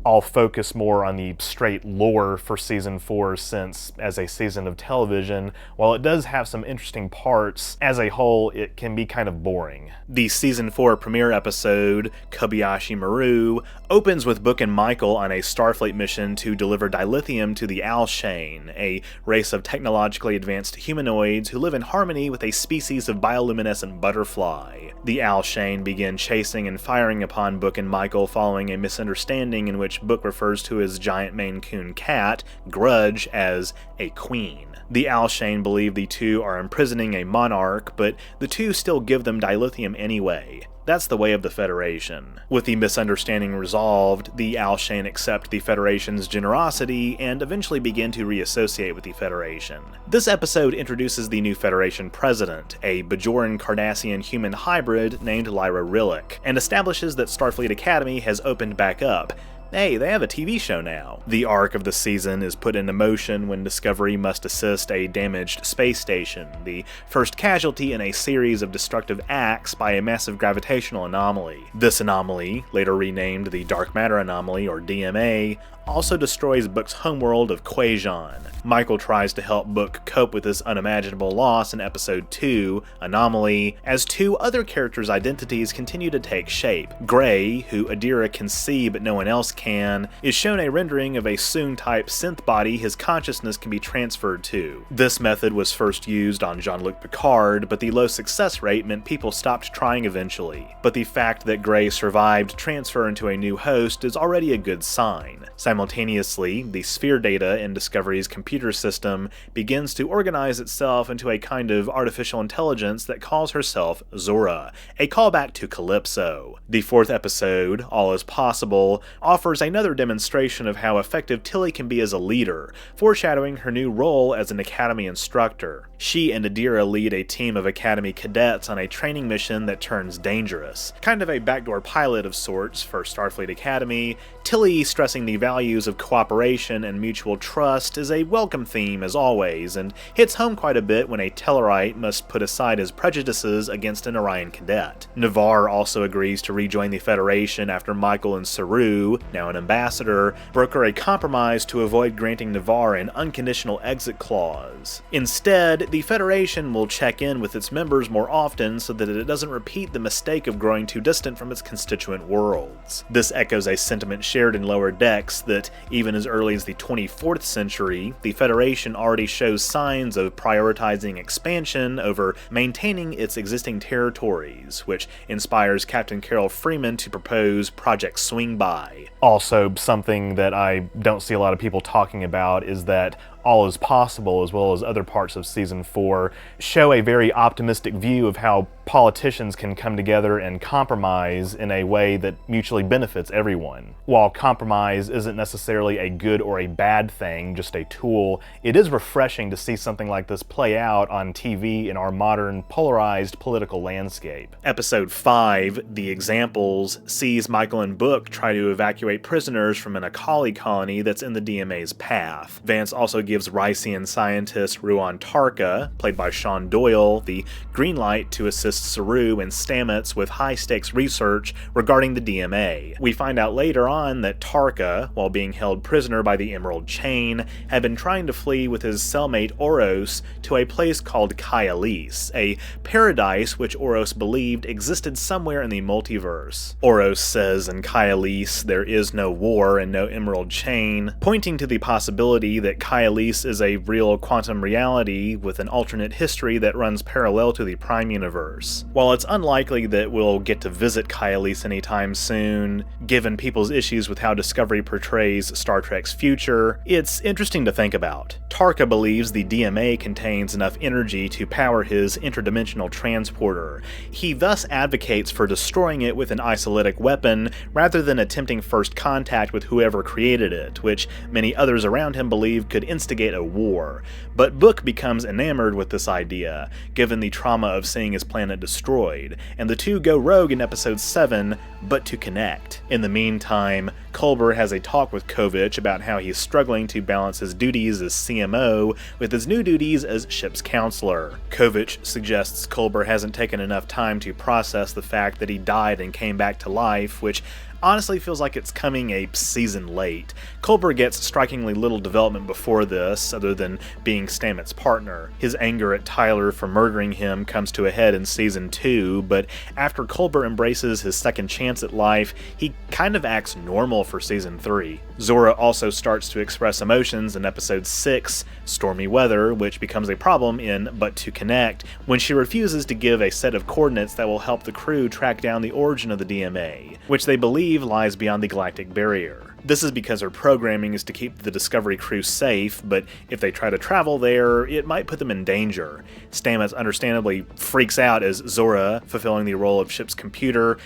I'll focus more on the straight lore for Season 4 since, as a season of television, while it does have some interesting parts, as a whole it can be kind of boring. The Season 4 premiere episode, Kobayashi Maru, opens with Book and Michael on a Starfleet mission to deliver dilithium to the Alshane, a race of technologically advanced humanoids who live in harmony with a species of bioluminescent butterfly. The Alshane begin chasing and firing upon Book and Michael following a misunderstanding in which Book refers to his giant Maine Coon cat, Grudge, as a queen. The Alshane believe the two are imprisoning a monarch, but the two still give them dilithium anyway. That's the way of the Federation. With the misunderstanding resolved, the Alshane accept the Federation's generosity and eventually begin to reassociate with the Federation. This episode introduces the new Federation president, a Bajoran Cardassian human hybrid named Lyra Rillick, and establishes that Starfleet Academy has opened back up. Hey, they have a TV show now. The arc of the season is put into motion when Discovery must assist a damaged space station, the first casualty in a series of destructive acts by a massive gravitational anomaly. This anomaly, later renamed the Dark Matter Anomaly, or DMA, also destroys Book's homeworld of Quajon. Michael tries to help Book cope with this unimaginable loss in Episode 2, Anomaly, as two other characters' identities continue to take shape. Gray, who Adira can see but no one else can, is shown a rendering of a Soong-type synth body his consciousness can be transferred to. This method was first used on Jean-Luc Picard, but the low success rate meant people stopped trying eventually. But the fact that Gray survived transfer into a new host is already a good sign. Simultaneously, the sphere data in Discovery's computer system begins to organize itself into a kind of artificial intelligence that calls herself Zora, a callback to Calypso. The fourth episode, All Is Possible, offers another demonstration of how effective Tilly can be as a leader, foreshadowing her new role as an Academy instructor. She and Adira lead a team of Academy cadets on a training mission that turns dangerous. Kind of a backdoor pilot of sorts for Starfleet Academy, Tilly stressing the values of cooperation and mutual trust is a welcome theme as always, and hits home quite a bit when a Tellarite must put aside his prejudices against an Orion cadet. Navarre also agrees to rejoin the Federation after Michael and Saru, now an ambassador, broker a compromise to avoid granting Navarre an unconditional exit clause. Instead, the Federation will check in with its members more often so that it doesn't repeat the mistake of growing too distant from its constituent worlds. This echoes a sentiment shared in Lower Decks that, even as early as the 24th century, the Federation already shows signs of prioritizing expansion over maintaining its existing territories, which inspires Captain Carol Freeman to propose Project Swing By. Also, something that I don't see a lot of people talking about is that All Is Possible, as well as other parts of Season 4, show a very optimistic view of how politicians can come together and compromise in a way that mutually benefits everyone. While compromise isn't necessarily a good or a bad thing, just a tool, it is refreshing to see something like this play out on TV in our modern, polarized political landscape. Episode 5, The Examples, sees Michael and Book try to evacuate prisoners from an Akali colony that's in the DMA's path. Vance also gives Rycian scientist Ruon Tarka, played by Sean Doyle, the green light to assist Saru and Stamets with high-stakes research regarding the DMA. We find out later on that Tarka, while being held prisoner by the Emerald Chain, had been trying to flee with his cellmate Oros to a place called Kaialis, a paradise which Oros believed existed somewhere in the multiverse. Oros says in Kaialis there is no war and no Emerald Chain, pointing to the possibility that Kaialis is a real quantum reality with an alternate history that runs parallel to the Prime Universe. While it's unlikely that we'll get to visit Kaialis anytime soon, given people's issues with how Discovery portrays Star Trek's future, it's interesting to think about. Tarka believes the DMA contains enough energy to power his interdimensional transporter. He thus advocates for destroying it with an isolytic weapon rather than attempting first contact with whoever created it, which many others around him believe could instigate a war. But Book becomes enamored with this idea, given the trauma of seeing his planet destroyed, and the two go rogue in episode 7, but to connect. In the meantime, Culber has a talk with Kovich about how he's struggling to balance his duties as CMO with his new duties as ship's counselor. Kovich suggests Culber hasn't taken enough time to process the fact that he died and came back to life, which honestly feels like it's coming a season late. Culber gets strikingly little development before this, other than being Stamets' partner. His anger at Tyler for murdering him comes to a head in season 2, but after Culber embraces his second chance at life, he kind of acts normal for season 3. Zora also starts to express emotions in episode 6, Stormy Weather, which becomes a problem in But to Connect, when she refuses to give a set of coordinates that will help the crew track down the origin of the DMA, which they believe lies beyond the galactic barrier. This is because her programming is to keep the Discovery crew safe, but if they try to travel there, it might put them in danger. Stamets understandably freaks out as Zora, fulfilling the role of ship's computer,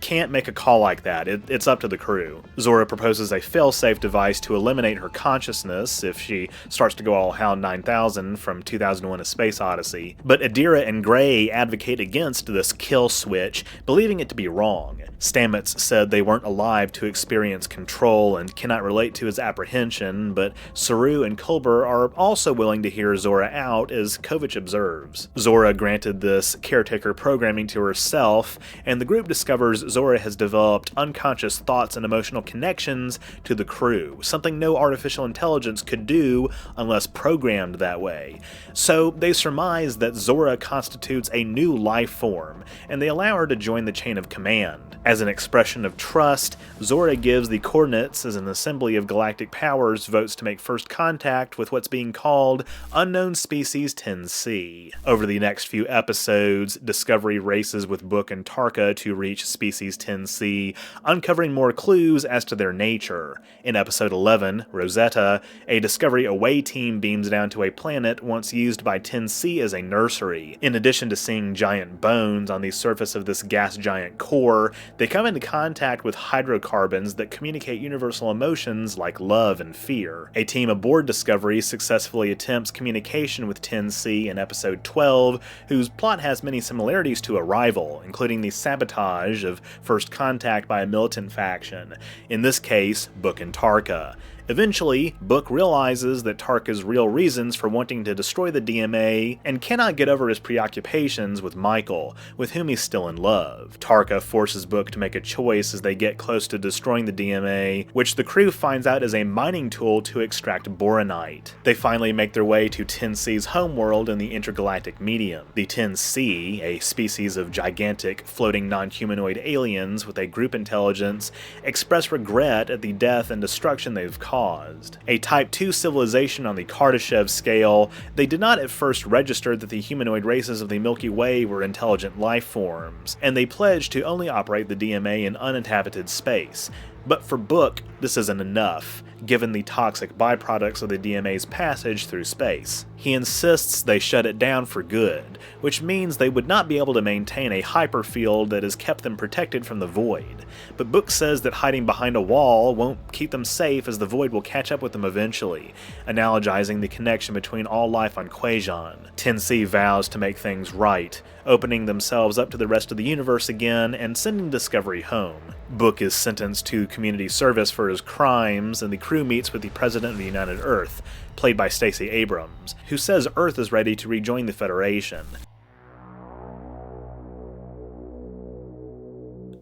can't make a call like that. It's up to the crew. Zora proposes a fail-safe device to eliminate her consciousness if she starts to go all HAL 9000 from 2001: A Space Odyssey, but Adira and Gray advocate against this kill switch, believing it to be wrong. Stamets said they weren't alive to experience control and cannot relate to his apprehension, but Saru and Culber are also willing to hear Zora out, as Kovich observes. Zora granted this caretaker programming to herself, and the group discovers Zora has developed unconscious thoughts and emotional connections to the crew, something no artificial intelligence could do unless programmed that way. So they surmise that Zora constitutes a new life form, and they allow her to join the chain of command. As an expression of trust, Zora gives the coordinates as an assembly of galactic powers votes to make first contact with what's being called Unknown Species 10C. Over the next few episodes, Discovery races with Book and Tarka to reach Species 10C, uncovering more clues as to their nature. In episode 11, Rosetta, a Discovery away team beams down to a planet once used by 10C as a nursery. In addition to seeing giant bones on the surface of this gas giant core, they come into contact with hydrocarbons that communicate universal emotions like love and fear. A team aboard Discovery successfully attempts communication with 10C in episode 12, whose plot has many similarities to Arrival, including the sabotage of first contact by a militant faction, in this case, Book and Tarka. Eventually, Book realizes that Tarka's real reasons for wanting to destroy the DMA and cannot get over his preoccupations with Michael, with whom he's still in love. Tarka forces Book to make a choice as they get close to destroying the DMA, which the crew finds out is a mining tool to extract boronite. They finally make their way to 10C's homeworld in the intergalactic medium. The 10C, a species of gigantic floating non-humanoid aliens with a group intelligence, express regret at the death and destruction they've caused. A Type 2 civilization on the Kardashev scale, they did not at first register that the humanoid races of the Milky Way were intelligent life forms, and they pledged to only operate the DMA in uninhabited space. But for Book, this isn't enough, given the toxic byproducts of the DMA's passage through space. He insists they shut it down for good, which means they would not be able to maintain a hyperfield that has kept them protected from the Void. But Book says that hiding behind a wall won't keep them safe, as the Void will catch up with them eventually, analogizing the connection between all life on Quajon. 10C vows to make things right, opening themselves up to the rest of the universe again and sending Discovery home. Book is sentenced to community service for his crimes, and the crew meets with the President of the United Earth, played by Stacey Abrams, who says Earth is ready to rejoin the Federation.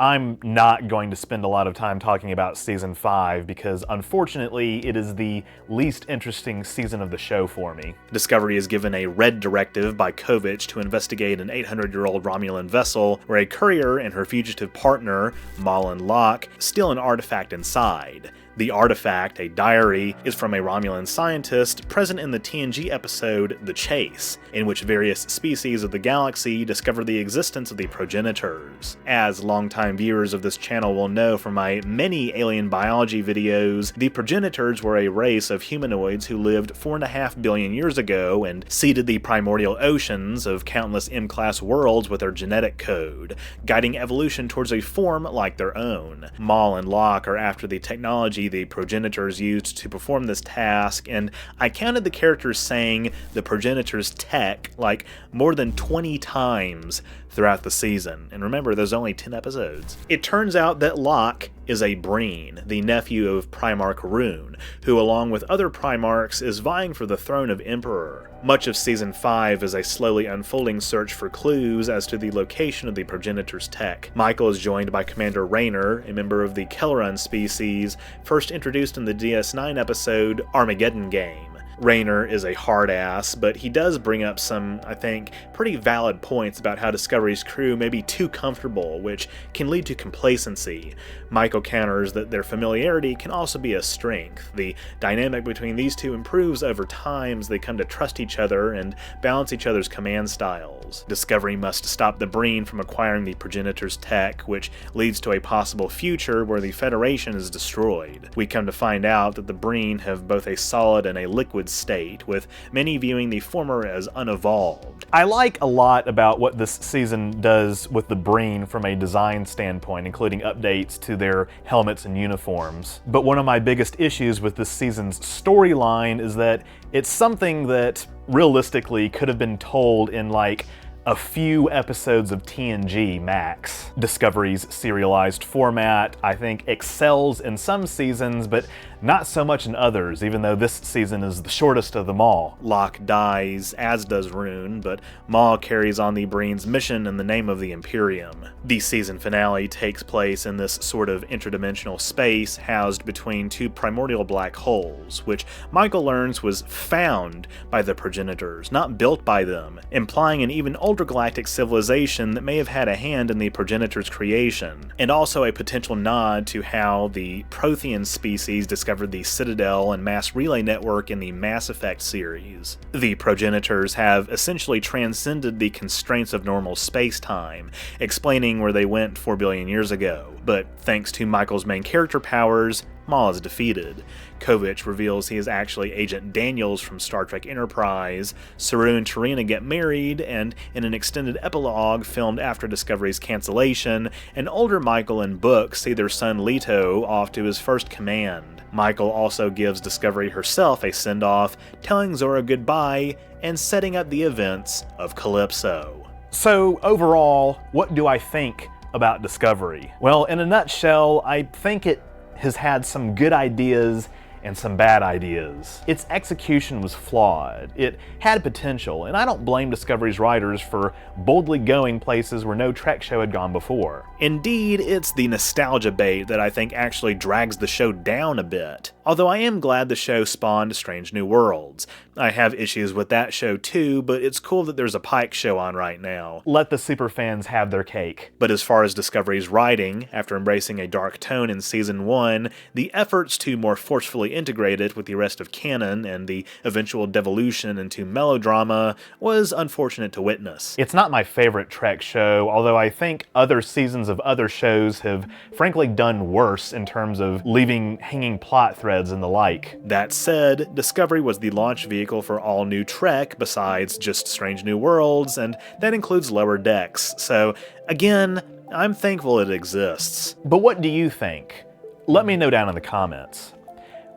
I'm not going to spend a lot of time talking about Season 5 because, unfortunately, it is the least interesting season of the show for me. Discovery is given a red directive by Kovich to investigate an 800-year-old Romulan vessel where a courier and her fugitive partner, Mal and Locke, steal an artifact inside. The artifact, a diary, is from a Romulan scientist present in the TNG episode The Chase, in which various species of the galaxy discover the existence of the progenitors. As longtime viewers of this channel will know from my many alien biology videos, the progenitors were a race of humanoids who lived 4.5 billion years ago and seeded the primordial oceans of countless M-class worlds with their genetic code, guiding evolution towards a form like their own. Mal and Locke are after the technology the progenitors used to perform this task, and I counted the characters saying the progenitors' tech like more than 20 times throughout the season. And remember, there's only 10 episodes. It turns out that Locke is a Breen, the nephew of Primarch Rune, who along with other Primarchs is vying for the throne of Emperor. Much of Season 5 is a slowly unfolding search for clues as to the location of the progenitors' tech. Michael is joined by Commander Raynor, a member of the Kelleran species, first introduced in the DS9 episode Armageddon Game. Raynor is a hard ass, but he does bring up some, I think, pretty valid points about how Discovery's crew may be too comfortable, which can lead to complacency. Michael counters that their familiarity can also be a strength. The dynamic between these two improves over time as they come to trust each other and balance each other's command styles. Discovery must stop the Breen from acquiring the progenitors' tech, which leads to a possible future where the Federation is destroyed. We come to find out that the Breen have both a solid and a liquid state, with many viewing the former as unevolved. I like a lot about what this season does with the Breen from a design standpoint, including updates to their helmets and uniforms. But one of my biggest issues with this season's storyline is that it's something that realistically could have been told in like a few episodes of TNG max. Discovery's serialized format, I think, excels in some seasons, but not so much in others, even though this season is the shortest of them all. Locke dies, as does Rune, but Maul carries on the Breen's mission in the name of the Imperium. The season finale takes place in this sort of interdimensional space housed between two primordial black holes, which Michael learns was found by the progenitors, not built by them, implying an even older galactic civilization that may have had a hand in the progenitors' creation, and also a potential nod to how the Prothean species discovered the Citadel and Mass Relay Network in the Mass Effect series. The progenitors have essentially transcended the constraints of normal space-time, explaining where they went 4 billion years ago. But thanks to Michael's main character powers, Maul is defeated. Kovich reveals he is actually Agent Daniels from Star Trek Enterprise. Saru and Tarina get married, and in an extended epilogue filmed after Discovery's cancellation, an older Michael and Book see their son Leto off to his first command. Michael also gives Discovery herself a send-off, telling Zora goodbye and setting up the events of Calypso. So overall, what do I think about Discovery? Well, in a nutshell, I think it has had some good ideas and some bad ideas. Its execution was flawed. It had potential, and I don't blame Discovery's writers for boldly going places where no Trek show had gone before. Indeed, it's the nostalgia bait that I think actually drags the show down a bit. Although I am glad the show spawned Strange New Worlds. I have issues with that show too, but it's cool that there's a Pike show on right now. Let the superfans have their cake. But as far as Discovery's writing, after embracing a dark tone in Season 1, the efforts to more forcefully integrate it with the rest of canon and the eventual devolution into melodrama was unfortunate to witness. It's not my favorite Trek show, although I think other seasons of other shows have frankly done worse in terms of leaving hanging plot threads and the like. That said, Discovery was the launch vehicle for all new Trek besides just Strange New Worlds, and that includes Lower Decks, so again, I'm thankful it exists. But what do you think? Let me know down in the comments.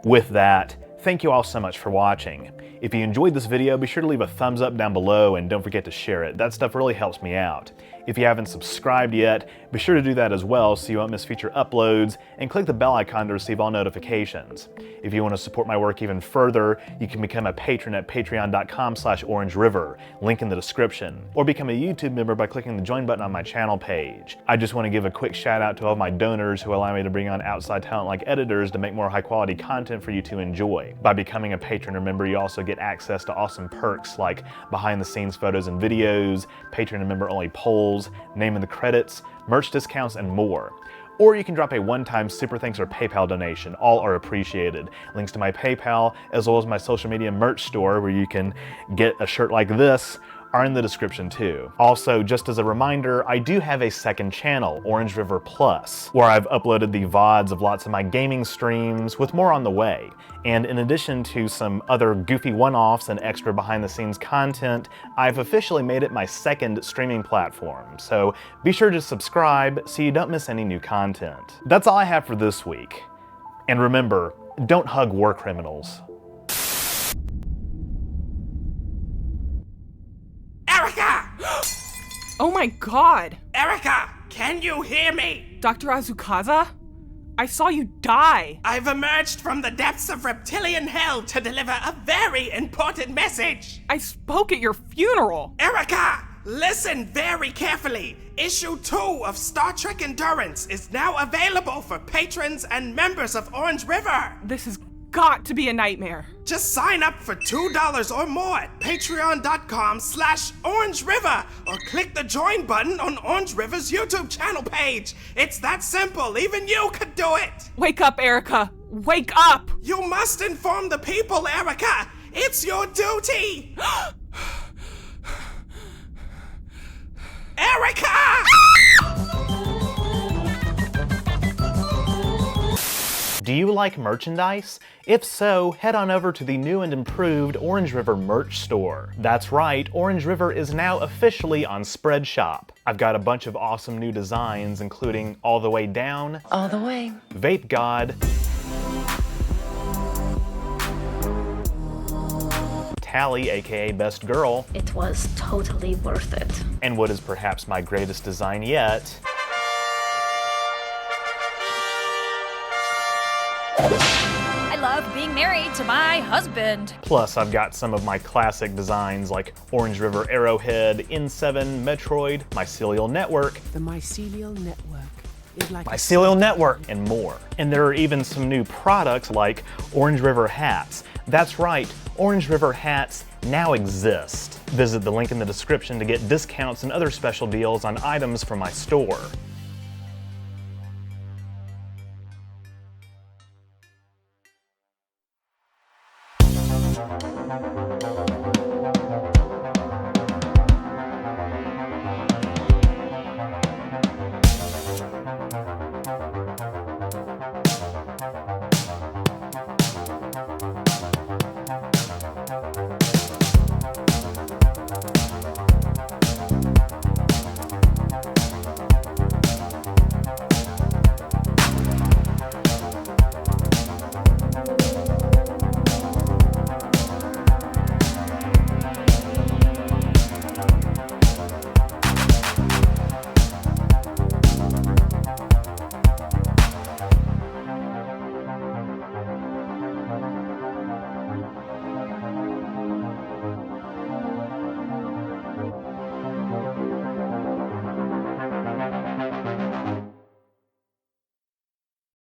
With that, thank you all so much for watching. If you enjoyed this video, be sure to leave a thumbs up down below and don't forget to share it. That stuff really helps me out. If you haven't subscribed yet, be sure to do that as well so you won't miss future uploads, and click the bell icon to receive all notifications. If you want to support my work even further, you can become a patron at patreon.com/OrangeRiver, link in the description, or become a YouTube member by clicking the join button on my channel page. I just want to give a quick shout out to all of my donors who allow me to bring on outside talent like editors to make more high quality content for you to enjoy. By becoming a patron or member, you also get access to awesome perks like behind the scenes photos and videos, patron and member only polls, name in the credits, merch discounts, and more. Or you can drop a one-time super thanks or PayPal donation. All are appreciated. Links to my PayPal, as well as my social media merch store where you can get a shirt like this, are in the description too. Also, just as a reminder, I do have a second channel, OrangeRiver Plus, where I've uploaded the VODs of lots of my gaming streams, with more on the way. And in addition to some other goofy one-offs and extra behind-the-scenes content, I've officially made it my second streaming platform, so be sure to subscribe so you don't miss any new content. That's all I have for this week. And remember, don't hug war criminals. Erica! Oh my god! Erica, can you hear me? Dr. Azukaza? I saw you die! I've emerged from the depths of reptilian hell to deliver a very important message! I spoke at your funeral! Erica, listen very carefully. Issue 2 of Star Trek Endurance is now available for patrons and members of Orange River. This has got to be a nightmare. Just sign up for $2 or more at patreon.com/OrangeRiver or click the join button on Orange River's YouTube channel page. It's that simple, even you could do it. Wake up, Erica. Wake up! You must inform the people, Erica. It's your duty. Erica! Do you like merchandise? If so, head on over to the new and improved Orange River merch store. That's right, Orange River is now officially on Spreadshop. I've got a bunch of awesome new designs, including All the Way Down, All the way. Vape God, Tally, aka Best Girl, It was totally worth it. and what is perhaps my greatest design yet, I love being married to my husband. Plus, I've got some of my classic designs like Orange River Arrowhead, N7, Metroid, Mycelial Network, The Mycelial Network is like Mycelial Network, and more. And there are even some new products like Orange River hats. That's right, Orange River hats now exist. Visit the link in the description to get discounts and other special deals on items from my store.